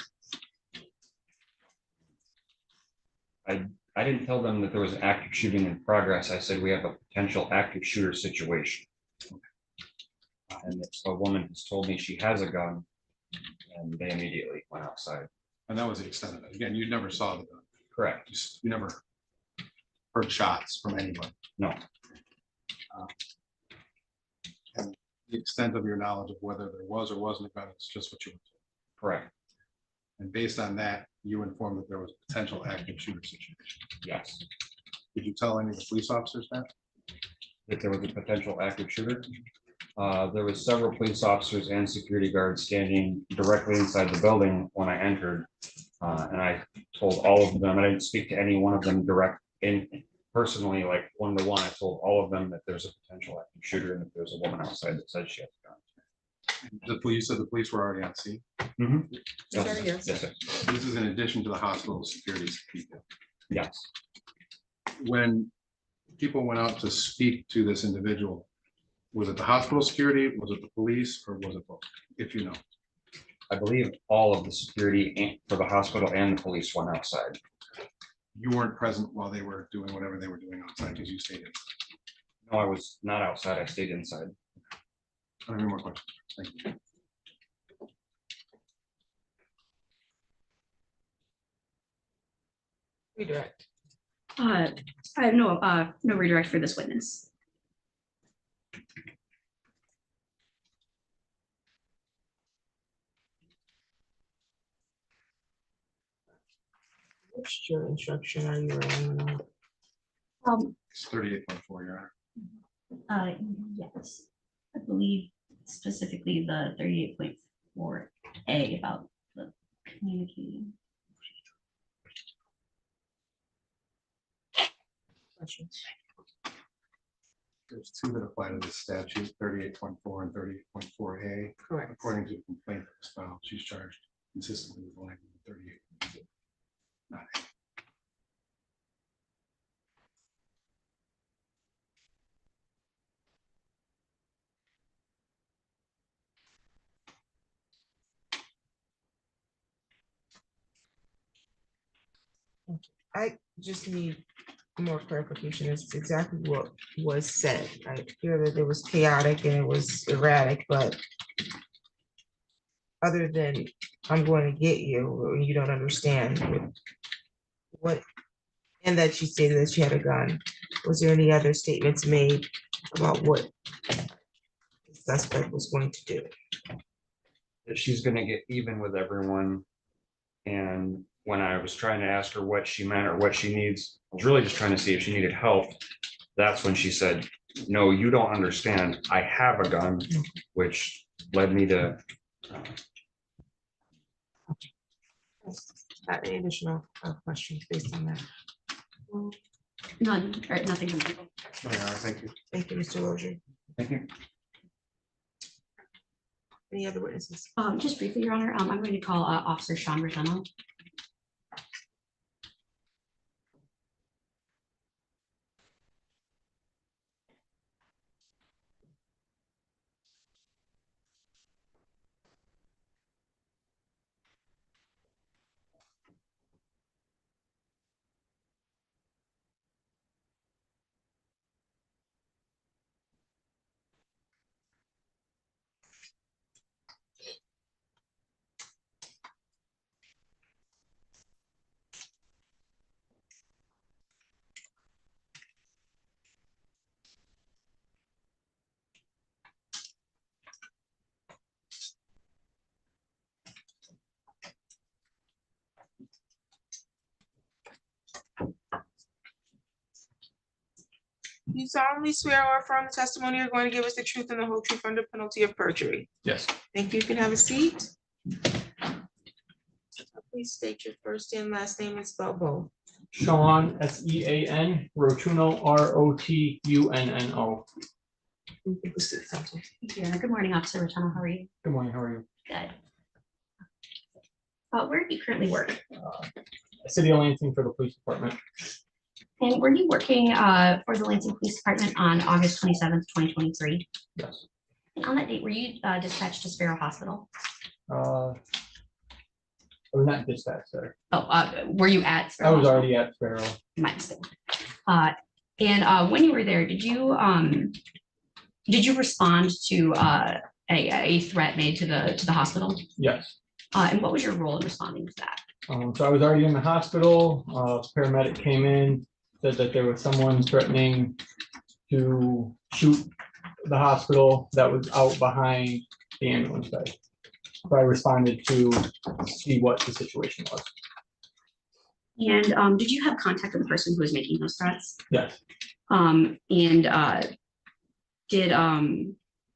I didn't tell them that there was active shooting in progress. I said we have a potential active shooter situation. And if a woman has told me she has a gun, and they immediately went outside. And that was the extent of it. Again, you never saw the gun. Correct. You never heard shots from anybody. No. And the extent of your knowledge of whether there was or wasn't a gun is just what you were told. Correct. And based on that, you informed that there was a potential active shooter situation. Yes. Did you tell any of the police officers that? That there was a potential active shooter? There was several police officers and security guards standing directly inside the building when I entered. And I told all of them, I didn't speak to any one of them personally, like one-to-one. I told all of them that there's a potential active shooter and that there's a woman outside that said she has a gun. The police said the police were already on scene. Mm-hmm. Sure, yes. Yes, sir. This is in addition to the hospital security people. Yes. When people went out to speak to this individual, was it the hospital security, was it the police, or was it both, if you know? I believe all of the security for the hospital and the police went outside. You weren't present while they were doing whatever they were doing outside because you stayed in. No, I was not outside. I stayed inside. I have any more questions? Thank you. Redirect. I have no redirect for this witness. Which jury instruction are you relying Um, It's 38.4, Your Honor. yes, I believe specifically the 38.4A about the Communicating. Questions? There's two that apply to this statute, 38.4 and 38.4A. Correct. According to the complaint that was filed, she's charged consistently with language in 38. Not A. I just need more clarification. It's exactly what was said. I hear that it was chaotic and it was erratic, but other than I'm going to get you, or you don't understand what, and that she stated that she had a gun. Was there any other statements made about what the suspect was going to do? That she's gonna get even with everyone. And when I was trying to ask her what she meant or what she needs, I was really just trying to see if she needed help. That's when she said, no, you don't understand. I have a gun, which led me to. Any additional questions based on that? None, or nothing from people. Thank you. Thank you, Mr. Lozier. Thank you. Any other witnesses? Just briefly, Your Honor, I'm going to call Officer Sean Rotano. You solemnly swear or affirm the testimony you're going to give us the truth and the whole truth under penalty of perjury. Yes. Thank you. You can have a seat. Please state your first and last name and spell both. Sean, Sean, Rotuno, Rotunno. Thank you, Your Honor. Good morning, Officer Rotano. How are you? Good morning, how are you? Good. Where do you currently work? City of Lansing for the police department. And were you working for the Lansing Police Department on August 27th, 2023? Yes. And on that date, were you dispatched to Sparrow Hospital? I was not dispatched there. Oh, were you at I Sparrow? was already at Sparrow. My mistake. And when you were there, did you respond to a threat made to the hospital? Yes. And what was your role in responding to that? So I was already in the hospital. Paramedic came in, said that there was someone threatening to shoot the hospital that was out behind the ambulance bay. So I responded to see what the situation was. And did you have contact with the person who was making those threats? Yes. And did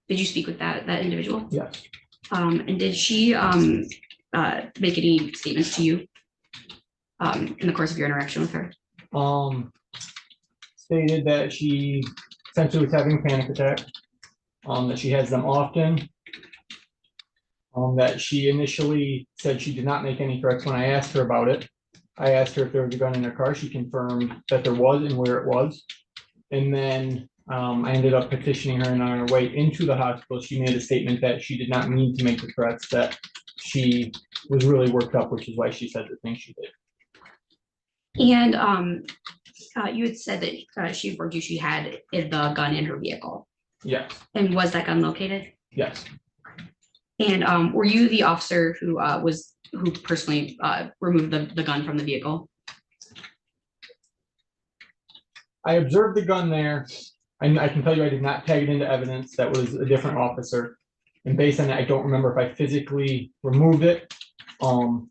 you speak with that individual? Yes. And did she make any statements to you in the course of your interaction with her? Stated that she essentially was having a panic attack, that she has them often, that she initially said she did not make any threats. When I asked her about it, I asked her if there was a gun in her car. She confirmed that there was and where it was. And then I ended up petitioning her, and on her way into the hospital, she made a statement that she did not mean to make the threats, that she was really worked up, which is why she said the things she did. And you had said that she informed you she had the gun in her vehicle. Yes. And was that gun located? Yes. And were you the officer who personally removed the gun from the vehicle? I observed the gun there. I can tell you I did not tag it into evidence. That was a different officer. And based on that, I don't remember if I physically removed it and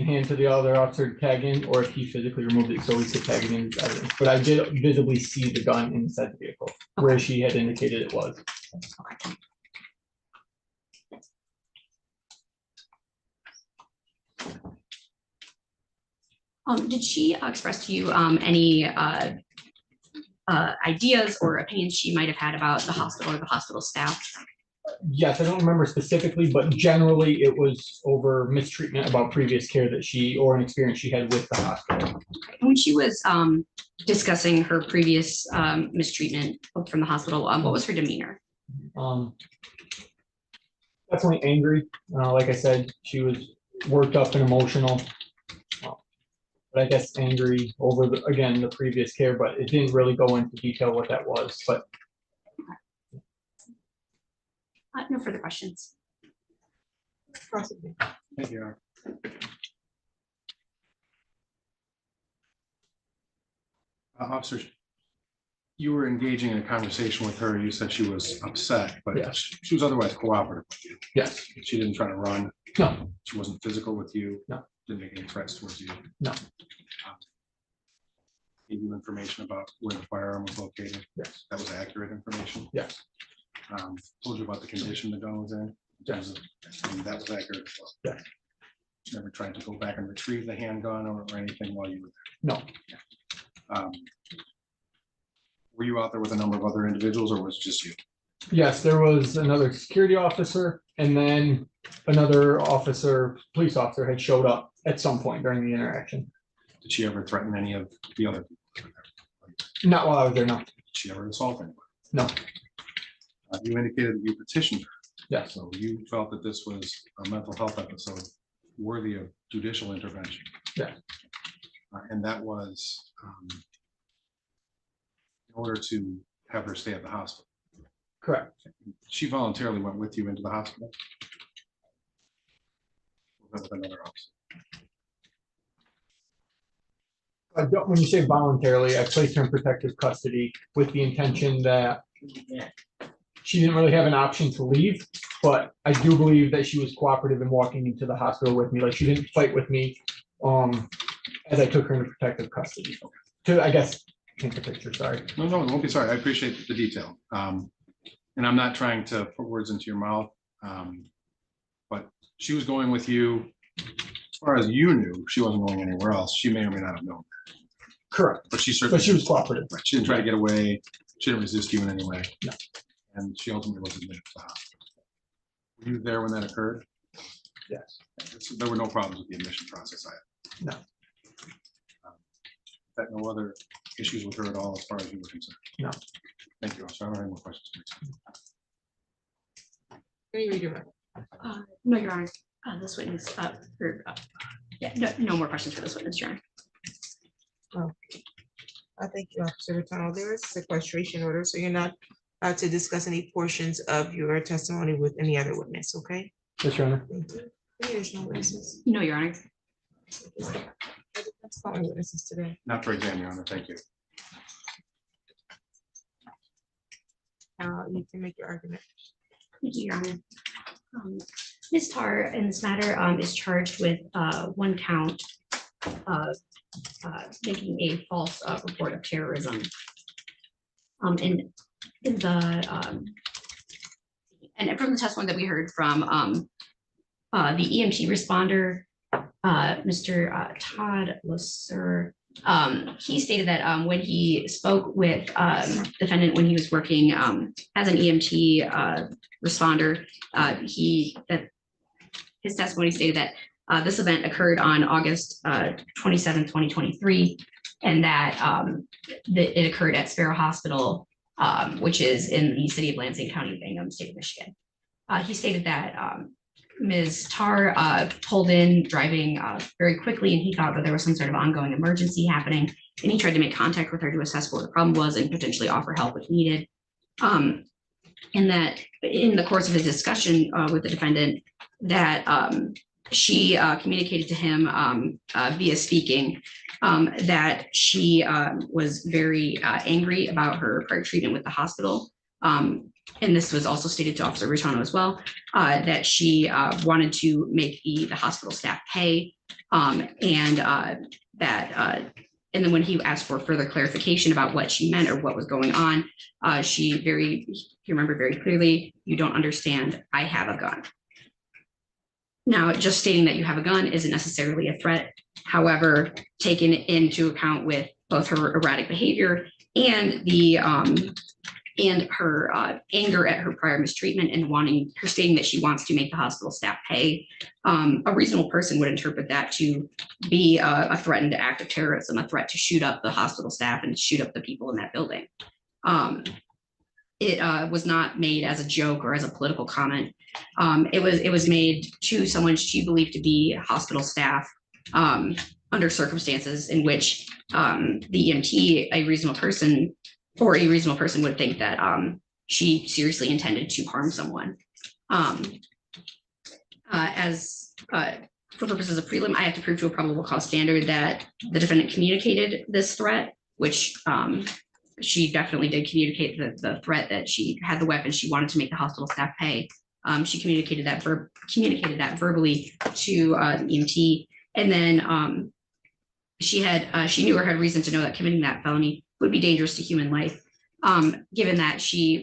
hand to the other officer to tag in, or if he physically removed it so we could tag it in as evidence. But I did visibly see the gun inside the vehicle where she had indicated it was. Did she express to you any ideas or opinions she might have had about the hospital or the hospital staff? Yes, I don't remember specifically, but generally it was over mistreatment about previous care that she, or an experience she had with the hospital. When she was discussing her previous mistreatment from the hospital, what was her demeanor? Definitely angry. Like I said, she was worked up and emotional. But I guess angry over again, the previous care, but it didn't really go into detail what that was, but. No further questions. Thank you. Officer, you were engaging in a conversation with her. You said she was upset, but yes, she was otherwise cooperative with you. Yes. She didn't try to run. No. She wasn't physical with you. No. Didn't make any threats towards you. No. Gave you information about where the firearm was located. Yes. That was accurate information. Yes. Told you about the condition the gun was in. Yes. And that was accurate as well. Yeah. Never tried to go back and retrieve the handgun or anything while you were there. No. Were you out there with a number of other individuals, or was it just you? Yes, there was another security officer, and then another officer, police officer had showed up at some point during the interaction. Did she ever threaten any of the other people? Not while I was there, no. Did she ever assault anyone? No. You indicated that you petitioned her. Yes. So you felt that this was a mental health episode worthy of judicial intervention. Yeah. And that was in order to have her stay at the hospital. Correct. She voluntarily went with you into the hospital? Or with another officer? When you say voluntarily, I placed her in protective custody with the intention that she didn't really have an option to leave, but I do believe that she was cooperative in walking into the hospital with me. Like, she didn't fight with me as I took her into protective custody. To, I guess, paint the picture, sorry. No, don't be sorry. I appreciate the detail. And I'm not trying to put words into your mouth, but she was going with you. As far as you knew, she wasn't going anywhere else. She may or may not have known. Correct. But she certainly. But she was cooperative. Right. She didn't try to get away. She didn't resist you in any way. No. And she ultimately was admitted to the hospital. Were you there when that occurred? Yes. So there were no problems with the admission process either. No. That no other issues with her at all as far as you were concerned? No. Thank you. I don't have any more questions. No, Your Honor. This witness, no more questions for this witness, Your Honor. Okay. I thank you, Officer Vitano. There is a sequestration order, so you're not to discuss any portions of your testimony with any other witness, okay? Yes, Your Honor. Thank you. Any additional witnesses? No, Your Honor. That's all my witnesses today. Not for exam, Your Honor. Thank you. You can make your argument. Thank you, Your Honor. Ms. Tarr in this matter is charged with one count of making a false report of terrorism. And from the testimony that we heard from the EMT responder, Mr. Todd Lasser, he stated that when he spoke with defendant when he was working as an EMT responder, his testimony stated that this event occurred on August 27, 2023, and that it occurred at Sparrow Hospital, which is in the city of Lansing County, Bingham, state of Michigan. He stated that Ms. Tarr pulled in driving very quickly, and he thought that there was some sort of ongoing emergency happening, and he tried to make contact with her to assess what the problem was and potentially offer help if needed. And that in the course of his discussion with the defendant, that she communicated to him via speaking that she was very angry about her prior treatment with the hospital. And this was also stated to Officer Rutano as well, that she wanted to make the hospital staff pay, and then when he asked for further clarification about what she meant or what was going on, he remembered very clearly, "You don't understand, I have a gun." Now, just stating that you have a gun isn't necessarily a threat. However, taken into account with both her erratic behavior and and her anger at her prior mistreatment and her stating that she wants to make the hospital staff pay, a reasonable person would interpret that to be a threatened act of terrorism, a threat to shoot up the hospital staff and shoot up the people in that building. It was not made as a joke or as a political comment. It was made to someone she believed to be hospital staff under circumstances in which the EMT, a reasonable person would think that she seriously intended to harm someone. For purposes of prelim, I have to prove to a probable cause standard that the defendant communicated this threat, which she definitely did communicate the threat that she had the weapon. She wanted to make the hospital staff pay. She communicated that verbally to the EMT, and then she knew or had reason to know that committing that felony would be dangerous to human life, given that she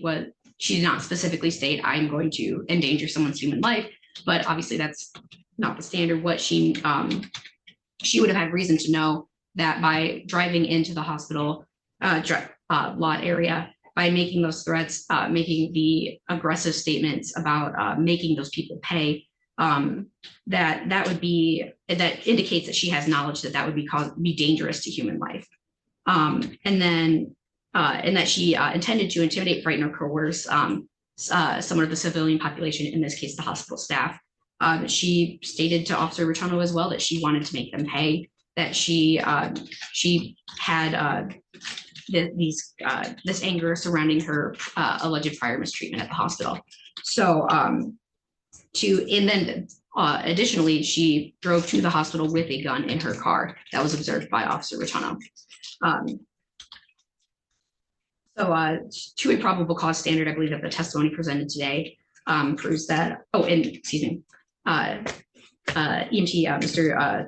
did not specifically state, I'm going to endanger someone's human life, but obviously that's not the standard. What she would have had reason to know that by driving into the hospital lot area, by making those threats, making the aggressive statements about making those people pay, that indicates that she has knowledge that would be dangerous to human life. And that she intended to intimidate, frighten, or coerce someone of the civilian population, in this case, the hospital staff. She stated to Officer Rotuno as well that she wanted to make them pay, that she had this anger surrounding her alleged prior mistreatment at the hospital. So, additionally, she drove to the hospital with a gun in her car. That was observed by Officer Rotuno. To a probable cause standard, I believe that the testimony presented today proves that. Oh, and excuse me, EMT Mr.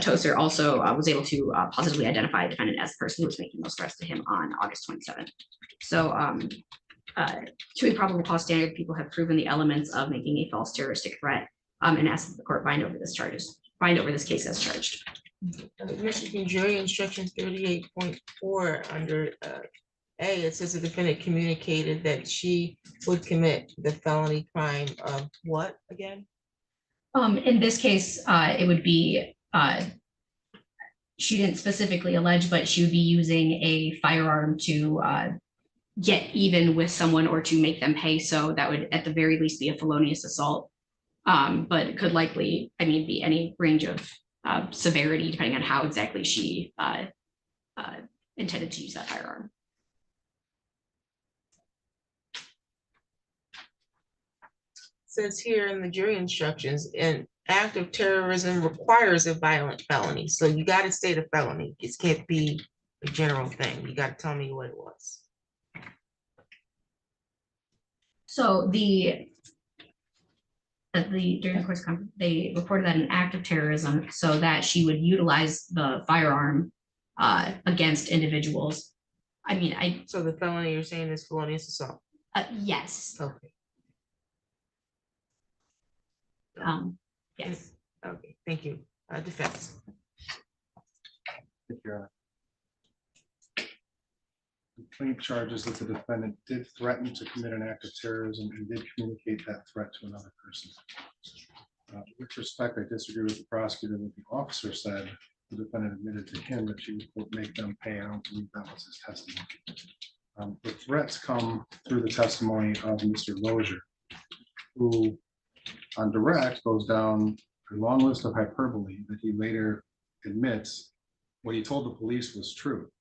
Toaster also was able to positively identify a defendant as the person who was making those threats to him on August 27th. So, to a probable cause standard, people have proven the elements of making a false terroristic threat, and ask that the court bind over this case as charged. Michigan Jury Instruction 38.4 under A, it says the defendant communicated that she would commit the felony crime of what again? In this case, it would be, she didn't specifically allege, but she would be using a firearm to get even with someone or to make them pay. So that would at the very least be a felonious assault, but it could likely, be any range of severity depending on how exactly she intended to use that firearm. Says here in the jury instructions, an act of terrorism requires a violent felony. So you got to state a felony. It can't be a general thing. You got to tell me what it was. So during the course of conference, they reported that an act of terrorism, so that she would utilize the firearm against individuals. So the felony you're saying is felonious assault? Yes. Okay. Yes. Okay, thank you. Defense. Thank you, Your Honor. Complaint charges that the defendant did threaten to commit an act of terrorism and did communicate that threat to another person. With respect, I disagree with the prosecutor that the officer said the defendant admitted to him that she would quote, make them pay. I don't believe that was his testimony. The threats come through the testimony of Mr. Lozier, who on direct goes down a long list of hyperbole that he later admits what he told the police was true.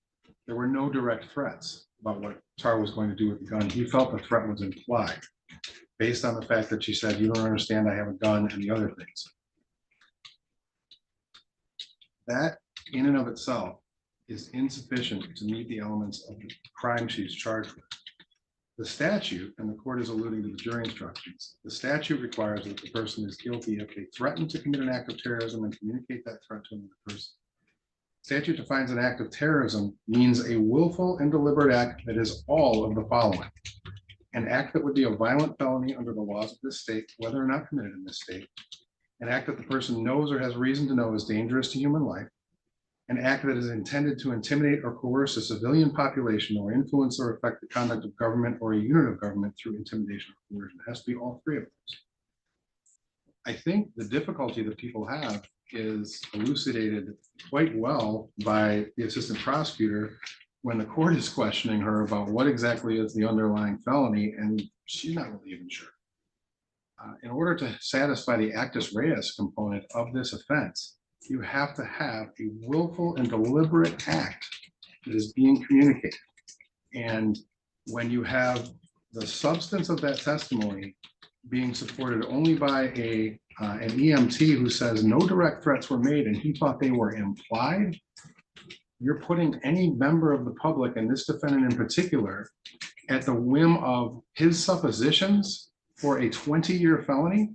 There were no direct threats about what Tar was going to do with the gun. He felt the threat was implied based on the fact that she said, you don't understand, I have a gun, and the other things. That in and of itself is insufficient to meet the elements of the crime she's charged with. The statute, and the court is alluding to the jury instructions, the statute requires that the person is guilty if they threaten to commit an act of terrorism and communicate that threat to another person. Statute defines an act of terrorism means a willful and deliberate act that is all of the following. An act that would be a violent felony under the laws of this state, whether or not committed in this state. an act that the person knows or has reason to know is dangerous to human life, an act that is intended to intimidate or coerce a civilian population or influence or affect the conduct of government or a unit of government through intimidation or coercion. It has to be all three of those. I think the difficulty that people have is elucidated quite well by the assistant prosecutor when the court is questioning her about what exactly is the underlying felony, and she's not really even sure. In order to satisfy the actus reus component of this offense, you have to have a willful and deliberate act that is being communicated. And when you have the substance of that testimony being supported only by an EMT who says no direct threats were made and he thought they were implied, you're putting any member of the public, and this defendant in particular, at the whim of his suppositions for a 20-year felony.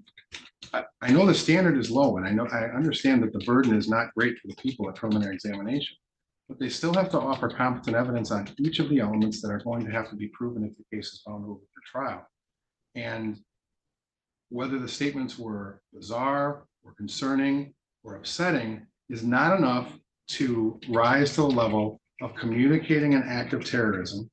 I know the standard is low, and I understand that the burden is not great for the people at preliminary examination, but they still have to offer competent evidence on each of the elements that are going to have to be proven if the case is found over for trial. And whether the statements were bizarre or concerning or upsetting is not enough to rise to the level of communicating an act of terrorism,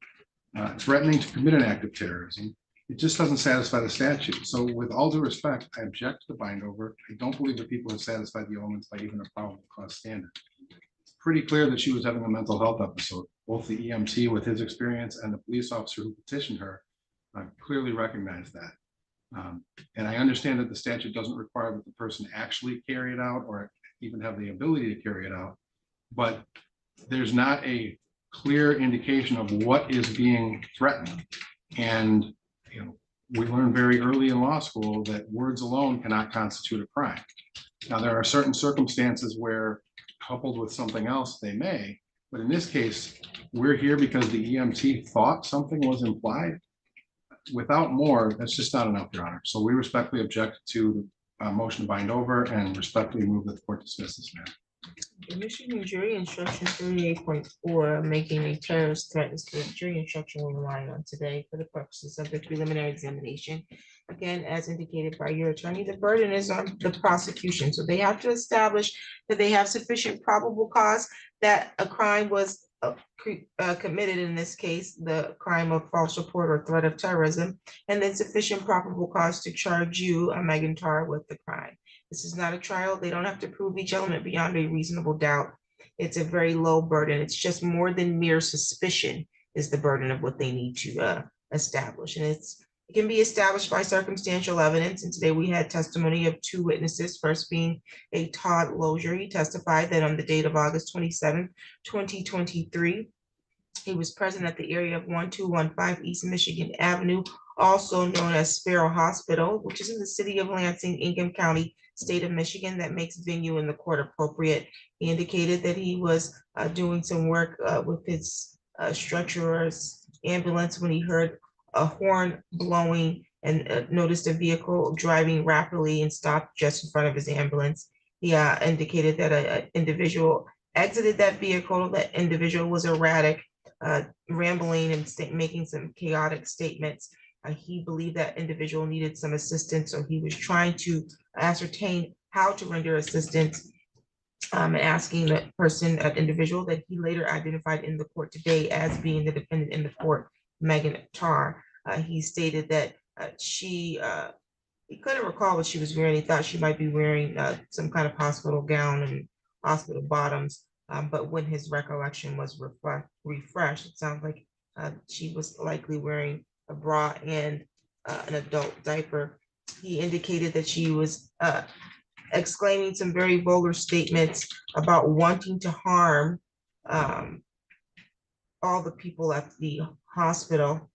threatening to commit an act of terrorism. It just doesn't satisfy the statute. So with all due respect, I object to the bind over. I don't believe that people have satisfied the elements by even a probable cause standard. It's pretty clear that she was having a mental health episode. Both the EMT with his experience and the police officer who petitioned her clearly recognized that. And I understand that the statute doesn't require that the person actually carry it out or even have the ability to carry it out, but there's not a clear indication of what is being threatened. And we learned very early in law school that words alone cannot constitute a crime. Now, there are certain circumstances where, coupled with something else, they may, but in this case, we're here because the EMT thought something was implied. Without more, that's just not enough, Your Honor. So we respectfully object to the motion to bind over and respectfully move that the court dismiss this matter. The Michigan jury instruction 38.4, making a terrorist threat, is the jury instruction we're relying on today for the purposes of the preliminary examination. Again, as indicated by your attorney, the burden is on the prosecution. So they have to establish that they have sufficient probable cause that a crime was committed, in this case, the crime of false report or threat of terrorism, and then sufficient probable cause to charge you, Megan Tarr, with the crime. This is not a trial. They don't have to prove each element beyond a reasonable doubt. It's a very low burden. It's just more than mere suspicion is the burden of what they need to establish. And it can be established by circumstantial evidence. And today we had testimony of two witnesses, first being a Todd Lozier. He testified that on the date of August 27, 2023, he was present at the area of 1215 East Michigan Avenue, also known as Sparrow Hospital, which is in the city of Lansing, Ingham County, state of Michigan. That makes venue in the court appropriate. He indicated that he was doing some work with his stretcher ambulance when he heard a horn blowing and noticed a vehicle driving rapidly and stopped just in front of his ambulance. He indicated that an individual exited that vehicle. That individual was erratic, rambling and making some chaotic statements. He believed that individual needed some assistance, so he was trying to ascertain how to render assistance, and asking that person, an individual that he later identified in the court today as being the defendant in the court, Megan Tarr. He stated that he couldn't recall what she was wearing. He thought she might be wearing some kind of hospital gown and hospital bottoms, but when his recollection was refreshed, it sounds like she was likely wearing a bra and an adult diaper. He indicated that she was exclaiming some very vulgar statements about wanting to harm all the people at the hospital.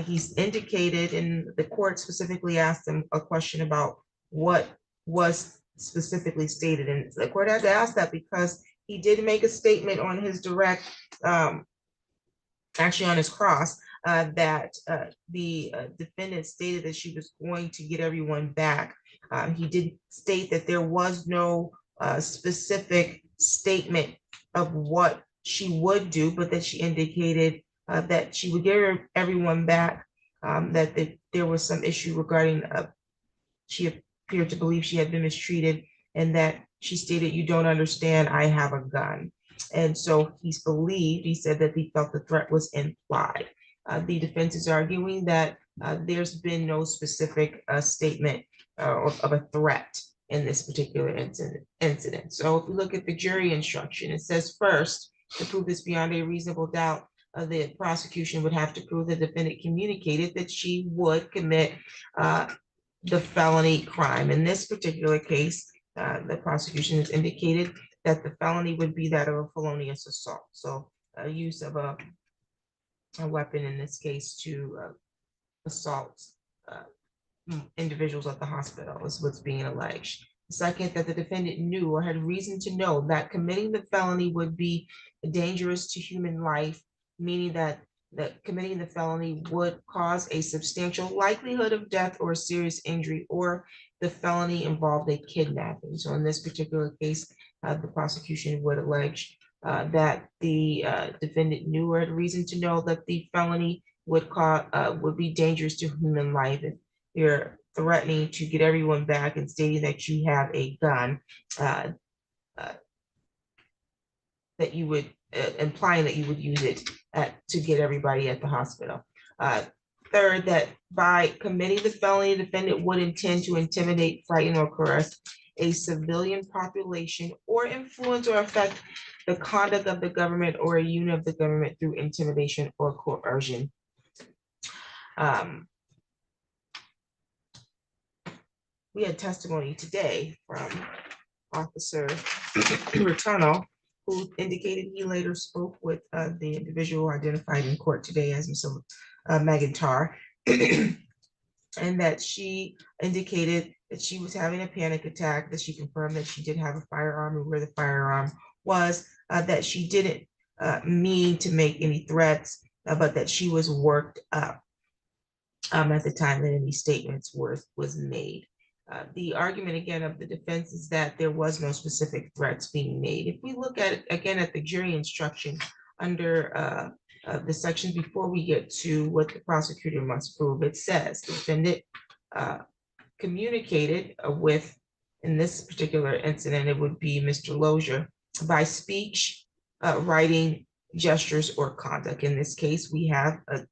He's indicated, and the court specifically asked him a question about what was specifically stated, and the court had to ask that because he did make a statement on his direct, actually on his cross, that the defendant stated that she was going to get everyone back. He did state that there was no specific statement of what she would do, but that she indicated that she would get everyone back, that there was some issue regarding, she appeared to believe she had been mistreated and that she stated, "You don't understand, I have a gun." And so he said that he felt the threat was implied. The defense is arguing that there's been no specific statement of a threat in this particular incident. So if we look at the jury instruction, it says first, to prove this beyond a reasonable doubt, the prosecution would have to prove the defendant communicated that she would commit the felony crime. In this particular case, the prosecution has indicated that the felony would be that of a felonious assault. So use of a weapon in this case to assault individuals at the hospital is what's being alleged. Second, that the defendant knew or had reason to know that committing the felony would be dangerous to human life, meaning that committing the felony would cause a substantial likelihood of death or serious injury, or the felony involved a kidnapping. So in this particular case, the prosecution would allege that the defendant knew or had reason to know that the felony would be dangerous to human life. If you're threatening to get everyone back and stating that you have a gun, that you would implying that you would use it to get everybody at the hospital. Third, that by committing the felony, the defendant would intend to intimidate, frighten, or coerce a civilian population, or influence or affect the conduct of the government or a unit of the government through intimidation or coercion. We had testimony today from Officer Retano, who indicated he later spoke with the individual identified in court today as Mr. Magentar, and that she indicated that she was having a panic attack, that she confirmed that she did have a firearm and where the firearm was, that she didn't mean to make any threats, but that she was worked up at the time that any statements was made. The argument again of the defense is that there was no specific threats being made. If we look at it again at the jury instruction under the section before we get to what the prosecutor must prove, it says the defendant communicated with, in this particular incident, it would be Mr. Lozier, by speech, writing, gestures, or conduct. In this case, we have a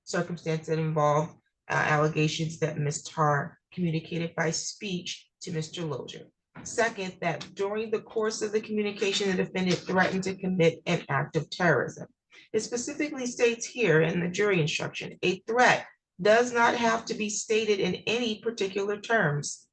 circumstance that involved allegations that Ms. Tarr communicated by speech to Mr. Lozier. Second, that during the course of the communication, the defendant threatened to commit an act of terrorism. It specifically states here in the jury instruction, a threat does not have to be stated in any particular terms,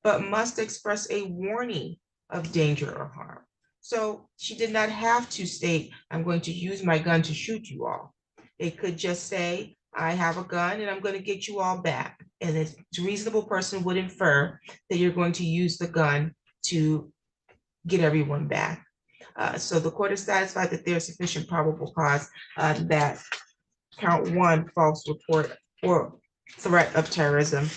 but must express a warning of danger or harm. So she did not have to state, "I'm going to use my gun to shoot you all." It could just say, "I have a gun and I'm going to get you all back." And a reasonable person would infer that you're going to use the gun to get everyone back. So the court is satisfied that there's sufficient probable cause that count one, false report or threat of terrorism,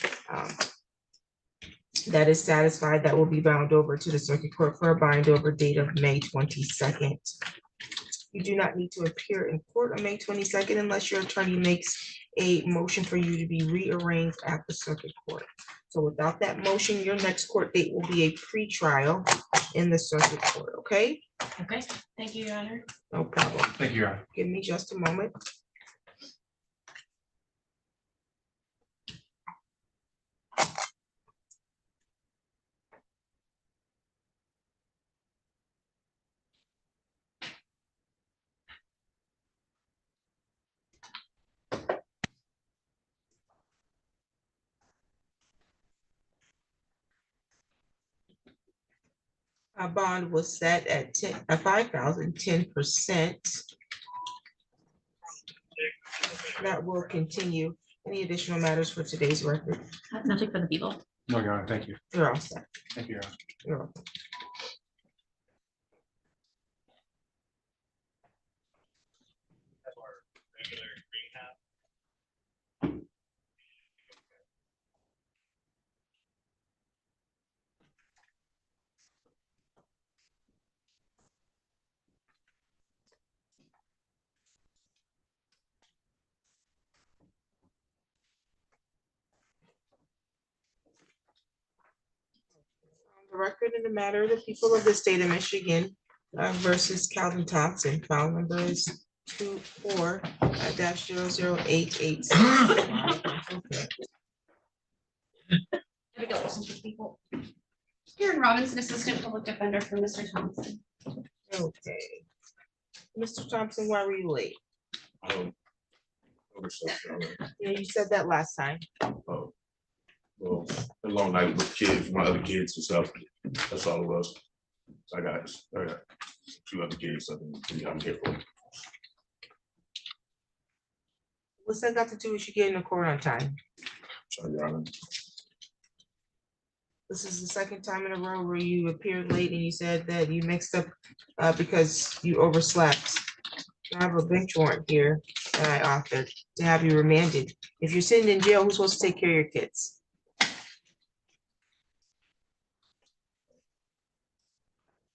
that is satisfied, that will be bound over to the circuit court for a bind over date of May 22nd. You do not need to appear in court on May 22nd unless your attorney makes a motion for you to be rearranged at the circuit court. So without that motion, your next court date will be a pre-trial in the circuit court, okay? Okay, thank you, Your Honor. No problem. Thank you, Your Honor. Give me just a moment. Our bond was set at 5,000, 10%. That will continue. Any additional matters for today's record? Nothing for the people. No, Your Honor, thank you. You're all set. Thank you, Your Honor. You're welcome. The record in the matter of the people of the state of Michigan versus Calvin Thompson, file number is 24-00886. Karen Robinson, Assistant Public Defender for Mr. Thompson. Okay. Mr. Thompson, why were you late? Yeah, you said that last time. Oh, well, a long night with kids, my other kids and stuff. That's all it was. So I got two other kids. I'm here for. What's that got to do with you getting to court on time? Sorry, Your Honor. This is the second time in a row where you appeared late and you said that you mixed up because you overslept. I have a bench warrant here that I authored to have you remanded. If you're sitting in jail, who's supposed to take care of your kids?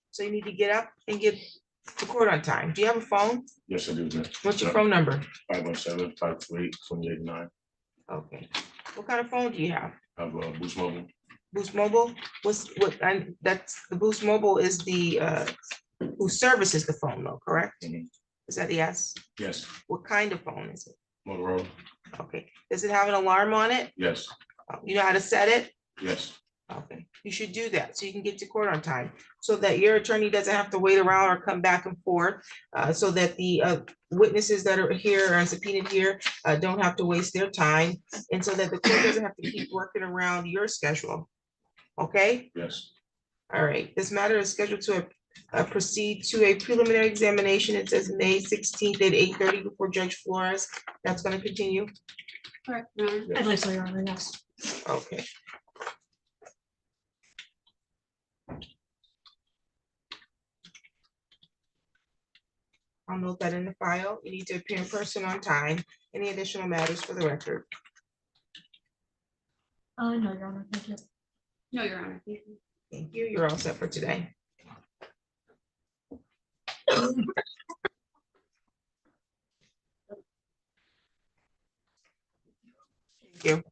So you need to get up and get to court on time. Do you have a phone? Yes, I do. Ma'am. What's your phone number? 517-528-2889. Okay. What kind of phone do you have? I have a Boost Mobile. Boost Mobile? And that's the Boost Mobile is the who services the phone though, correct? Is that yes? Yes. What kind of phone is it? Motorola. Okay. Does it have an alarm on it? Yes. You know how to set it? Yes. Okay, you should do that so you can get to court on time, so that your attorney doesn't have to wait around or come back and forth. So that the witnesses that are here and subpoenaed here don't have to waste their time, and so that the court doesn't have to keep working around your schedule. Okay? Yes. All right, this matter is scheduled to proceed to a preliminary examination. It says May 16th at 8:30 before Judge Flores. That's gonna continue. Correct, Your Honor. I believe so, Your Honor, yes. Okay. I'll note that in the file. You need to appear in person on time. Any additional matters for the record? No, Your Honor, thank you. No, Your Honor. Thank you. Thank you. You're all set for today. Thank you.